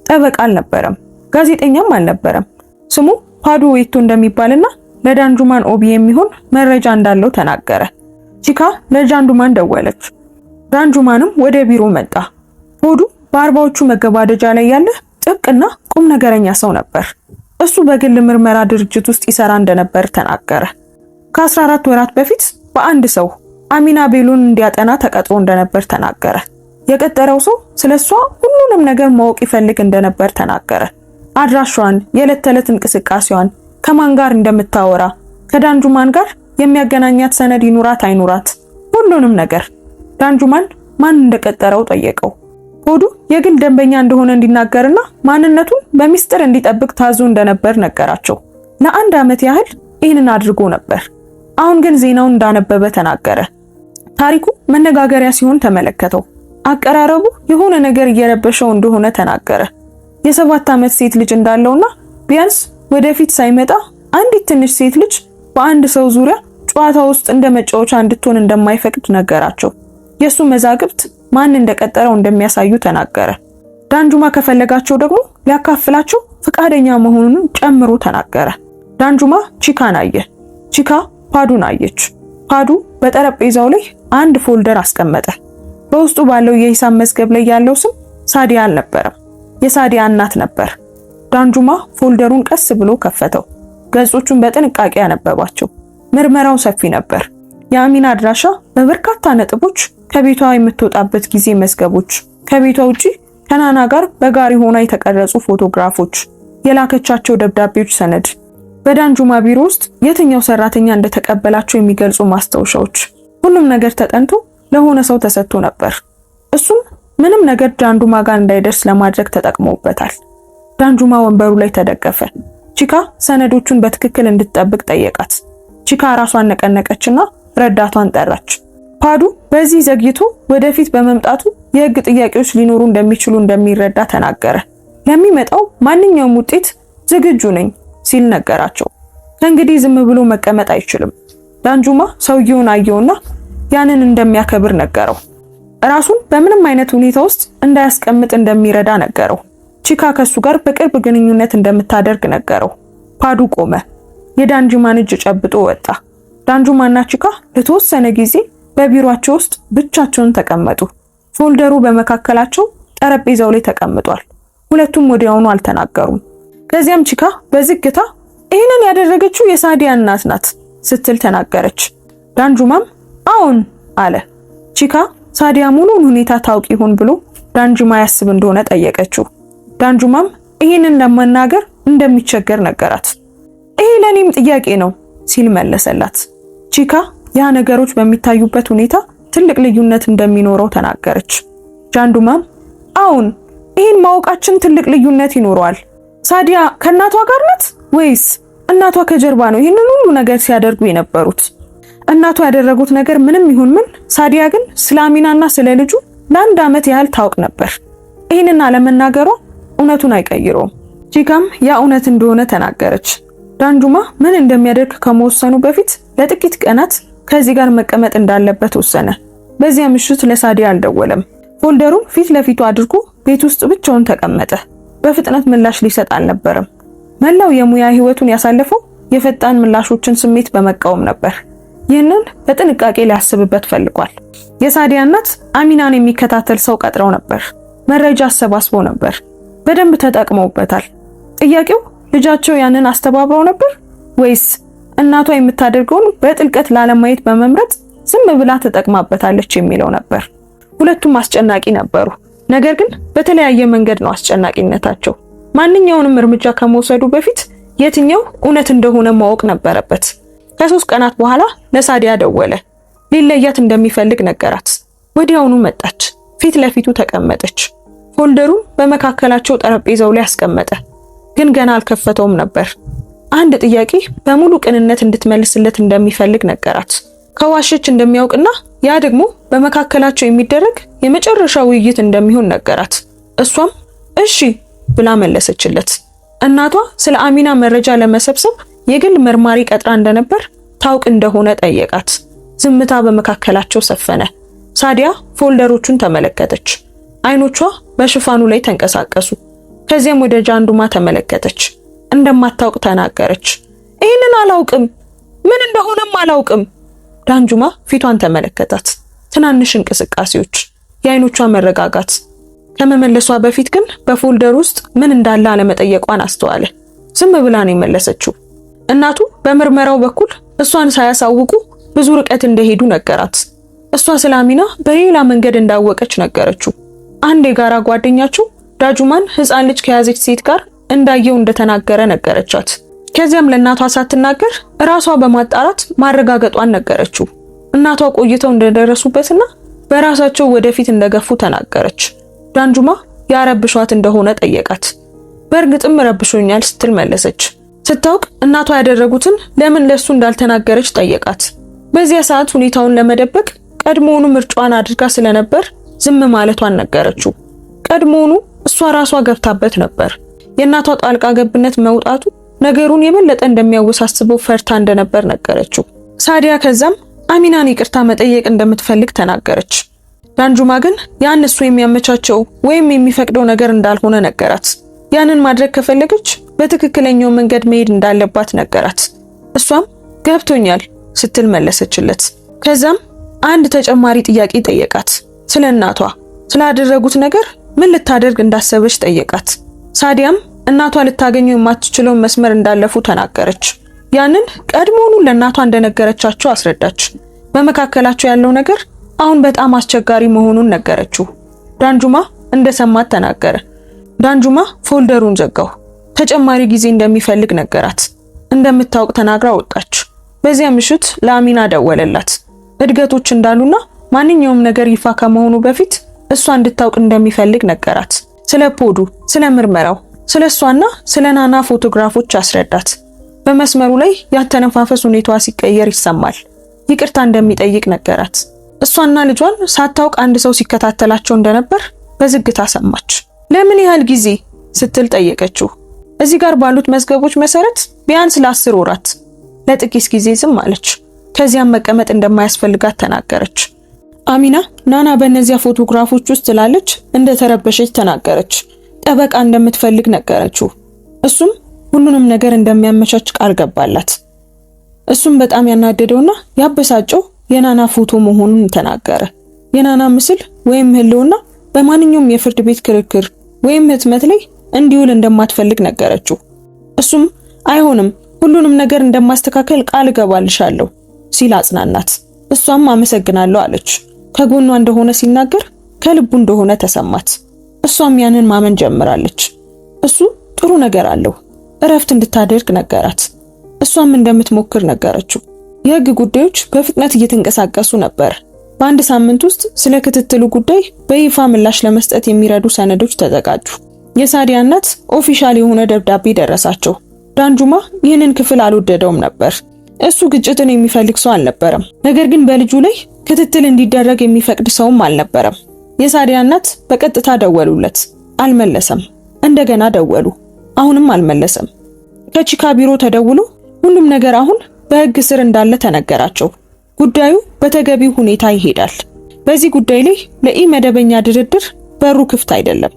ጠበቃ አልነበረም፣ ጋዜጠኛም አልነበረም። ስሙ ፓዱ ዌቶ እንደሚባልና ለዳንጁማን ኦቢ የሚሆን መረጃ እንዳለው ተናገረ። ቺካ ለዳንጁማን ደወለች። ዳንጁማንም ወደ ቢሮ መጣ። ፓዱ በ40ዎቹ መገባደጃ ላይ ያለ ጥብቅና ቁም ነገረኛ ሰው ነበር። እሱ በግል ምርመራ ድርጅት ውስጥ ይሰራ እንደነበር ተናገረ። ከ14 ወራት በፊት በአንድ ሰው አሚና ቤሎን እንዲያጠና ተቀጥሮ እንደነበር ተናገረ። የቀጠረው ሰው ስለሷ ሁሉንም ነገር ማወቅ ይፈልግ እንደነበር ተናገረ። አድራሿን፣ የዕለት ተዕለት እንቅስቃሴዋን፣ ከማን ጋር እንደምታወራ፣ ከዳንጁማን ጋር የሚያገናኛት ሰነድ ይኑራት አይኑራት፣ ሁሉንም ነገር። ዳንጁማን ማን እንደቀጠረው ጠየቀው። ፓዱ የግል ደንበኛ እንደሆነ እንዲናገርና ማንነቱን በሚስጥር እንዲጠብቅ ታዞ እንደነበር ነገራቸው። ለ1 ዓመት ያህል ይህንን አድርጎ ነበር። አሁን ግን ዜናውን እንዳነበበ ተናገረ። ታሪኩ መነጋገሪያ ሲሆን ተመለከተው። አቀራረቡ የሆነ ነገር እየረበሸው እንደሆነ ተናገረ። የ7 ዓመት ሴት ልጅ እንዳለውና ቢያንስ ወደፊት ሳይመጣ አንዲት ትንሽ ሴት ልጅ በአንድ ሰው ዙሪያ ጨዋታ ውስጥ እንደ መጫወቻ እንድትሆን እንደማይፈቅድ ነገራቸው። የሱ መዛግብት ማን እንደቀጠረው እንደሚያሳዩ ተናገረ። ዳንጁማ ከፈለጋቸው ደግሞ ሊያካፍላቸው ፍቃደኛ መሆኑን ጨምሮ ተናገረ። ዳንጁማ ቺካን አየ። ቺካ ፓዱን አየች። ፓዱ በጠረጴዛው ላይ አንድ ፎልደር አስቀመጠ። በውስጡ ባለው የሂሳብ መዝገብ ላይ ያለው ስም ሳዲያ አልነበረም፣ የሳዲያ እናት ነበር። ዳንጁማ ፎልደሩን ቀስ ብሎ ከፈተው። ገጾቹን በጥንቃቄ ያነበባቸው። ምርመራው ሰፊ ነበር። የአሚና አድራሻ በበርካታ ነጥቦች፣ ከቤቷ የምትወጣበት ጊዜ መዝገቦች፣ ከቤቷ ውጪ ከናና ጋር በጋሪ ሆና የተቀረጹ ፎቶግራፎች፣ የላከቻቸው ደብዳቤዎች ሰነድ፣ በዳንጁማ ቢሮ ውስጥ የትኛው ሰራተኛ እንደተቀበላቸው የሚገልጹ ማስታወሻዎች። ሁሉም ነገር ተጠንቶ ለሆነ ሰው ተሰጥቶ ነበር። እሱም ምንም ነገር ዳንጁማ ጋር እንዳይደርስ ለማድረግ ተጠቅሞበታል። ዳንጁማ ወንበሩ ላይ ተደገፈ። ቺካ ሰነዶቹን በትክክል እንድትጠብቅ ጠየቃት። ቺካ ራሷን ነቀነቀችና ረዳቷን ጠራች። ፓዱ በዚህ ዘግይቶ ወደፊት በመምጣቱ የህግ ጥያቄዎች ሊኖሩ እንደሚችሉ እንደሚረዳ ተናገረ። ለሚመጣው ማንኛውም ውጤት ዝግጁ ነኝ ሲል ነገራቸው። ከእንግዲህ ዝም ብሎ መቀመጥ አይችልም። ዳንጁማ ሰውየውን አየውና ያንን እንደሚያከብር ነገረው። ራሱን በምንም አይነት ሁኔታ ውስጥ እንዳያስቀምጥ እንደሚረዳ ነገረው። ቺካ ከሱ ጋር በቅርብ ግንኙነት እንደምታደርግ ነገረው። ፓዱ ቆመ። የዳንጁማን እጅ ጨብጦ ወጣ። ዳንጁማና ቺካ ለተወሰነ ጊዜ በቢሮአቸው ውስጥ ብቻቸውን ተቀመጡ። ፎልደሩ በመካከላቸው ጠረጴዛው ላይ ተቀምጧል። ሁለቱም ወዲያውኑ አልተናገሩም። ከዚያም ቺካ በዝግታ ይህንን ያደረገችው የሳዲያ እናት ናት ስትል ተናገረች። ዳንጁማም አዎን አለ። ቺካ ሳዲያ ሙሉውን ሁኔታ ታውቂ ይሆን ብሎ ዳንጁማ ያስብ እንደሆነ ጠየቀችው። ዳንጁማም ይህንን ለመናገር እንደሚቸገር ነገራት። ይሄ ለኔም ጥያቄ ነው ሲል መለሰላት። ቺካ ያ ነገሮች በሚታዩበት ሁኔታ ትልቅ ልዩነት እንደሚኖረው ተናገረች። ዳንጁማም አዎን ይህን ማወቃችን ትልቅ ልዩነት ይኖረዋል። ሳዲያ ከእናቷ ጋር ናት ወይስ እናቷ ከጀርባ ነው ይህንን ሁሉ ነገር ሲያደርጉ የነበሩት? እናቷ ያደረጉት ነገር ምንም ይሁን ምን፣ ሳዲያ ግን ስለ አሚናና ስለ ልጁ ለ1 ዓመት ያህል ታውቅ ነበር። ይህንን አለመናገሯ እውነቱን አይቀይረውም። ቺካም ያ እውነት እንደሆነ ተናገረች። ዳንጁማ ምን እንደሚያደርግ ከመወሰኑ በፊት ለጥቂት ቀናት ከዚህ ጋር መቀመጥ እንዳለበት ወሰነ። በዚያ ምሽት ለሳዲያ አልደወለም። ፎልደሩን ፊት ለፊቱ አድርጎ ቤት ውስጥ ብቻውን ተቀመጠ። በፍጥነት ምላሽ ሊሰጥ አልነበረም። መላው የሙያ ህይወቱን ያሳለፈው የፈጣን ምላሾችን ስሜት በመቃወም ነበር። ይህንን በጥንቃቄ ሊያስብበት ፈልጓል። የሳዲያ እናት አሚናን የሚከታተል ሰው ቀጥረው ነበር። መረጃ አሰባስበው ነበር። በደንብ ተጠቅመውበታል። ጥያቄው ልጃቸው ያንን አስተባብረው ነበር ወይስ እናቷ የምታደርገውን በጥልቀት ላለማየት በመምረጥ ዝም ብላ ተጠቅማበታለች የሚለው ነበር። ሁለቱም አስጨናቂ ነበሩ። ነገር ግን በተለያየ መንገድ ነው አስጨናቂነታቸው። ማንኛውንም እርምጃ ከመውሰዱ በፊት የትኛው እውነት እንደሆነ ማወቅ ነበረበት። ከ3 ቀናት በኋላ ለሳዲያ ደወለ። ሊለያት እንደሚፈልግ ነገራት። ወዲያውኑ መጣች። ፊት ለፊቱ ተቀመጠች። ፎልደሩን በመካከላቸው ጠረጴዛው ላይ አስቀመጠ። ግን ገና አልከፈተውም ነበር። አንድ ጥያቄ በሙሉ ቅንነት እንድትመልስለት እንደሚፈልግ ነገራት። ከዋሸች እንደሚያውቅና ያ ደግሞ በመካከላቸው የሚደረግ የመጨረሻ ውይይት እንደሚሆን ነገራት። እሷም እሺ ብላ መለሰችለት። እናቷ ስለ አሚና መረጃ ለመሰብሰብ የግል መርማሪ ቀጥራ እንደነበር ታውቅ እንደሆነ ጠየቃት። ዝምታ በመካከላቸው ሰፈነ። ሳዲያ ፎልደሮቹን ተመለከተች። አይኖቿ በሽፋኑ ላይ ተንቀሳቀሱ። ከዚያም ወደ ዳንጁማ ተመለከተች። እንደማታውቅ ተናገረች። ይህንን አላውቅም፣ ምን እንደሆነም አላውቅም። ዳንጁማ ፊቷን ተመለከታት። ትናንሽ እንቅስቃሴዎች፣ የአይኖቿ መረጋጋት። ከመመለሷ በፊት ግን በፎልደር ውስጥ ምን እንዳለ አለመጠየቋን አስተዋለ። ዝም ብላ ነው የመለሰችው። እናቱ በምርመራው በኩል እሷን ሳያሳውቁ ብዙ ርቀት እንደሄዱ ነገራት። እሷ ስለ አሚና በሌላ መንገድ እንዳወቀች ነገረችው። አንድ የጋራ ጓደኛቸው ዳንጁማን ሕፃን ልጅ ከያዘች ሴት ጋር እንዳየው እንደተናገረ ነገረቻት። ከዚያም ለእናቷ ሳትናገር ራሷ በማጣራት ማረጋገጧን ነገረችው። እናቷ ቆይተው እንደደረሱበትና በራሳቸው ወደፊት እንደገፉ ተናገረች። ዳንጁማ ያረብሿት እንደሆነ ጠየቃት። በእርግጥም ረብሾኛል ስትል መለሰች። ስታውቅ እናቷ ያደረጉትን ለምን ለሱ እንዳልተናገረች ጠየቃት። በዚያ ሰዓት ሁኔታውን ለመደበቅ ቀድሞውኑ ምርጫዋን አድርጋ ስለነበር ዝም ማለቷን ነገረችው። ቀድሞውኑ እሷ ራሷ ገብታበት ነበር። የእናቷ ጣልቃ ገብነት መውጣቱ ነገሩን የበለጠ እንደሚያወሳስበው ፈርታ እንደነበር ነገረችው። ሳዲያ ከዛም አሚናን ይቅርታ መጠየቅ እንደምትፈልግ ተናገረች። ዳንጁማ ግን ያን እሱ የሚያመቻቸው ወይም የሚፈቅደው ነገር እንዳልሆነ ነገራት። ያንን ማድረግ ከፈለገች በትክክለኛው መንገድ መሄድ እንዳለባት ነገራት። እሷም ገብቶኛል ስትል መለሰችለት። ከዛም አንድ ተጨማሪ ጥያቄ ጠየቃት። ስለ እናቷ ስላደረጉት ነገር ምን ልታደርግ እንዳሰበች ጠየቃት። ሳዲያም እናቷ ልታገኘው የማትችለው መስመር እንዳለፉ ተናገረች። ያንን ቀድሞውኑ ለእናቷ እንደነገረቻቸው አስረዳች። በመካከላቸው ያለው ነገር አሁን በጣም አስቸጋሪ መሆኑን ነገረችው። ዳንጁማ እንደሰማት ተናገረ። ዳንጁማ ፎልደሩን ዘጋው። ተጨማሪ ጊዜ እንደሚፈልግ ነገራት። እንደምታውቅ ተናግራ ወጣች። በዚያ ምሽት ለአሚና ደወለላት። እድገቶች እንዳሉና ማንኛውም ነገር ይፋ ከመሆኑ በፊት እሷ እንድታውቅ እንደሚፈልግ ነገራት። ስለ ፖዱ፣ ስለ ምርመራው፣ ስለ እሷና ስለ ናና ፎቶግራፎች አስረዳት። በመስመሩ ላይ ያተነፋፈስ ሁኔታዋ ሲቀየር ይሰማል። ይቅርታ እንደሚጠይቅ ነገራት። እሷና ልጇን ሳታውቅ አንድ ሰው ሲከታተላቸው እንደነበር በዝግታ ሰማች። ለምን ያህል ጊዜ ስትል ጠየቀችው። እዚህ ጋር ባሉት መዝገቦች መሰረት ቢያንስ ለ10 ወራት። ለጥቂት ጊዜ ዝም አለች። ከዚያም መቀመጥ እንደማያስፈልጋት ተናገረች። አሚና ናና በእነዚያ ፎቶግራፎች ውስጥ ስላለች እንደተረበሸች ተናገረች። ጠበቃ እንደምትፈልግ ነገረችው። እሱም ሁሉንም ነገር እንደሚያመቻች ቃል ገባላት። እሱም በጣም ያናደደውና ያበሳጨው የናና ፎቶ መሆኑን ተናገረ። የናና ምስል ወይም ህልውና በማንኛውም የፍርድ ቤት ክርክር ወይም ህትመት ላይ እንዲውል እንደማትፈልግ ነገረችው። እሱም አይሆንም፣ ሁሉንም ነገር እንደማስተካከል ቃል እገባልሻለሁ ሲል አጽናናት። እሷም አመሰግናለሁ አለች። ከጎኗ እንደሆነ ሲናገር ከልቡ እንደሆነ ተሰማት። እሷም ያንን ማመን ጀምራለች። እሱ ጥሩ ነገር አለው። እረፍት እንድታደርግ ነገራት። እሷም እንደምትሞክር ነገረችው። የህግ ጉዳዮች በፍጥነት እየተንቀሳቀሱ ነበር። በአንድ ሳምንት ውስጥ ስለ ክትትሉ ጉዳይ በይፋ ምላሽ ለመስጠት የሚረዱ ሰነዶች ተዘጋጁ። የሳዲያ እናት ኦፊሻል የሆነ ደብዳቤ ደረሳቸው። ዳንጁማ ይህንን ክፍል አልወደደውም ነበር። እሱ ግጭትን የሚፈልግ ሰው አልነበረም። ነገር ግን በልጁ ላይ ክትትል እንዲደረግ የሚፈቅድ ሰውም አልነበረም። የሳዲያ እናት በቀጥታ ደወሉለት። አልመለሰም። እንደገና ደወሉ። አሁንም አልመለሰም። ከቺካ ቢሮ ተደውሎ ሁሉም ነገር አሁን በህግ ስር እንዳለ ተነገራቸው። ጉዳዩ በተገቢው ሁኔታ ይሄዳል። በዚህ ጉዳይ ላይ ለኢ መደበኛ ድርድር በሩ ክፍት አይደለም።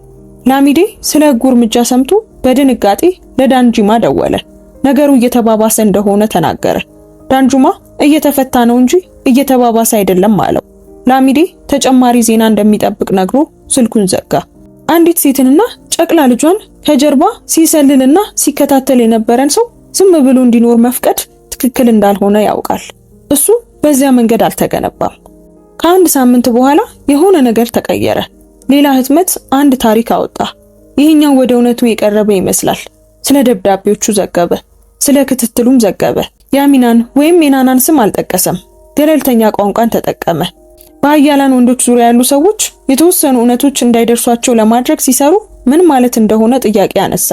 ላሚዴ ስለ ሕጉ እርምጃ ሰምቶ በድንጋጤ ለዳንጁማ ደወለ። ነገሩ እየተባባሰ እንደሆነ ተናገረ። ዳንጁማ እየተፈታ ነው እንጂ እየተባባሰ አይደለም አለው። ላሚዴ ተጨማሪ ዜና እንደሚጠብቅ ነግሮ ስልኩን ዘጋ። አንዲት ሴትንና ጨቅላ ልጇን ከጀርባ ሲሰልልና ሲከታተል የነበረን ሰው ዝም ብሎ እንዲኖር መፍቀድ ትክክል እንዳልሆነ ያውቃል። እሱ በዚያ መንገድ አልተገነባም። ከአንድ ሳምንት በኋላ የሆነ ነገር ተቀየረ። ሌላ ህትመት አንድ ታሪክ አወጣ። ይህኛው ወደ እውነቱ የቀረበ ይመስላል። ስለ ደብዳቤዎቹ ዘገበ። ስለ ክትትሉም ዘገበ። የአሚናን ወይም የናናን ስም አልጠቀሰም። ገለልተኛ ቋንቋን ተጠቀመ። በአያላን ወንዶች ዙሪያ ያሉ ሰዎች የተወሰኑ እውነቶች እንዳይደርሷቸው ለማድረግ ሲሰሩ ምን ማለት እንደሆነ ጥያቄ አነሳ።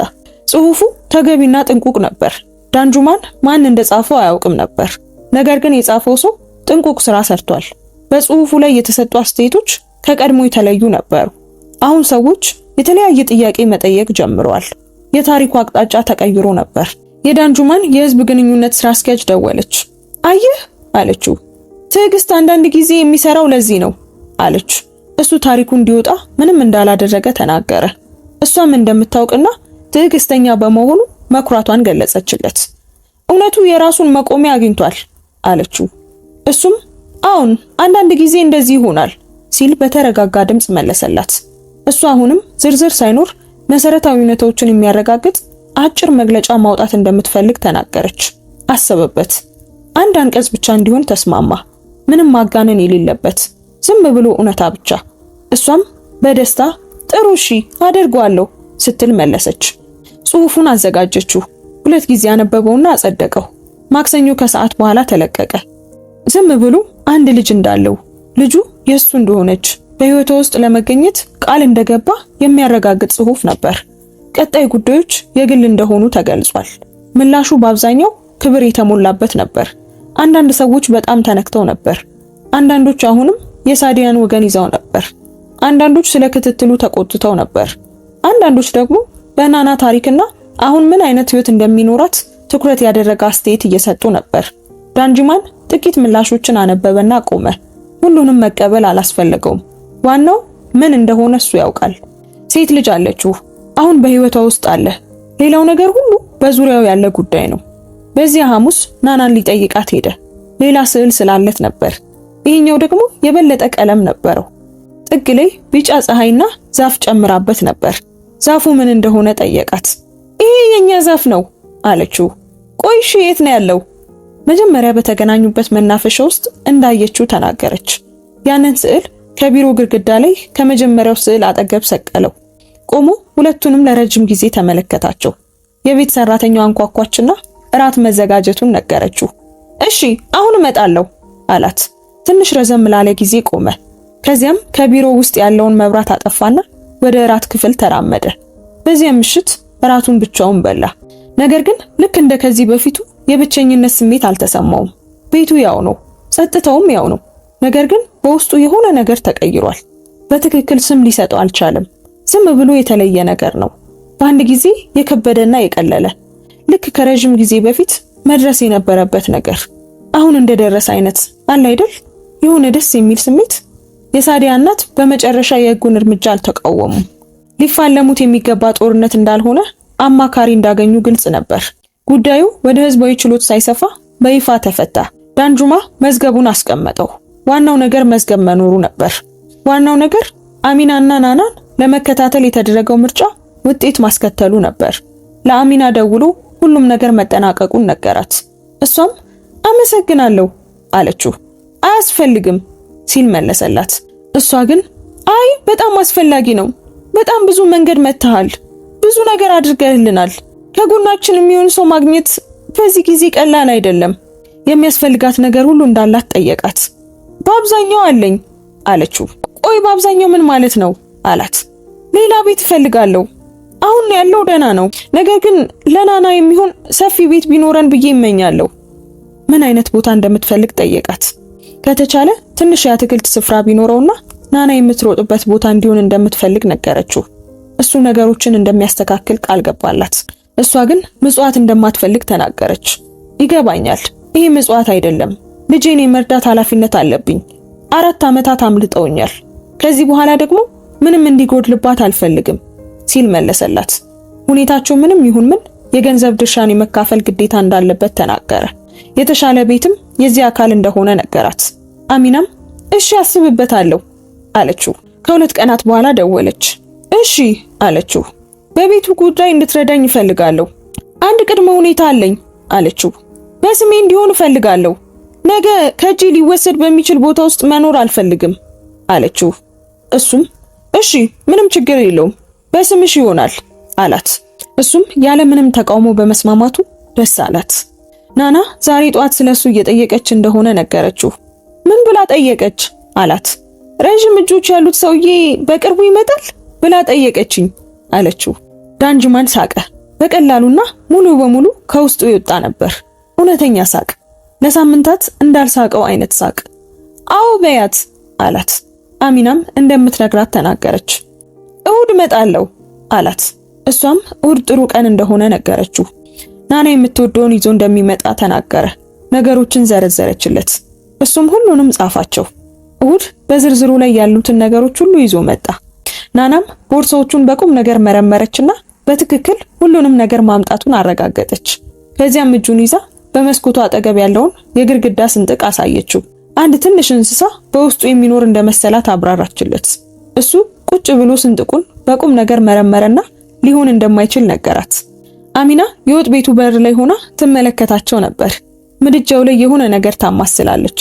ጽሑፉ ተገቢና ጥንቁቅ ነበር። ዳንጁማን ማን እንደጻፈው አያውቅም ነበር። ነገር ግን የጻፈው ሰው ጥንቁቅ ስራ ሰርቷል። በጽሑፉ ላይ የተሰጡ አስተያየቶች ከቀድሞ የተለዩ ነበሩ። አሁን ሰዎች የተለያየ ጥያቄ መጠየቅ ጀምረዋል። የታሪኩ አቅጣጫ ተቀይሮ ነበር። የዳንጁማን የህዝብ ግንኙነት ስራ አስኪያጅ ደወለች። አየህ አለችው፣ ትዕግስት አንዳንድ ጊዜ የሚሰራው ለዚህ ነው አለች። እሱ ታሪኩ እንዲወጣ ምንም እንዳላደረገ ተናገረ። እሷም እንደምታውቅና ትዕግስተኛ በመሆኑ መኩራቷን ገለጸችለት። እውነቱ የራሱን መቆሚያ አግኝቷል አለችው። እሱም አሁን አንዳንድ ጊዜ እንደዚህ ይሆናል ሲል በተረጋጋ ድምጽ መለሰላት። እሷ አሁንም ዝርዝር ሳይኖር መሰረታዊ እውነቶችን የሚያረጋግጥ አጭር መግለጫ ማውጣት እንደምትፈልግ ተናገረች። አሰበበት። አንድ አንቀጽ ብቻ እንዲሆን ተስማማ። ምንም ማጋነን የሌለበት ዝም ብሎ እውነታ ብቻ። እሷም በደስታ ጥሩ እሺ አደርገዋለሁ ስትል መለሰች። ጽሑፉን አዘጋጀችው። 2 ጊዜ አነበበውና አጸደቀው። ማክሰኞ ከሰዓት በኋላ ተለቀቀ። ዝም ብሎ አንድ ልጅ እንዳለው፣ ልጁ የሱ እንደሆነች፣ በህይወቷ ውስጥ ለመገኘት ቃል እንደገባ የሚያረጋግጥ ጽሑፍ ነበር። ቀጣይ ጉዳዮች የግል እንደሆኑ ተገልጿል። ምላሹ በአብዛኛው ክብር የተሞላበት ነበር። አንዳንድ ሰዎች በጣም ተነክተው ነበር። አንዳንዶች አሁንም የሳዲያን ወገን ይዘው ነበር። አንዳንዶች ስለ ክትትሉ ተቆጥተው ነበር። አንዳንዶች ደግሞ በናና ታሪክና አሁን ምን አይነት ህይወት እንደሚኖራት ትኩረት ያደረገ አስተያየት እየሰጡ ነበር። ዳንጁማን ጥቂት ምላሾችን አነበበና ቆመ። ሁሉንም መቀበል አላስፈለገውም። ዋናው ምን እንደሆነ እሱ ያውቃል። ሴት ልጅ አለችው። አሁን በህይወቷ ውስጥ አለ። ሌላው ነገር ሁሉ በዙሪያው ያለ ጉዳይ ነው። በዚያ ሐሙስ ናናን ሊጠይቃት ሄደ። ሌላ ስዕል ስላለት ነበር። ይሄኛው ደግሞ የበለጠ ቀለም ነበረው። ጥግ ላይ ቢጫ ፀሐይና ዛፍ ጨምራበት ነበር። ዛፉ ምን እንደሆነ ጠየቃት። ይሄ የኛ ዛፍ ነው አለችው። ቆይ እሺ የት ነው ያለው? መጀመሪያ በተገናኙበት መናፈሻ ውስጥ እንዳየችው ተናገረች። ያንን ስዕል ከቢሮ ግድግዳ ላይ ከመጀመሪያው ስዕል አጠገብ ሰቀለው። ቆሞ ሁለቱንም ለረጅም ጊዜ ተመለከታቸው። የቤት ሰራተኛው አንኳኳችና እራት መዘጋጀቱን ነገረችው። እሺ አሁን እመጣለሁ አላት። ትንሽ ረዘም ላለ ጊዜ ቆመ። ከዚያም ከቢሮ ውስጥ ያለውን መብራት አጠፋና ወደ እራት ክፍል ተራመደ። በዚያ ምሽት እራቱን ብቻውን በላ። ነገር ግን ልክ እንደ ከዚህ በፊቱ የብቸኝነት ስሜት አልተሰማውም። ቤቱ ያው ነው፣ ጸጥታውም ያው ነው። ነገር ግን በውስጡ የሆነ ነገር ተቀይሯል። በትክክል ስም ሊሰጠው አልቻለም። ዝም ብሎ የተለየ ነገር ነው። በአንድ ጊዜ የከበደና የቀለለ፣ ልክ ከረጅም ጊዜ በፊት መድረስ የነበረበት ነገር አሁን እንደደረሰ አይነት አለ አይደል? የሆነ ደስ የሚል ስሜት። የሳዲያ እናት በመጨረሻ የህጉን እርምጃ አልተቃወሙም። ሊፋለሙት የሚገባ ጦርነት እንዳልሆነ አማካሪ እንዳገኙ ግልጽ ነበር። ጉዳዩ ወደ ህዝባዊ ችሎት ሳይሰፋ በይፋ ተፈታ። ዳንጁማ መዝገቡን አስቀመጠው። ዋናው ነገር መዝገብ መኖሩ ነበር። ዋናው ነገር አሚናና ናናን ለመከታተል የተደረገው ምርጫ ውጤት ማስከተሉ ነበር። ለአሚና ደውሎ ሁሉም ነገር መጠናቀቁን ነገራት። እሷም አመሰግናለሁ አለችው። አያስፈልግም ሲል መለሰላት። እሷ ግን አይ በጣም አስፈላጊ ነው። በጣም ብዙ መንገድ መተሃል። ብዙ ነገር አድርገህልናል። ከጎናችን የሚሆን ሰው ማግኘት በዚህ ጊዜ ቀላል አይደለም። የሚያስፈልጋት ነገር ሁሉ እንዳላት ጠየቃት። በአብዛኛው አለኝ አለችው። ቆይ በአብዛኛው ምን ማለት ነው አላት። ሌላ ቤት እፈልጋለሁ። አሁን ያለው ደህና ነው፣ ነገር ግን ለናና የሚሆን ሰፊ ቤት ቢኖረን ብዬ እመኛለሁ። ምን አይነት ቦታ እንደምትፈልግ ጠየቃት። ከተቻለ ትንሽ የአትክልት ስፍራ ቢኖረውና ናና የምትሮጥበት ቦታ እንዲሆን እንደምትፈልግ ነገረችው። እሱ ነገሮችን እንደሚያስተካክል ቃል ገባላት። እሷ ግን ምጽዋት እንደማትፈልግ ተናገረች። ይገባኛል፣ ይሄ ምጽዋት አይደለም። ልጄን የመርዳት ኃላፊነት አለብኝ። 4 ዓመታት አምልጠውኛል። ከዚህ በኋላ ደግሞ ምንም እንዲጎድልባት አልፈልግም። ሲል መለሰላት። ሁኔታቸው ምንም ይሁን ምን የገንዘብ ድርሻን የመካፈል ግዴታ እንዳለበት ተናገረ። የተሻለ ቤትም የዚህ አካል እንደሆነ ነገራት። አሚናም እሺ አስብበታለሁ አለችው። ከ2 ቀናት በኋላ ደወለች። እሺ አለችው። በቤቱ ጉዳይ እንድትረዳኝ እፈልጋለሁ። አንድ ቅድመ ሁኔታ አለኝ አለችው። በስሜ እንዲሆን እፈልጋለሁ። ነገ ከእጄ ሊወሰድ በሚችል ቦታ ውስጥ መኖር አልፈልግም አለችው። እሱም እሺ ምንም ችግር የለውም በስምሽ ይሆናል አላት። እሱም ያለ ምንም ተቃውሞ በመስማማቱ ደስ አላት። ናና ዛሬ ጧት ስለሱ እየጠየቀች እንደሆነ ነገረችው። ምን ብላ ጠየቀች አላት። ረጅም እጆች ያሉት ሰውዬ በቅርቡ ይመጣል ብላ ጠየቀችኝ አለችው። ዳንጅማን ሳቀ። በቀላሉና ሙሉ በሙሉ ከውስጡ ይወጣ ነበር። እውነተኛ ሳቅ፣ ለሳምንታት እንዳልሳቀው አይነት ሳቅ። አዎ በያት አላት። አሚናም እንደምትነግራት ተናገረች። እሁድ እመጣለሁ አላት። እሷም እሁድ ጥሩ ቀን እንደሆነ ነገረችው። ናና የምትወደውን ይዞ እንደሚመጣ ተናገረ። ነገሮችን ዘረዘረችለት። እሱም ሁሉንም ጻፋቸው። እሁድ በዝርዝሩ ላይ ያሉትን ነገሮች ሁሉ ይዞ መጣ። ናናም ቦርሳዎቹን በቁም ነገር መረመረችና በትክክል ሁሉንም ነገር ማምጣቱን አረጋገጠች። ከዚያም እጁን ይዛ በመስኮቱ አጠገብ ያለውን የግድግዳ ስንጥቅ አሳየችው። አንድ ትንሽ እንስሳ በውስጡ የሚኖር እንደመሰላት አብራራችለት። እሱ ቁጭ ብሎ ስንጥቁን በቁም ነገር መረመረና ሊሆን እንደማይችል ነገራት። አሚና የወጥ ቤቱ በር ላይ ሆና ትመለከታቸው ነበር። ምድጃው ላይ የሆነ ነገር ታማስላለች።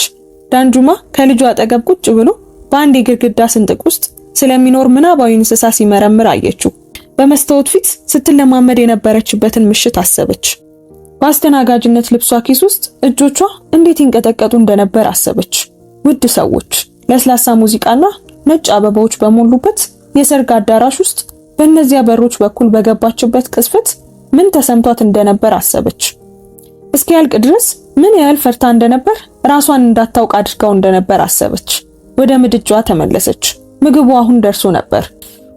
ዳንጁማ ከልጇ አጠገብ ቁጭ ብሎ በአንድ የግድግዳ ስንጥቅ ውስጥ ስለሚኖር ምናባዊ እንስሳ ሲመረምር አየችው። በመስታወት ፊት ስትለማመድ የነበረችበትን ምሽት አሰበች። በአስተናጋጅነት ልብሷ ኪስ ውስጥ እጆቿ እንዴት ይንቀጠቀጡ እንደነበር አሰበች። ውድ ሰዎች፣ ለስላሳ ሙዚቃና ነጭ አበባዎች በሞሉበት የሰርግ አዳራሽ ውስጥ በእነዚያ በሮች በኩል በገባችበት ቅስፈት ምን ተሰምቷት እንደነበር አሰበች። እስኪያልቅ ድረስ ምን ያህል ፈርታ እንደነበር ራሷን እንዳታውቅ አድርጋው እንደነበር አሰበች። ወደ ምድጃዋ ተመለሰች። ምግቡ አሁን ደርሶ ነበር።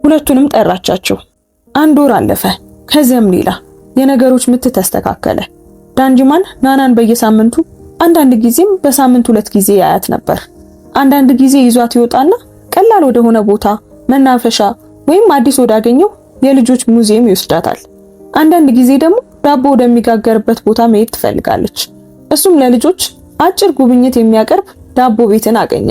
ሁለቱንም ጠራቻቸው። 1 ወር አለፈ። ከዚያም ሌላ የነገሮች ምት ተስተካከለ። ዳንጅማን ናናን በየሳምንቱ አንዳንድ ጊዜም በሳምንት 2 ጊዜ ያያት ነበር። አንዳንድ ጊዜ ይዟት ይወጣና ቀላል ወደ ሆነ ቦታ መናፈሻ ወይም አዲስ ወዳገኘው የልጆች ሙዚየም ይወስዳታል። አንዳንድ ጊዜ ደግሞ ዳቦ ወደሚጋገርበት ቦታ መሄድ ትፈልጋለች። እሱም ለልጆች አጭር ጉብኝት የሚያቀርብ ዳቦ ቤትን አገኘ።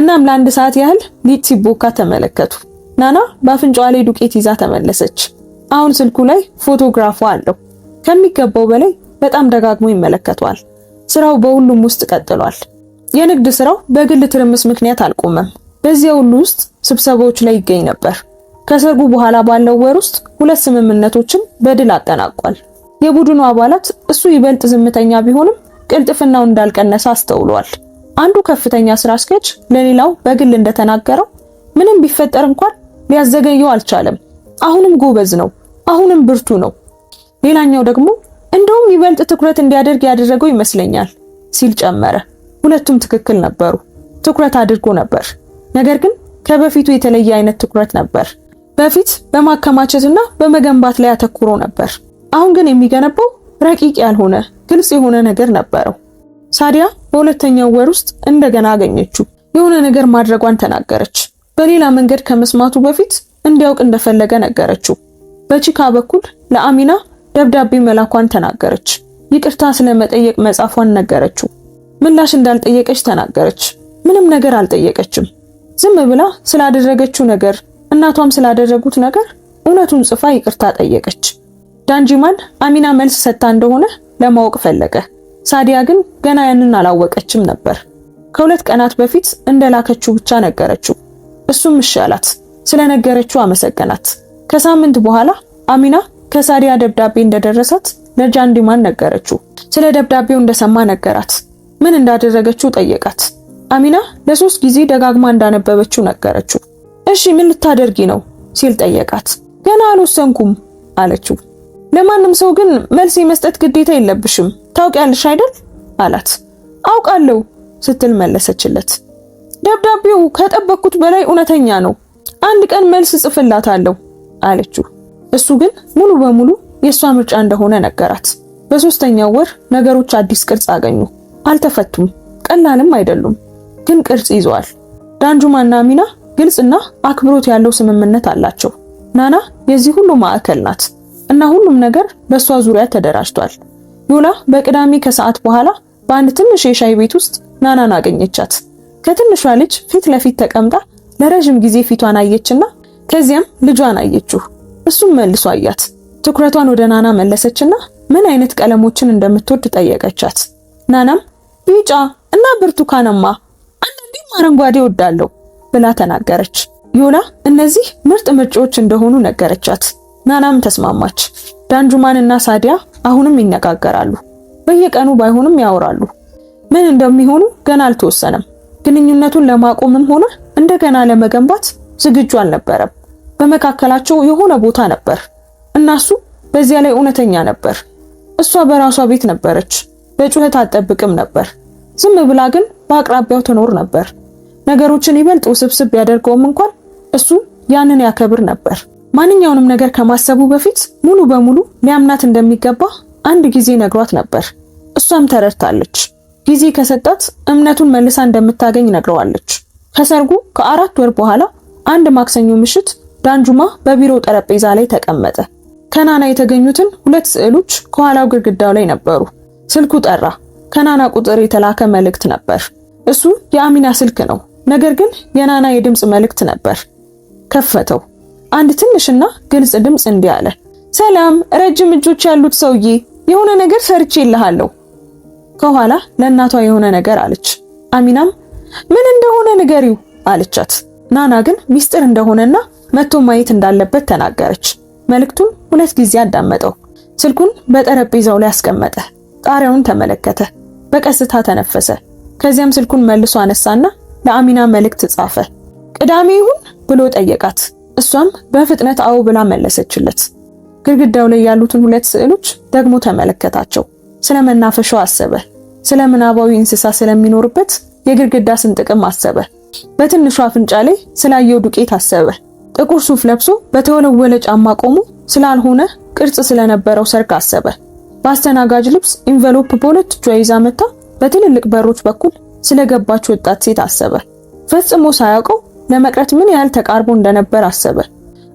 እናም ለ1 ሰዓት ያህል ሊጥ ሲቦካ ተመለከቱ። ናና በአፍንጫዋ ላይ ዱቄት ይዛ ተመለሰች። አሁን ስልኩ ላይ ፎቶግራፏ አለው። ከሚገባው በላይ በጣም ደጋግሞ ይመለከቷል። ስራው በሁሉም ውስጥ ቀጥሏል። የንግድ ስራው በግል ትርምስ ምክንያት አልቆመም። በዚያ ሁሉ ውስጥ ስብሰባዎች ላይ ይገኝ ነበር። ከሰርጉ በኋላ ባለው ወር ውስጥ 2 ስምምነቶችን በድል አጠናቋል። የቡድኑ አባላት እሱ ይበልጥ ዝምተኛ ቢሆንም ቅልጥፍናው እንዳልቀነሰ አስተውሏል። አንዱ ከፍተኛ ስራ አስኪያጅ ለሌላው በግል እንደተናገረው ምንም ቢፈጠር እንኳን ሊያዘገየው አልቻለም። አሁንም ጎበዝ ነው፣ አሁንም ብርቱ ነው። ሌላኛው ደግሞ እንደውም ይበልጥ ትኩረት እንዲያደርግ ያደረገው ይመስለኛል ሲል ጨመረ። ሁለቱም ትክክል ነበሩ። ትኩረት አድርጎ ነበር፣ ነገር ግን ከበፊቱ የተለየ አይነት ትኩረት ነበር። በፊት በማከማቸትና በመገንባት ላይ አተኩሮ ነበር። አሁን ግን የሚገነባው ረቂቅ ያልሆነ ግልጽ የሆነ ነገር ነበረው። ሳዲያ በሁለተኛው ወር ውስጥ እንደገና አገኘችው። የሆነ ነገር ማድረጓን ተናገረች። በሌላ መንገድ ከመስማቱ በፊት እንዲያውቅ እንደፈለገ ነገረችው። በቺካ በኩል ለአሚና ደብዳቤ መላኳን ተናገረች። ይቅርታ ስለመጠየቅ መጻፏን ነገረችው። ምላሽ እንዳልጠየቀች ተናገረች። ምንም ነገር አልጠየቀችም። ዝም ብላ ስላደረገችው ነገር እናቷም ስላደረጉት ነገር እውነቱን ጽፋ ይቅርታ ጠየቀች። ዳንጂማን አሚና መልስ ሰጥታ እንደሆነ ለማወቅ ፈለገ። ሳዲያ ግን ገና ያንን አላወቀችም ነበር። ከ2 ቀናት በፊት እንደላከችው ብቻ ነገረችው። እሱም እሺ አላት። ስለነገረችው አመሰገናት። ከሳምንት በኋላ አሚና ከሳዲያ ደብዳቤ እንደደረሳት ለዳንጂማን ነገረችው። ስለ ደብዳቤው እንደሰማ ነገራት። ምን እንዳደረገችው ጠየቃት። አሚና ለ3 ጊዜ ደጋግማ እንዳነበበችው ነገረችው። እሺ ምን ልታደርጊ ነው ሲል ጠየቃት። ገና አልወሰንኩም አለችው። ለማንም ሰው ግን መልስ የመስጠት ግዴታ የለብሽም ታውቂያለሽ አይደል አላት። አውቃለሁ ስትል መለሰችለት። ደብዳቤው ከጠበቅኩት በላይ እውነተኛ ነው። አንድ ቀን መልስ ጽፍላታለሁ አለችው። እሱ ግን ሙሉ በሙሉ የሷ ምርጫ እንደሆነ ነገራት። በ3ኛው ወር ነገሮች አዲስ ቅርጽ አገኙ። አልተፈቱም፣ ቀላልም አይደሉም፣ ግን ቅርጽ ይዘዋል። ዳንጁማና አሚና ግልጽና አክብሮት ያለው ስምምነት አላቸው። ናና የዚህ ሁሉ ማዕከል ናት እና ሁሉም ነገር በሷ ዙሪያ ተደራጅቷል። ዮላ በቅዳሜ ከሰዓት በኋላ በአንድ ትንሽ የሻይ ቤት ውስጥ ናናን አገኘቻት። ከትንሿ ልጅ ፊት ለፊት ተቀምጣ ለረጅም ጊዜ ፊቷን አየችና ከዚያም ልጇን አየችው። እሱም መልሶ አያት። ትኩረቷን ወደ ናና መለሰችና ምን አይነት ቀለሞችን እንደምትወድ ጠየቀቻት። ናናም ቢጫ እና ብርቱካናማ አንዳንዴም አረንጓዴ እወዳለሁ ብላ ተናገረች። ዮላ እነዚህ ምርጥ ምርጫዎች እንደሆኑ ነገረቻት። ናናም ተስማማች። ዳንጁማን እና ሳዲያ አሁንም ይነጋገራሉ። በየቀኑ ባይሆንም ያወራሉ። ምን እንደሚሆኑ ገና አልተወሰነም። ግንኙነቱን ለማቆምም ሆነ እንደገና ለመገንባት ዝግጁ አልነበረም። በመካከላቸው የሆነ ቦታ ነበር እና እሱ በዚያ ላይ እውነተኛ ነበር። እሷ በራሷ ቤት ነበረች። በጩኸት አትጠብቅም ነበር። ዝም ብላ ግን በአቅራቢያው ትኖር ነበር። ነገሮችን ይበልጥ ውስብስብ ያደርገውም እንኳን እሱ ያንን ያከብር ነበር። ማንኛውንም ነገር ከማሰቡ በፊት ሙሉ በሙሉ ሊያምናት እንደሚገባ አንድ ጊዜ ነግሯት ነበር። እሷም ተረድታለች። ጊዜ ከሰጣት እምነቱን መልሳ እንደምታገኝ ነግረዋለች። ከሰርጉ ከ4 ወር በኋላ አንድ ማክሰኞ ምሽት ዳንጁማ በቢሮው ጠረጴዛ ላይ ተቀመጠ። ከናና የተገኙትን 2 ስዕሎች ከኋላው ግድግዳው ላይ ነበሩ። ስልኩ ጠራ። ከናና ቁጥር የተላከ መልእክት ነበር። እሱ የአሚና ስልክ ነው፣ ነገር ግን የናና የድምጽ መልእክት ነበር። ከፈተው። አንድ ትንሽና ግልጽ ድምጽ እንዲህ አለ። ሰላም፣ ረጅም እጆች ያሉት ሰውዬ፣ የሆነ ነገር ሰርቼልሃለሁ። ከኋላ ለእናቷ የሆነ ነገር አለች። አሚናም ምን እንደሆነ ንገሪው አለቻት። ናና ግን ሚስጥር እንደሆነና መጥቶ ማየት እንዳለበት ተናገረች። መልእክቱን 2 ጊዜ አዳመጠው። ስልኩን በጠረጴዛው ላይ አስቀመጠ። ጣሪያውን ተመለከተ። በቀስታ ተነፈሰ። ከዚያም ስልኩን መልሶ አነሳና ለአሚና መልእክት ጻፈ። ቅዳሜ ይሁን ብሎ ጠየቃት። እሷም በፍጥነት አዎ ብላ መለሰችለት። ግድግዳው ላይ ያሉትን 2 ስዕሎች ደግሞ ተመለከታቸው። ስለ መናፈሻው አሰበ። ስለ ምናባዊ እንስሳ ስለሚኖርበት የግድግዳ ስንጥቅም አሰበ። በትንሹ አፍንጫ ላይ ስላየው ዱቄት አሰበ። ጥቁር ሱፍ ለብሶ በተወለወለ ጫማ ቆሞ ስላልሆነ ቅርጽ ስለነበረው ሰርግ አሰበ። በአስተናጋጅ ልብስ ኢንቨሎፕ በሁለት እጇ ይዛ መታ በትልልቅ በሮች በኩል ስለገባች ወጣት ሴት አሰበ። ፈጽሞ ሳያውቀው ለመቅረት ምን ያህል ተቃርቦ እንደነበር አሰበ።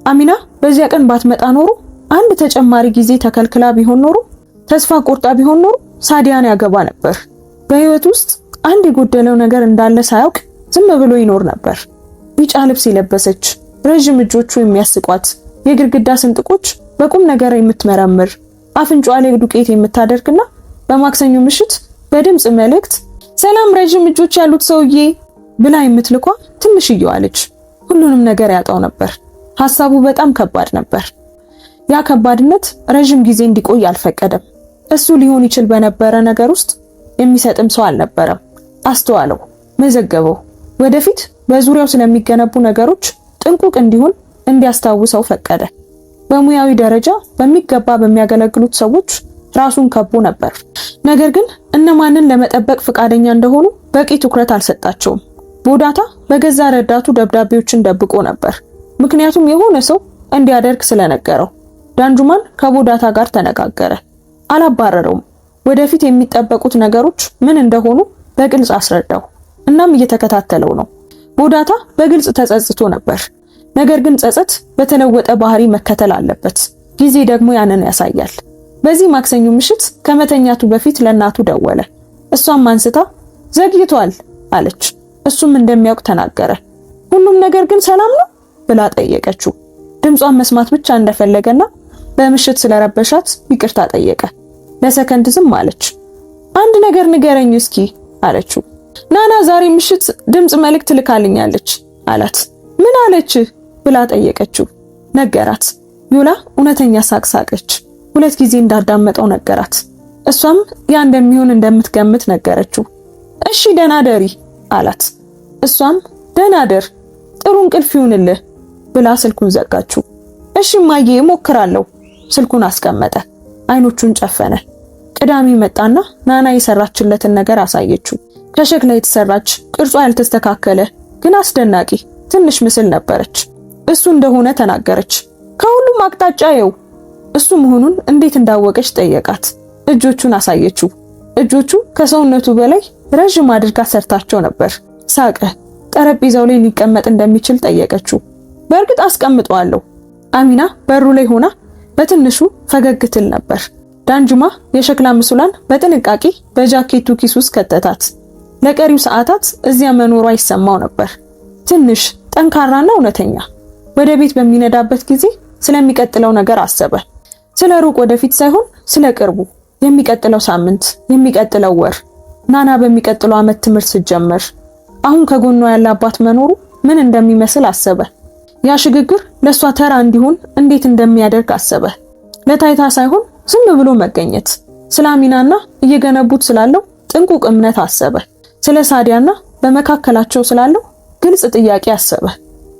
አሚና በዚያ ቀን ባትመጣ ኖሮ፣ አንድ ተጨማሪ ጊዜ ተከልክላ ቢሆን ኖሮ፣ ተስፋ ቆርጣ ቢሆን ኖሮ ሳዲያን ያገባ ነበር። በህይወት ውስጥ አንድ የጎደለው ነገር እንዳለ ሳያውቅ ዝም ብሎ ይኖር ነበር። ቢጫ ልብስ የለበሰች፣ ረጅም እጆቹ የሚያስቋት፣ የግድግዳ ስንጥቆች በቁም ነገር የምትመረምር፣ አፍንጫዋ ላይ ዱቄት የምታደርግና በማክሰኞ ምሽት በድምጽ መልእክት ሰላም ረጅም እጆች ያሉት ሰውዬ ብላ የምትልኳ ትንሽዬዋ ልጅ ሁሉንም ነገር ያጣው ነበር። ሐሳቡ በጣም ከባድ ነበር። ያ ከባድነት ረጅም ጊዜ እንዲቆይ አልፈቀደም። እሱ ሊሆን ይችል በነበረ ነገር ውስጥ የሚሰጥም ሰው አልነበረም። አስተዋለው፣ መዘገበው። ወደፊት በዙሪያው ስለሚገነቡ ነገሮች ጥንቁቅ እንዲሆን እንዲያስታውሰው ፈቀደ። በሙያዊ ደረጃ በሚገባ በሚያገለግሉት ሰዎች ራሱን ከቦ ነበር። ነገር ግን እነማንን ለመጠበቅ ፈቃደኛ እንደሆኑ በቂ ትኩረት አልሰጣቸውም። ቦዳታ በገዛ ረዳቱ ደብዳቤዎችን ደብቆ ነበር፣ ምክንያቱም የሆነ ሰው እንዲያደርግ ስለነገረው። ዳንጁማን ከቦዳታ ጋር ተነጋገረ። አላባረረውም። ወደፊት የሚጠበቁት ነገሮች ምን እንደሆኑ በግልጽ አስረዳው። እናም እየተከታተለው ነው። ቦዳታ በግልጽ ተጸጽቶ ነበር። ነገር ግን ጸጸት በተለወጠ ባህሪ መከተል አለበት። ጊዜ ደግሞ ያንን ያሳያል። በዚህ ማክሰኞ ምሽት ከመተኛቱ በፊት ለእናቱ ደወለ። እሷም አንስታ ዘግይቷል አለች። እሱም እንደሚያውቅ ተናገረ። ሁሉም ነገር ግን ሰላም ነው ብላ ጠየቀችው። ድምጿን መስማት ብቻ እንደፈለገና በምሽት ስለረበሻት ይቅርታ ጠየቀ። ለሰከንድ ዝም አለች። አንድ ነገር ንገረኝ እስኪ አለችው። ናና ዛሬ ምሽት ድምጽ መልእክት ልካልኛለች አላት። ምን አለች ብላ ጠየቀችው። ነገራት። ዮላ እውነተኛ ሳቅ ሳቀች። 2 ጊዜ እንዳዳመጠው ነገራት። እሷም ያ እንደሚሆን እንደምትገምት ነገረችው። እሺ ደህና ደሪ አላት። እሷም ደህና ደር፣ ጥሩ እንቅልፍ ይሁንልህ ብላ ስልኩን ዘጋችው። እሺ ማዬ እሞክራለሁ። ስልኩን አስቀመጠ። አይኖቹን ጨፈነ። ቅዳሜ መጣና ናና የሰራችለትን ነገር አሳየችው። ከሸክላ የተሰራች ቅርጿ ያልተስተካከለ ግን አስደናቂ ትንሽ ምስል ነበረች። እሱ እንደሆነ ተናገረች። ከሁሉም አቅጣጫ የው እሱ መሆኑን እንዴት እንዳወቀች ጠየቃት። እጆቹን አሳየችው። እጆቹ ከሰውነቱ በላይ ረጅም አድርጋ ሰርታቸው ነበር። ሳቀ። ጠረጴዛው ላይ ሊቀመጥ እንደሚችል ጠየቀችው። በእርግጥ አስቀምጠዋለሁ አሚና በሩ ላይ ሆና በትንሹ ፈገግ ትል ነበር። ዳንጁማ የሸክላ ምስሏን በጥንቃቄ በጃኬቱ ኪስ ውስጥ ከተታት። ለቀሪው ሰዓታት እዚያ መኖሯ ይሰማው ነበር። ትንሽ ጠንካራና እውነተኛ። ወደ ቤት በሚነዳበት ጊዜ ስለሚቀጥለው ነገር አሰበ። ስለ ሩቅ ወደፊት ሳይሆን ስለ ቅርቡ፣ የሚቀጥለው ሳምንት፣ የሚቀጥለው ወር፣ ናና በሚቀጥለው ዓመት ትምህርት ስትጀምር አሁን ከጎኗ ያለ አባት መኖሩ ምን እንደሚመስል አሰበ። ያ ሽግግር ለሷ ተራ እንዲሆን እንዴት እንደሚያደርግ አሰበ። ለታይታ ሳይሆን ዝም ብሎ መገኘት። ስለ አሚናና እየገነቡት ስላለው ጥንቁቅ እምነት አሰበ። ስለ ሳዲያና በመካከላቸው ስላለው ግልጽ ጥያቄ አሰበ።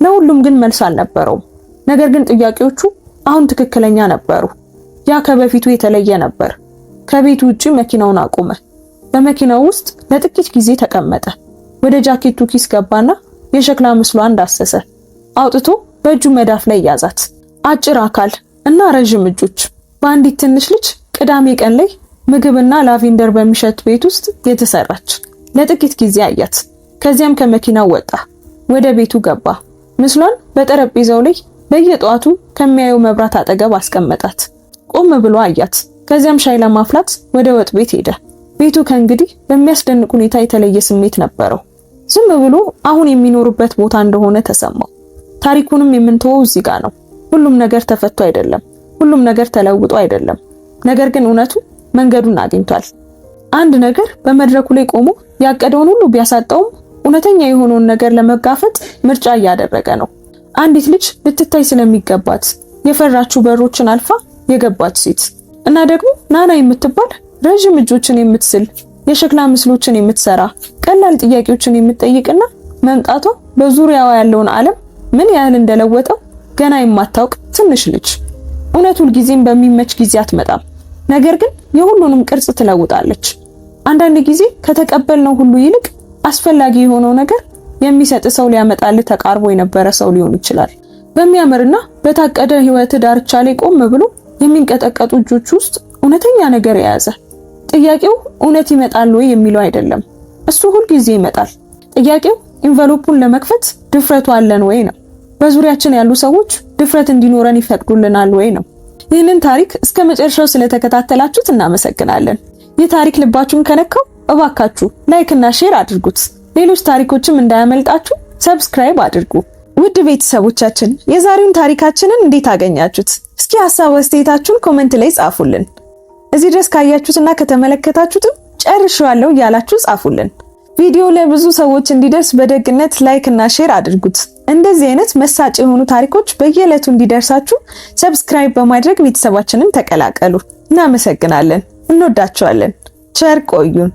ለሁሉም ግን መልስ አልነበረውም። ነገር ግን ጥያቄዎቹ አሁን ትክክለኛ ነበሩ። ያ ከበፊቱ የተለየ ነበር። ከቤቱ ውጪ መኪናውን አቆመ። በመኪናው ውስጥ ለጥቂት ጊዜ ተቀመጠ። ወደ ጃኬቱ ኪስ ገባና የሸክላ ምስሏን ዳሰሰ። አውጥቶ በእጁ መዳፍ ላይ ያዛት። አጭር አካል እና ረጅም እጆች በአንዲት ትንሽ ልጅ ቅዳሜ ቀን ላይ ምግብና ላቬንደር በሚሸት ቤት ውስጥ የተሰራች። ለጥቂት ጊዜ አያት። ከዚያም ከመኪናው ወጣ። ወደ ቤቱ ገባ። ምስሏን በጠረጴዛው ላይ በየጧቱ ከሚያየው መብራት አጠገብ አስቀመጣት። ቆም ብሎ አያት። ከዚያም ሻይ ለማፍላት ወደ ወጥ ቤት ሄደ። ቤቱ ከእንግዲህ በሚያስደንቅ ሁኔታ የተለየ ስሜት ነበረው። ዝም ብሎ አሁን የሚኖርበት ቦታ እንደሆነ ተሰማው። ታሪኩንም የምንተወው እዚህ ጋር ነው። ሁሉም ነገር ተፈቶ አይደለም። ሁሉም ነገር ተለውጦ አይደለም። ነገር ግን እውነቱ መንገዱን አግኝቷል። አንድ ነገር በመድረኩ ላይ ቆሞ ያቀደውን ሁሉ ቢያሳጣውም እውነተኛ የሆነውን ነገር ለመጋፈጥ ምርጫ እያደረገ ነው። አንዲት ልጅ ልትታይ ስለሚገባት የፈራችው በሮችን አልፋ የገባች ሴት እና ደግሞ ናና የምትባል ረጅም እጆችን የምትስል የሸክላ ምስሎችን የምትሰራ ቀላል ጥያቄዎችን የምትጠይቅና መምጣቷ በዙሪያዋ ያለውን ዓለም ምን ያህል እንደለወጠው ገና የማታውቅ ትንሽ ልጅ። እውነት ሁልጊዜም በሚመች ጊዜ አትመጣም። ነገር ግን የሁሉንም ቅርጽ ትለውጣለች። አንዳንድ ጊዜ ከተቀበልነው ሁሉ ይልቅ አስፈላጊ የሆነው ነገር የሚሰጥ ሰው ሊያመጣልህ ተቃርቦ የነበረ ሰው ሊሆን ይችላል። በሚያምርና በታቀደ ህይወት ዳርቻ ላይ ቆም ብሎ የሚንቀጠቀጡ እጆች ውስጥ እውነተኛ ነገር የያዘ። ጥያቄው እውነት ይመጣል ወይ የሚለው አይደለም። እሱ ሁልጊዜ ይመጣል። ጥያቄው ኢንቨሎፑን ለመክፈት ድፍረቱ አለን ወይ ነው። በዙሪያችን ያሉ ሰዎች ድፍረት እንዲኖረን ይፈቅዱልናል ወይ ነው። ይህንን ታሪክ እስከ መጨረሻው ስለተከታተላችሁት እናመሰግናለን። ይህ ታሪክ ልባችሁን ከነካው እባካችሁ ላይክ እና ሼር አድርጉት። ሌሎች ታሪኮችም እንዳያመልጣችሁ ሰብስክራይብ አድርጉ። ውድ ቤተሰቦቻችን የዛሬውን ታሪካችንን እንዴት አገኛችሁት? እስኪ ሐሳብ አስተያየታችሁን ኮሜንት ላይ ጻፉልን። እዚህ ድረስ ካያችሁትና ከተመለከታችሁትም ጨርሻለሁ ያላችሁ ጻፉልን። ቪዲዮ ለብዙ ሰዎች እንዲደርስ በደግነት ላይክ እና ሼር አድርጉት። እንደዚህ አይነት መሳጭ የሆኑ ታሪኮች በየዕለቱ እንዲደርሳችሁ ሰብስክራይብ በማድረግ ቤተሰባችንን ተቀላቀሉ። እናመሰግናለን። እንወዳችኋለን። ቸር ቆዩን።